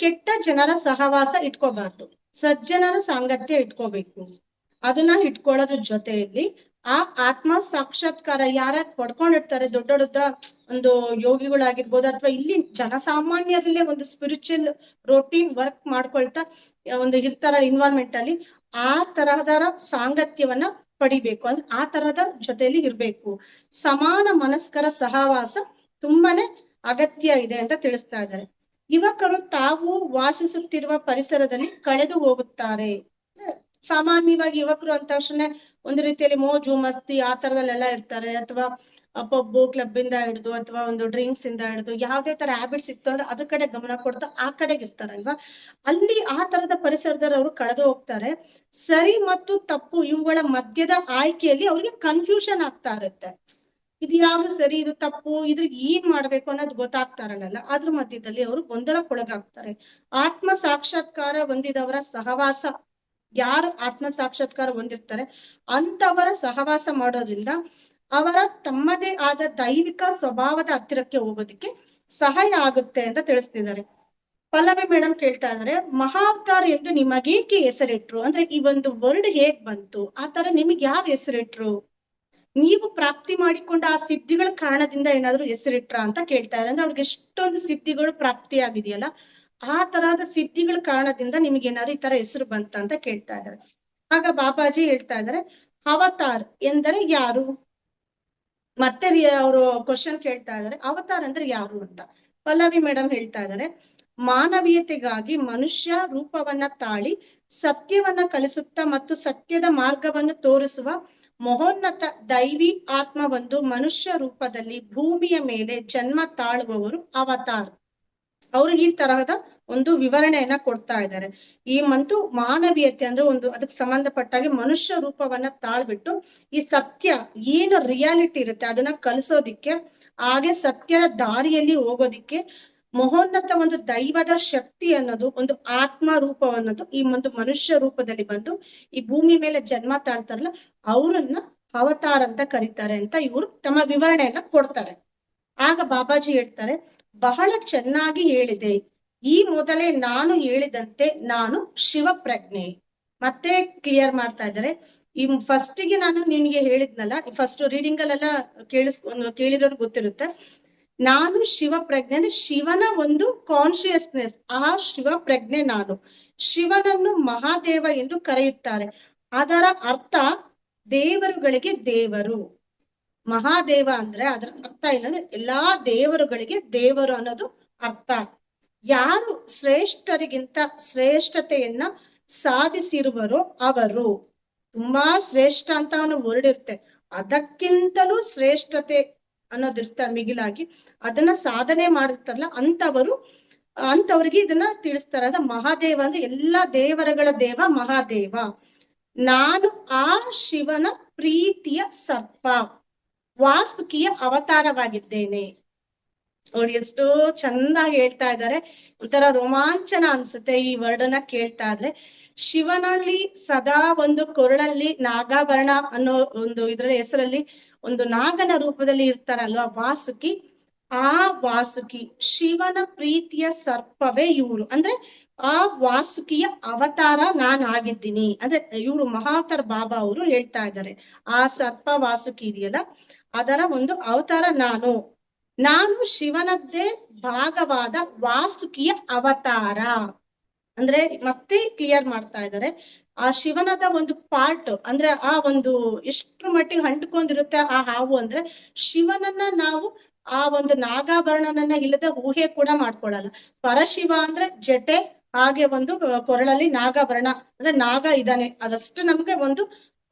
ಕೆಟ್ಟ ಜನರ ಸಹವಾಸ ಇಟ್ಕೋಬಾರ್ದು, ಸಜ್ಜನರ ಸಾಂಗತ್ಯ ಇಟ್ಕೋಬೇಕು. ಅದನ್ನ ಇಟ್ಕೊಳ್ಳೋದ್ರ ಜೊತೆಯಲ್ಲಿ ಆ ಆತ್ಮ ಸಾಕ್ಷಾತ್ಕಾರ ಯಾರ್ಯಾರು ಪಡ್ಕೊಂಡಿರ್ತಾರೆ, ದೊಡ್ಡ ದೊಡ್ಡ ಒಂದು ಯೋಗಿಗಳಾಗಿರ್ಬೋದು ಅಥವಾ ಇಲ್ಲಿ ಜನಸಾಮಾನ್ಯರಲ್ಲೇ ಒಂದು ಸ್ಪಿರಿಚುವಲ್ ರೊಟೀನ್ ವರ್ಕ್ ಮಾಡ್ಕೊಳ್ತಾ ಒಂದು ಇರ್ತಾರ ಇನ್ವಾಲ್ವ್ಮೆಂಟ್ ಅಲ್ಲಿ, ಆ ತರಹದ ಸಾಂಗತ್ಯವನ್ನ ಪಡಿಬೇಕು. ಅಂದ್ರೆ ಆ ತರಹದ ಜೊತೆಯಲ್ಲಿ ಇರ್ಬೇಕು. ಸಮಾನ ಮನಸ್ಕರ ಸಹವಾಸ ತುಂಬಾನೇ ಅಗತ್ಯ ಇದೆ ಅಂತ ತಿಳಿಸ್ತಾ ಇದ್ದಾರೆ. ಯುವಕರು ತಾವು ವಾಸಿಸುತ್ತಿರುವ ಪರಿಸರದಲ್ಲಿ ಕಳೆದು ಹೋಗುತ್ತಾರೆ. ಸಾಮಾನ್ಯವಾಗಿ ಯುವಕರು ಅಂದ ತಕ್ಷಣ ಒಂದು ರೀತಿಯಲ್ಲಿ ಮೋಜು ಮಸ್ತಿ ಆ ತರದಲ್ಲೆಲ್ಲ ಇರ್ತಾರೆ, ಅಥವಾ ಪಬ್ಬು ಕ್ಲಬ್ ಇಂದ ಹಿಡಿದು ಅಥವಾ ಒಂದು ಡ್ರಿಂಕ್ಸ್ ಇಂದ ಹಿಡಿದು ಯಾವ್ದೇ ತರ ಹ್ಯಾಬಿಟ್ಸ್ ಇತ್ತು ಅಂದ್ರೆ ಅದ್ರ ಕಡೆ ಗಮನ ಕೊಡ್ತಾ ಆ ಕಡೆಗೆ ಇರ್ತಾರಲ್ವಾ, ಅಲ್ಲಿ ಆ ತರದ ಪರಿಸರದಲ್ಲಿ ಅವರು ಕಳೆದು ಹೋಗ್ತಾರೆ. ಸರಿ ಮತ್ತು ತಪ್ಪು ಇವುಗಳ ಮಧ್ಯದ ಆಯ್ಕೆಯಲ್ಲಿ ಅವ್ರಿಗೆ ಕನ್ಫ್ಯೂಷನ್ ಆಗ್ತಾ ಇರುತ್ತೆ. ಇದು ಯಾವ್ದು ಸರಿ, ಇದು ತಪ್ಪು, ಇದ್ರಿಗೆ ಏನ್ ಮಾಡ್ಬೇಕು ಅನ್ನೋದು ಗೊತ್ತಾಗ್ತಾರಲ್ಲ, ಅದ್ರ ಮಧ್ಯದಲ್ಲಿ ಅವರು ಗೊಂದಲಕ್ಕೊಳಗಾಗ್ತಾರೆ. ಆತ್ಮ ಸಾಕ್ಷಾತ್ಕಾರ ಹೊಂದಿದವರ ಸಹವಾಸ, ಯಾರು ಆತ್ಮ ಸಾಕ್ಷಾತ್ಕಾರ ಹೊಂದಿರ್ತಾರೆ ಅಂತವರ ಸಹವಾಸ ಮಾಡೋದ್ರಿಂದ ಅವರ ತಮ್ಮದೇ ಆದ ದೈವಿಕ ಸ್ವಭಾವದ ಹತ್ತಿರಕ್ಕೆ ಹೋಗೋದಿಕ್ಕೆ ಸಹಾಯ ಆಗುತ್ತೆ ಅಂತ ತಿಳಿಸ್ತಿದ್ದಾರೆ. ಪಲ್ಲವಿ ಮೇಡಮ್ ಕೇಳ್ತಾ ಇದಾರೆ, ಮಹಾವತಾರ್ ಎಂದು ನಿಮಗೇಕೆ ಹೆಸರಿಟ್ರು? ಅಂದ್ರೆ ಈ ಒಂದು ವರ್ಡ್ ಹೇಗ್ ಬಂತು, ಆ ತರ ನಿಮಗೆ ಯಾರು ಹೆಸರಿಟ್ರು? ನೀವು ಪ್ರಾಪ್ತಿ ಮಾಡಿಕೊಂಡ ಆ ಸಿದ್ಧಿಗಳ ಕಾರಣದಿಂದ ಏನಾದ್ರು ಹೆಸರಿಟ್ರ ಅಂತ ಕೇಳ್ತಾ ಇದ್ದಾರೆ. ಅಂದ್ರೆ ಅವ್ರಿಗೆ ಎಷ್ಟೊಂದು ಸಿದ್ಧಿಗಳು ಪ್ರಾಪ್ತಿ ಆಗಿದೆಯಲ್ಲ, ಆ ತರಹದ ಸಿದ್ಧಿಗಳ ಕಾರಣದಿಂದ ನಿಮ್ಗೆ ಏನಾದ್ರು ಈ ತರ ಹೆಸರು ಬಂತ ಅಂತ ಕೇಳ್ತಾ ಇದ್ದಾರೆ. ಆಗ ಬಾಬಾಜಿ ಹೇಳ್ತಾ ಇದ್ದಾರೆ, ಅವತಾರ್ ಎಂದರೆ ಯಾರು? ಮತ್ತೆ ಅವರು ಕ್ವಶನ್ ಕೇಳ್ತಾ ಇದ್ದಾರೆ, ಅವತಾರ್ ಅಂದ್ರೆ ಯಾರು ಅಂತ. ಪಲ್ಲವಿ ಮೇಡಮ್ ಹೇಳ್ತಾ ಇದ್ದಾರೆ, ಮಾನವೀಯತೆಗಾಗಿ ಮನುಷ್ಯ ರೂಪವನ್ನ ತಾಳಿ ಸತ್ಯವನ್ನ ಕಲಿಸುತ್ತಾ ಮತ್ತು ಸತ್ಯದ ಮಾರ್ಗವನ್ನು ತೋರಿಸುವ ಮಹೋನ್ನತ ದೈವಿ ಆತ್ಮ ಒಂದು ಮನುಷ್ಯ ರೂಪದಲ್ಲಿ ಭೂಮಿಯ ಮೇಲೆ ಜನ್ಮ ತಾಳುವವರು ಅವತಾರ್. ಅವರು ಈ ತರಹದ ಒಂದು ವಿವರಣೆಯನ್ನ ಕೊಡ್ತಾ ಇದ್ದಾರೆ. ಈ ಮತ್ತು ಮಾನವೀಯತೆ ಅಂದ್ರೆ ಒಂದು ಅದಕ್ಕೆ ಸಂಬಂಧಪಟ್ಟಾಗಿ ಮನುಷ್ಯ ರೂಪವನ್ನ ತಾಳ್ಬಿಟ್ಟು ಈ ಸತ್ಯ ಏನು ರಿಯಾಲಿಟಿ ಇರುತ್ತೆ ಅದನ್ನ ಕಲಿಸೋದಿಕ್ಕೆ, ಹಾಗೆ ಸತ್ಯದ ದಾರಿಯಲ್ಲಿ ಹೋಗೋದಿಕ್ಕೆ ಮಹೋನ್ನತ ಒಂದು ದೈವದ ಶಕ್ತಿ ಅನ್ನೋದು ಒಂದು ಆತ್ಮ ರೂಪವನ್ನೋದು ಈ ಒಂದು ಮನುಷ್ಯ ರೂಪದಲ್ಲಿ ಬಂದು ಈ ಭೂಮಿ ಮೇಲೆ ಜನ್ಮ ತಾಳ್ತಾರಲ್ಲ ಅವರನ್ನ ಅವತಾರ ಅಂತ ಕರೀತಾರೆ ಅಂತ ಇವರು ತಮ್ಮ ವಿವರಣೆಯನ್ನ ಕೊಡ್ತಾರೆ. ಆಗ ಬಾಬಾಜಿ ಹೇಳ್ತಾರೆ, ಬಹಳ ಚೆನ್ನಾಗಿ ಹೇಳಿದೆ. ಈ ಮೊದಲೇ ನಾನು ಹೇಳಿದಂತೆ ನಾನು ಶಿವ ಪ್ರಜ್ಞೆ. ಮತ್ತೆ ಕ್ಲಿಯರ್ ಮಾಡ್ತಾ ಇದ್ದಾರೆ. ಈ ಫಸ್ಟಿಗೆ ನಾನು ನಿನ್ಗೆ ಹೇಳಿದ್ನಲ್ಲ, ಫಸ್ಟ್ ರೀಡಿಂಗ್ ಅಲ್ಲೆಲ್ಲ ಕೇಳಿರೋರು ಗೊತ್ತಿರುತ್ತೆ, ನಾನು ಶಿವ ಪ್ರಜ್ಞೆ, ಶಿವನ ಒಂದು ಕಾನ್ಶಿಯಸ್ನೆಸ್, ಆ ಶಿವ ಪ್ರಜ್ಞೆ ನಾನು. ಶಿವನನ್ನು ಮಹಾದೇವ ಎಂದು ಕರೆಯುತ್ತಾರೆ. ಅದರ ಅರ್ಥ ದೇವರುಗಳಿಗೆ ದೇವರು. ಮಹಾದೇವ ಅಂದ್ರೆ ಅದರ ಅರ್ಥ ಏನಂದ್ರೆ ಎಲ್ಲಾ ದೇವರುಗಳಿಗೆ ದೇವರು ಅನ್ನೋದು ಅರ್ಥ. ಯಾರು ಶ್ರೇಷ್ಠರಿಗಿಂತ ಶ್ರೇಷ್ಠತೆಯನ್ನ ಸಾಧಿಸಿರುವರೋ ಅವರು, ತುಂಬಾ ಶ್ರೇಷ್ಠ ಅಂತ ಅವನು ವರ್ಡ್ ಇರುತ್ತೆ, ಅದಕ್ಕಿಂತಲೂ ಶ್ರೇಷ್ಠತೆ ಅನ್ನೋದಿರ್ತಾರೆ ಮಿಗಿಲಾಗಿ, ಅದನ್ನ ಸಾಧನೆ ಮಾಡಿರ್ತಾರಲ್ಲ ಅಂತವ್ರಿಗೆ ಇದನ್ನ ತಿಳಿಸ್ತಾರೆ. ಅಂದ್ರೆ ಮಹಾದೇವ ಅಂದ್ರೆ ಎಲ್ಲಾ ದೇವರುಗಳ ದೇವ ಮಹಾದೇವ. ನಾನು ಆ ಶಿವನ ಪ್ರೀತಿಯ ಸರ್ಪ, ವಾಸುಕಿಯ ಅವತಾರವಾಗಿದ್ದೇನೆ. ನೋಡಿ ಎಷ್ಟೋ ಚಂದಾಗಿ ಹೇಳ್ತಾ ಇದ್ದಾರೆ. ಒಂಥರ ರೋಮಾಂಚನ ಅನ್ಸುತ್ತೆ ಈ ವರ್ಡನ್ನ ಕೇಳ್ತಾ ಇದ್ರೆ. ಶಿವನಲ್ಲಿ ಸದಾ ಒಂದು ಕೊರಳಲ್ಲಿ ನಾಗಾಭರಣ ಅನ್ನೋ ಒಂದು ಇದ್ರ ಹೆಸರಲ್ಲಿ ಒಂದು ನಾಗನ ರೂಪದಲ್ಲಿ ಇರ್ತಾರಲ್ವಾ ವಾಸುಕಿ, ಆ ವಾಸುಕಿ ಶಿವನ ಪ್ರೀತಿಯ ಸರ್ಪವೇ ಇವರು. ಅಂದ್ರೆ ಆ ವಾಸುಕಿಯ ಅವತಾರ ನಾನ್ ಆಗಿದ್ದೀನಿ ಅಂದ್ರೆ ಇವರು ಮಹಾವತಾರ್ ಬಾಬಾ ಅವರು ಹೇಳ್ತಾ ಇದ್ದಾರೆ. ಆ ಸರ್ಪ ವಾಸುಕಿ ಇದೆಯಲ್ಲ ಅದರ ಒಂದು ಅವತಾರ ನಾನು ಶಿವನದ್ದೇ ಭಾಗವಾದ ವಾಸುಕಿಯ ಅವತಾರ. ಅಂದ್ರೆ ಮತ್ತೆ ಕ್ಲಿಯರ್ ಮಾಡ್ತಾ ಇದ್ದಾರೆ. ಆ ಶಿವನದ ಒಂದು ಪಾರ್ಟ್ ಅಂದ್ರೆ ಆ ಒಂದು ಎಷ್ಟು ಮಟ್ಟಿಗೆ ಅಂಟ್ಕೊಂಡಿರುತ್ತೆ ಆ ಹಾವು ಅಂದ್ರೆ, ಶಿವನನ್ನ ನಾವು ಆ ಒಂದು ನಾಗಾಭರಣನನ್ನ ಇಲ್ಲದೆ ಊಹೆ ಕೂಡ ಮಾಡ್ಕೊಳಲ್ಲ. ಪರಶಿವ ಅಂದ್ರೆ ಜಟೆ, ಹಾಗೆ ಒಂದು ಕೊರಳಲ್ಲಿ ನಾಗಾಭರಣ ಅಂದ್ರೆ ನಾಗ ಇದ್ದಾನೆ, ಅದಷ್ಟು ನಮ್ಗೆ ಒಂದು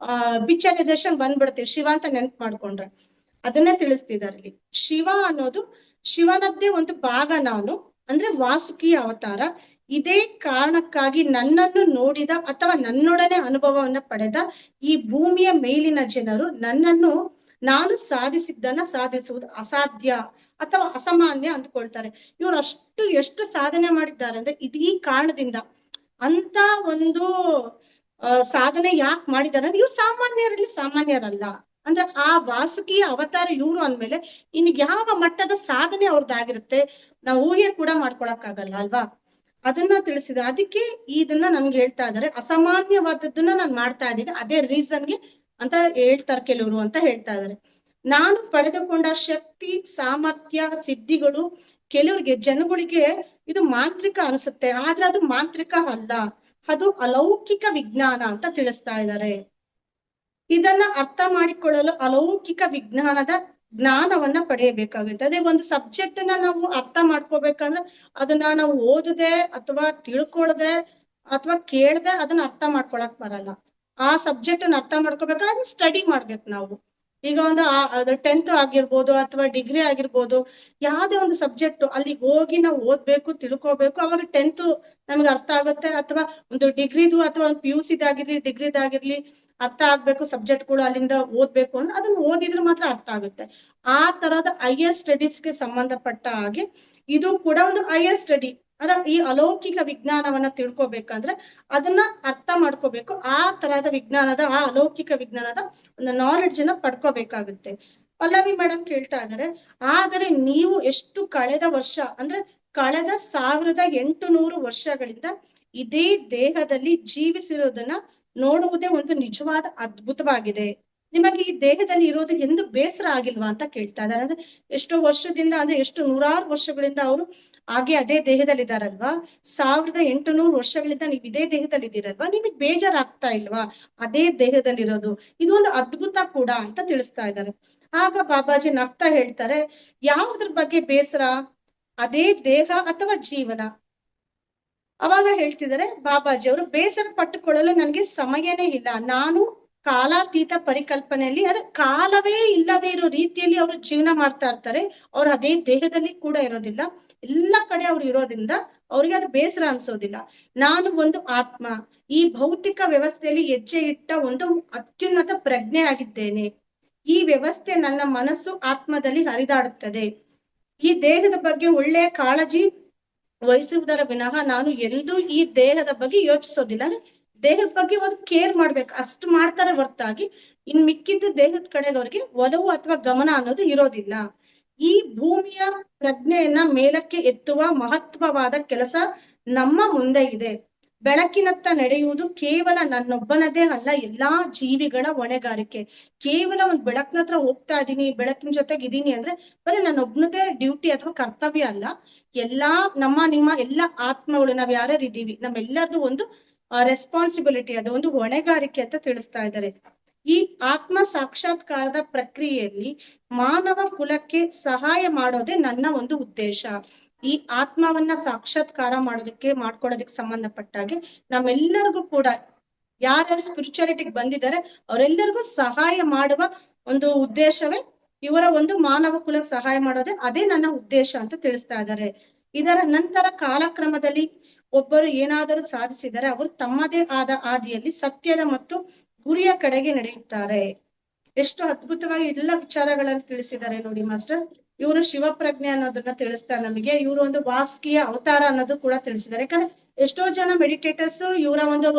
ಪಿಕ್ಚರೈಸೇಷನ್ ಬಂದ್ಬಿಡ್ತೀವಿ ಶಿವ ಅಂತ ನೆನ್ಪು ಮಾಡ್ಕೊಂಡ್ರೆ. ಅದನ್ನೇ ತಿಳಿಸ್ತಿದ್ದಾರೆ ಇಲ್ಲಿ. ಶಿವ ಅನ್ನೋದು ಶಿವನದ್ದೇ ಒಂದು ಭಾಗ ನಾನು, ಅಂದ್ರೆ ವಾಸುಕಿ ಅವತಾರ. ಇದೇ ಕಾರಣಕ್ಕಾಗಿ ನನ್ನನ್ನು ನೋಡಿದ ಅಥವಾ ನನ್ನೊಡನೆ ಅನುಭವವನ್ನ ಪಡೆದ ಈ ಭೂಮಿಯ ಮೇಲಿನ ಜನರು ನನ್ನನ್ನು ನಾನು ಸಾಧಿಸಿದ್ದನ್ನ ಸಾಧಿಸುವುದು ಅಸಾಧ್ಯ ಅಥವಾ ಅಸಾಮಾನ್ಯ ಅಂದ್ಕೊಳ್ತಾರೆ. ಇವ್ರು ಎಷ್ಟು ಸಾಧನೆ ಮಾಡಿದ್ದಾರೆ ಅಂದ್ರೆ ಈ ಕಾರಣದಿಂದ. ಅಂತ ಒಂದು ಸಾಧನೆ ಯಾಕೆ ಮಾಡಿದಾರೆ ಅಂದ್ರೆ, ಇವ್ರು ಸಾಮಾನ್ಯರಲ್ಲಿ ಸಾಮಾನ್ಯರಲ್ಲ. ಅಂದ್ರೆ ಆ ವಾಸುಕಿ ಅವತಾರ ಇವ್ರು ಅಂದ್ಮೇಲೆ ಇನ್ ಯಾವ ಮಟ್ಟದ ಸಾಧನೆ ಅವ್ರದ್ದಾಗಿರುತ್ತೆ ನಾವು ಊಹೆ ಕೂಡ ಮಾಡ್ಕೊಳಕ್ಕಾಗಲ್ಲ ಅಲ್ವಾ. ಅದನ್ನ ತಿಳಿಸಿದ್ದಾರೆ. ಅದಕ್ಕೆ ಇದನ್ನ ನಮ್ಗೆ ಹೇಳ್ತಾ ಇದಾರೆ, ಅಸಾಮಾನ್ಯವಾದದ್ದನ್ನ ನಾನು ಮಾಡ್ತಾ ಇದ್ದೀನಿ, ಅದೇ ರೀಸನ್ಗೆ ಅಂತ ಹೇಳ್ತಾರೆ ಕೆಲವರು ಅಂತ ಹೇಳ್ತಾ ಇದಾರೆ. ನಾನು ಪಡೆದುಕೊಂಡ ಶಕ್ತಿ, ಸಾಮರ್ಥ್ಯ, ಸಿದ್ಧಿಗಳು ಕೆಲವರಿಗೆ ಜನಗಳಿಗೆ ಇದು ಮಾಂತ್ರಿಕ ಅನ್ಸುತ್ತೆ, ಆದ್ರೆ ಅದು ಮಾಂತ್ರಿಕ ಅಲ್ಲ, ಅದು ಅಲೌಕಿಕ ವಿಜ್ಞಾನ ಅಂತ ತಿಳಿಸ್ತಾ ಇದ್ದಾರೆ. ಇದನ್ನ ಅರ್ಥ ಮಾಡಿಕೊಳ್ಳಲು ಅಲೌಕಿಕ ವಿಜ್ಞಾನದ ಜ್ಞಾನವನ್ನ ಪಡೆಯಬೇಕಾಗುತ್ತೆ. ಅದೇ ಒಂದು ಸಬ್ಜೆಕ್ಟ್ ನ ನಾವು ಅರ್ಥ ಮಾಡ್ಕೋಬೇಕಂದ್ರೆ ಅದನ್ನ ನಾವು ಓದದೆ ಅಥವಾ ತಿಳ್ಕೊಳ್ದೆ ಅಥವಾ ಕೇಳ್ದೆ ಅದನ್ನ ಅರ್ಥ ಮಾಡ್ಕೊಳಕ್ ಬರಲ್ಲ. ಆ ಸಬ್ಜೆಕ್ಟ್ ಅನ್ನ ಅರ್ಥ ಮಾಡ್ಕೋಬೇಕಾದ್ರೆ ಅದನ್ನ ಸ್ಟಡಿ ಮಾಡ್ಬೇಕು ನಾವು. ಈಗ ಒಂದು ಅದು 10th ಆಗಿರ್ಬೋದು ಅಥವಾ ಡಿಗ್ರಿ ಆಗಿರ್ಬೋದು, ಯಾವ್ದೇ ಒಂದು ಸಬ್ಜೆಕ್ಟ್ ಅಲ್ಲಿಗೆ ಹೋಗಿ ನಾವು ಓದ್ಬೇಕು, ತಿಳ್ಕೋಬೇಕು, ಅವಾಗ 10th ನಮ್ಗೆ ಅರ್ಥ ಆಗುತ್ತೆ. ಅಥವಾ ಒಂದು ಡಿಗ್ರಿದು ಅಥವಾ ಒಂದು PUC ಡಿಗ್ರಿದಾಗಿರ್ಲಿ ಅರ್ಥ ಆಗ್ಬೇಕು, ಸಬ್ಜೆಕ್ಟ್ ಕೂಡ ಅಲ್ಲಿಂದ ಓದ್ಬೇಕು ಅಂದ್ರೆ ಅದನ್ನ ಓದಿದ್ರೆ ಮಾತ್ರ ಅರ್ಥ ಆಗುತ್ತೆ. ಆ ತರದ ಹೈಯರ್ ಸ್ಟಡೀಸ್ಗೆ ಸಂಬಂಧಪಟ್ಟ ಹಾಗೆ ಇದು ಕೂಡ ಒಂದು ಹೈಯರ್ ಸ್ಟಡಿ. ಅಂದ್ರೆ ಈ ಅಲೌಕಿಕ ವಿಜ್ಞಾನವನ್ನ ತಿಳ್ಕೊಬೇಕಂದ್ರೆ ಅದನ್ನ ಅರ್ಥ ಮಾಡ್ಕೋಬೇಕು. ಆ ತರಹದ ವಿಜ್ಞಾನದ, ಆ ಅಲೌಕಿಕ ವಿಜ್ಞಾನದ ಒಂದು ನಾಲೆಡ್ಜ್ ಅನ್ನ ಪಡ್ಕೋಬೇಕಾಗುತ್ತೆ. ಪಲ್ಲವಿ ಮೇಡಮ್ ಕೇಳ್ತಾ ಇದಾರೆ, ಆದರೆ ನೀವು ಎಷ್ಟು ಕಳೆದ ವರ್ಷ ಅಂದ್ರೆ ಕಳೆದ 1800 ವರ್ಷಗಳಿಂದ ಇದೇ ದೇಹದಲ್ಲಿ ಜೀವಿಸಿರೋದನ್ನ ನೋಡುವುದೇ ಒಂದು ನಿಜವಾದ ಅದ್ಭುತವಾಗಿದೆ. ನಿಮಗೆ ಈ ದೇಹದಲ್ಲಿ ಇರೋದು ಎಂದು ಬೇಸರ ಆಗಿಲ್ವಾ ಅಂತ ಕೇಳ್ತಾ ಇದ್ದಾರೆ. ಅಂದ್ರೆ ಎಷ್ಟೋ ವರ್ಷದಿಂದ, ಅಂದ್ರೆ ಎಷ್ಟು ನೂರಾರು ವರ್ಷಗಳಿಂದ ಅವರು ಹಾಗೆ ಅದೇ ದೇಹದಲ್ಲಿ ಇದಾರಲ್ವಾ. 1800 ವರ್ಷಗಳಿಂದ ನೀವು ಇದೇ ದೇಹದಲ್ಲಿ ಇದ್ದೀರಲ್ವಾ, ನಿಮಗ್ ಬೇಜಾರಾಗ್ತಾ ಇಲ್ವಾ ಅದೇ ದೇಹದಲ್ಲಿರೋದು? ಇದು ಒಂದು ಅದ್ಭುತ ಕೂಡ ಅಂತ ತಿಳಿಸ್ತಾ ಇದ್ದಾರೆ. ಆಗ ಬಾಬಾಜಿ ನಗ್ತಾ ಹೇಳ್ತಾರೆ, ಯಾವುದ್ರ ಬಗ್ಗೆ ಬೇಸರ, ಅದೇ ದೇಹ ಅಥವಾ ಜೀವನ? ಅವಾಗ ಹೇಳ್ತಿದ್ದಾರೆ ಬಾಬಾಜಿ ಅವರು, ಬೇಸರ ಪಟ್ಟುಕೊಳ್ಳಲು ನನ್ಗೆ ಸಮಯನೇ ಇಲ್ಲ. ನಾನು ಕಾಲಾತೀತ ಪರಿಕಲ್ಪನೆಯಲ್ಲಿ, ಅಂದ್ರೆ ಕಾಲವೇ ಇಲ್ಲದೆ ಇರೋ ರೀತಿಯಲ್ಲಿ ಅವರು ಜೀವನ ಮಾಡ್ತಾ ಇರ್ತಾರೆ. ಅವ್ರು ಅದೇ ದೇಹದಲ್ಲಿ ಕೂಡ ಇರೋದಿಲ್ಲ, ಎಲ್ಲ ಕಡೆ ಅವ್ರು ಇರೋದ್ರಿಂದ ಅವ್ರಿಗೆ ಅದು ಬೇಸರ ಅನ್ಸೋದಿಲ್ಲ. ನಾನು ಒಂದು ಆತ್ಮ, ಈ ಭೌತಿಕ ವ್ಯವಸ್ಥೆಯಲ್ಲಿ ಹೆಜ್ಜೆ ಇಟ್ಟ ಒಂದು ಅತ್ಯುನ್ನತ ಪ್ರಜ್ಞೆ ಆಗಿದ್ದೇನೆ. ಈ ವ್ಯವಸ್ಥೆ ನನ್ನ ಮನಸ್ಸು ಆತ್ಮದಲ್ಲಿ ಹರಿದಾಡುತ್ತದೆ. ಈ ದೇಹದ ಬಗ್ಗೆ ಒಳ್ಳೆಯ ಕಾಳಜಿ ವಹಿಸುವುದರ ವಿನಃ ನಾನು ಎಂದೂ ಈ ದೇಹದ ಬಗ್ಗೆ ಯೋಚಿಸೋದಿಲ್ಲ. ಅಂದ್ರೆ ದೇಹದ ಬಗ್ಗೆ ಒಂದು ಕೇರ್ ಮಾಡ್ಬೇಕು, ಅಷ್ಟು ಮಾಡ್ತಾರೆ ಹೊರತಾಗಿ ಇನ್ ಮಿಕ್ಕಿದ್ದು ದೇಹದ ಕಡೆಗೆ ಅವ್ರಿಗೆ ಒಲವು ಅಥವಾ ಗಮನ ಅನ್ನೋದು ಇರೋದಿಲ್ಲ. ಈ ಭೂಮಿಯ ಪ್ರಜ್ಞೆಯನ್ನ ಮೇಲಕ್ಕೆ ಎತ್ತುವ ಮಹತ್ವವಾದ ಕೆಲಸ ನಮ್ಮ ಮುಂದೆ ಇದೆ. ಬೆಳಕಿನತ್ತ ನಡೆಯುವುದು ಕೇವಲ ನನ್ನೊಬ್ಬನದೇ ಅಲ್ಲ, ಎಲ್ಲಾ ಜೀವಿಗಳ ಹೊಣೆಗಾರಿಕೆ. ಕೇವಲ ಒಂದು ಬೆಳಕಿನ ಹತ್ರ ಹೋಗ್ತಾ ಇದೀನಿ, ಬೆಳಕಿನ ಜೊತೆಗೆ ಇದೀನಿ ಅಂದ್ರೆ ಬರೀ ನನ್ನೊಬ್ಬನದೇ ಡ್ಯೂಟಿ ಅಥವಾ ಕರ್ತವ್ಯ ಅಲ್ಲ, ಎಲ್ಲಾ ನಿಮ್ಮ ಎಲ್ಲಾ ಆತ್ಮಗಳು, ನಾವ್ ಯಾರ್ಯಾರು ಇದೀವಿ ನಮ್ಮೆಲ್ಲರದು ಒಂದು ರೆಸ್ಪಾನ್ಸಿಬಿಲಿಟಿ, ಅದು ಒಂದು ಹೊಣೆಗಾರಿಕೆ ಅಂತ ತಿಳಿಸ್ತಾ ಇದ್ದಾರೆ. ಈ ಆತ್ಮ ಸಾಕ್ಷಾತ್ಕಾರದ ಪ್ರಕ್ರಿಯೆಯಲ್ಲಿ ಮಾನವ ಕುಲಕ್ಕೆ ಸಹಾಯ ಮಾಡೋದೇ ನನ್ನ ಒಂದು ಉದ್ದೇಶ. ಈ ಆತ್ಮವನ್ನ ಸಾಕ್ಷಾತ್ಕಾರ ಮಾಡ್ಕೊಳ್ಳೋದಕ್ಕೆ ಸಂಬಂಧಪಟ್ಟಾಗೆ ನಮ್ಮೆಲ್ಲರಿಗೂ ಕೂಡ, ಯಾರ್ಯಾರು ಸ್ಪಿರಿಚುಯಾಲಿಟಿಗೆ ಬಂದಿದ್ದಾರೆ ಅವರೆಲ್ಲರಿಗೂ ಸಹಾಯ ಮಾಡುವ ಒಂದು ಉದ್ದೇಶವೇ ಇವರ ಒಂದು ಮಾನವ ಕುಲಕ್ಕೆ ಸಹಾಯ ಮಾಡೋದೇ, ಅದೇ ನನ್ನ ಉದ್ದೇಶ ಅಂತ ತಿಳಿಸ್ತಾ ಇದ್ದಾರೆ. ಇದರ ನಂತರ ಕಾಲಕ್ರಮದಲ್ಲಿ ಒಬ್ಬರು ಏನಾದರೂ ಸಾಧಿಸಿದರೆ ಅವರು ತಮ್ಮದೇ ಆದ ಹಾದಿಯಲ್ಲಿ ಸತ್ಯದ ಮತ್ತು ಗುರಿಯ ಕಡೆಗೆ ನಡೆಯುತ್ತಾರೆ. ಎಷ್ಟು ಅದ್ಭುತವಾಗಿ ಎಲ್ಲ ವಿಚಾರಗಳನ್ನು ತಿಳಿಸಿದ್ದಾರೆ ನೋಡಿ ಮಾಸ್ಟರ್ಸ್. ಇವರು ಶಿವಪ್ರಜ್ಞೆ ಅನ್ನೋದನ್ನ ತಿಳಿಸ್ತಾರೆ ನಮಗೆ. ಇವರು ಒಂದು ವಾಸುಕಿಯ ಅವತಾರ ಅನ್ನೋದು ಕೂಡ ತಿಳಿಸಿದ್ದಾರೆ. ಯಾಕಂದ್ರೆ ಎಷ್ಟೋ ಜನ ಮೆಡಿಟೇಟರ್ಸ್ ಇವರ ಒಂದು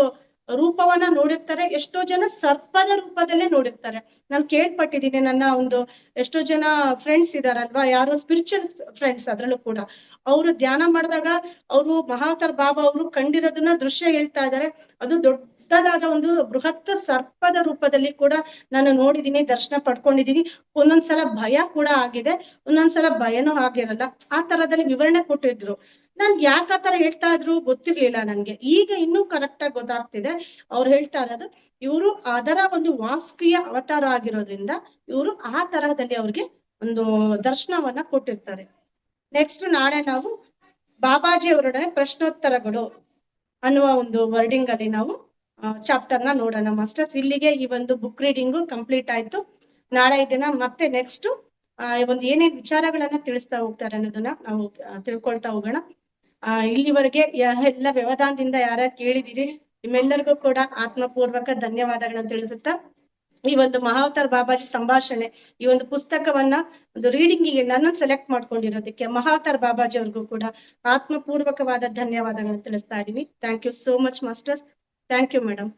ರೂಪವನ್ನ ನೋಡಿರ್ತಾರೆ, ಎಷ್ಟೋ ಜನ ಸರ್ಪದ ರೂಪದಲ್ಲೇ ನೋಡಿರ್ತಾರೆ. ನಾನು ಕೇಳ್ಪಟ್ಟಿದ್ದೀನಿ, ನನ್ನ ಒಂದು ಎಷ್ಟೋ ಜನ ಫ್ರೆಂಡ್ಸ್ ಇದಾರಲ್ವಾ, ಯಾರು ಸ್ಪಿರಿಚುವಲ್ ಫ್ರೆಂಡ್ಸ್ ಅದ್ರಲ್ಲೂ ಕೂಡ, ಅವರು ಧ್ಯಾನ ಮಾಡಿದಾಗ ಅವರು ಮಹಾವತಾರ್ ಬಾಬಾ ಅವರು ಕಂಡಿರೋದನ್ನ ದೃಶ್ಯ ಹೇಳ್ತಾ ಇದ್ದಾರೆ. ಅದು ದೊಡ್ಡದಾದ ಒಂದು ಬೃಹತ್ ಸರ್ಪದ ರೂಪದಲ್ಲಿ ಕೂಡ ನಾನು ನೋಡಿದೀನಿ, ದರ್ಶನ ಪಡ್ಕೊಂಡಿದೀನಿ. ಒಂದೊಂದ್ಸಲ ಭಯ ಕೂಡ ಆಗಿದೆ, ಒಂದೊಂದ್ಸಲ ಭಯನೂ ಆಗಿರಲ್ಲ. ಆ ತರದಲ್ಲಿ ವಿವರಣೆ ಕೊಟ್ಟಿದ್ರು. ನನ್ಗೆ ಯಾಕೆ ಆತರ ಹೇಳ್ತಾ ಇದ್ರು ಗೊತ್ತಿರ್ಲಿಲ್ಲ ನನ್ಗೆ. ಈಗ ಇನ್ನೂ ಕರೆಕ್ಟ್ ಆಗಿ ಗೊತ್ತಾಗ್ತಿದೆ. ಅವ್ರು ಹೇಳ್ತಾ ಇರೋದು ಇವರು ಅದರ ಒಂದು ವಾಸ್ಪಿಯ ಅವತಾರ ಆಗಿರೋದ್ರಿಂದ ಇವರು ಆ ತರಹದಲ್ಲಿ ಅವ್ರಿಗೆ ಒಂದು ದರ್ಶನವನ್ನ ಕೊಟ್ಟಿರ್ತಾರೆ. ನೆಕ್ಸ್ಟ್ ನಾಳೆ ನಾವು ಬಾಬಾಜಿ ಅವರೊಡನೆ ಪ್ರಶ್ನೋತ್ತರಗಳು ಅನ್ನುವ ಒಂದು ವರ್ಡಿಂಗ್ ಅಲ್ಲಿ ನಾವು ಚಾಪ್ಟರ್ ನ ನೋಡೋಣ ಮಾಸ್ಟರ್ಸ್. ಇಲ್ಲಿಗೆ ಈ ಒಂದು ಬುಕ್ ರೀಡಿಂಗು ಕಂಪ್ಲೀಟ್ ಆಯ್ತು. ನಾಳೆ ದಿನ ಮತ್ತೆ ನೆಕ್ಸ್ಟ್ ಒಂದು ಏನೇನ್ ವಿಚಾರಗಳನ್ನ ತಿಳಿಸ್ತಾ ಹೋಗ್ತಾರೆ ಅನ್ನೋದನ್ನ ನಾವು ತಿಳ್ಕೊಳ್ತಾ ಹೋಗೋಣ. ಇಲ್ಲಿವರೆಗೆ ಎಲ್ಲ ವ್ಯವಧಾನದಿಂದ ಯಾರ್ಯಾರು ಕೇಳಿದಿರಿ ನಿಮ್ಮೆಲ್ಲರಿಗೂ ಕೂಡ ಆತ್ಮಪೂರ್ವಕ ಧನ್ಯವಾದಗಳನ್ನ ತಿಳಿಸುತ್ತಾ ಈ ಒಂದು ಮಹಾವತಾರ್ ಬಾಬಾಜಿ ಸಂಭಾಷಣೆ ಈ ಒಂದು ಪುಸ್ತಕವನ್ನ ಒಂದು ರೀಡಿಂಗಿಗೆ ನನ್ನ ಸೆಲೆಕ್ಟ್ ಮಾಡ್ಕೊಂಡಿರೋದಕ್ಕೆ ಮಹಾವತಾರ್ ಬಾಬಾಜಿ ಅವ್ರಿಗೂ ಕೂಡ ಆತ್ಮಪೂರ್ವಕವಾದ ಧನ್ಯವಾದಗಳನ್ನ ತಿಳಿಸ್ತಾ ಇದ್ದೀನಿ. Thank you so much masters. Thank you madam.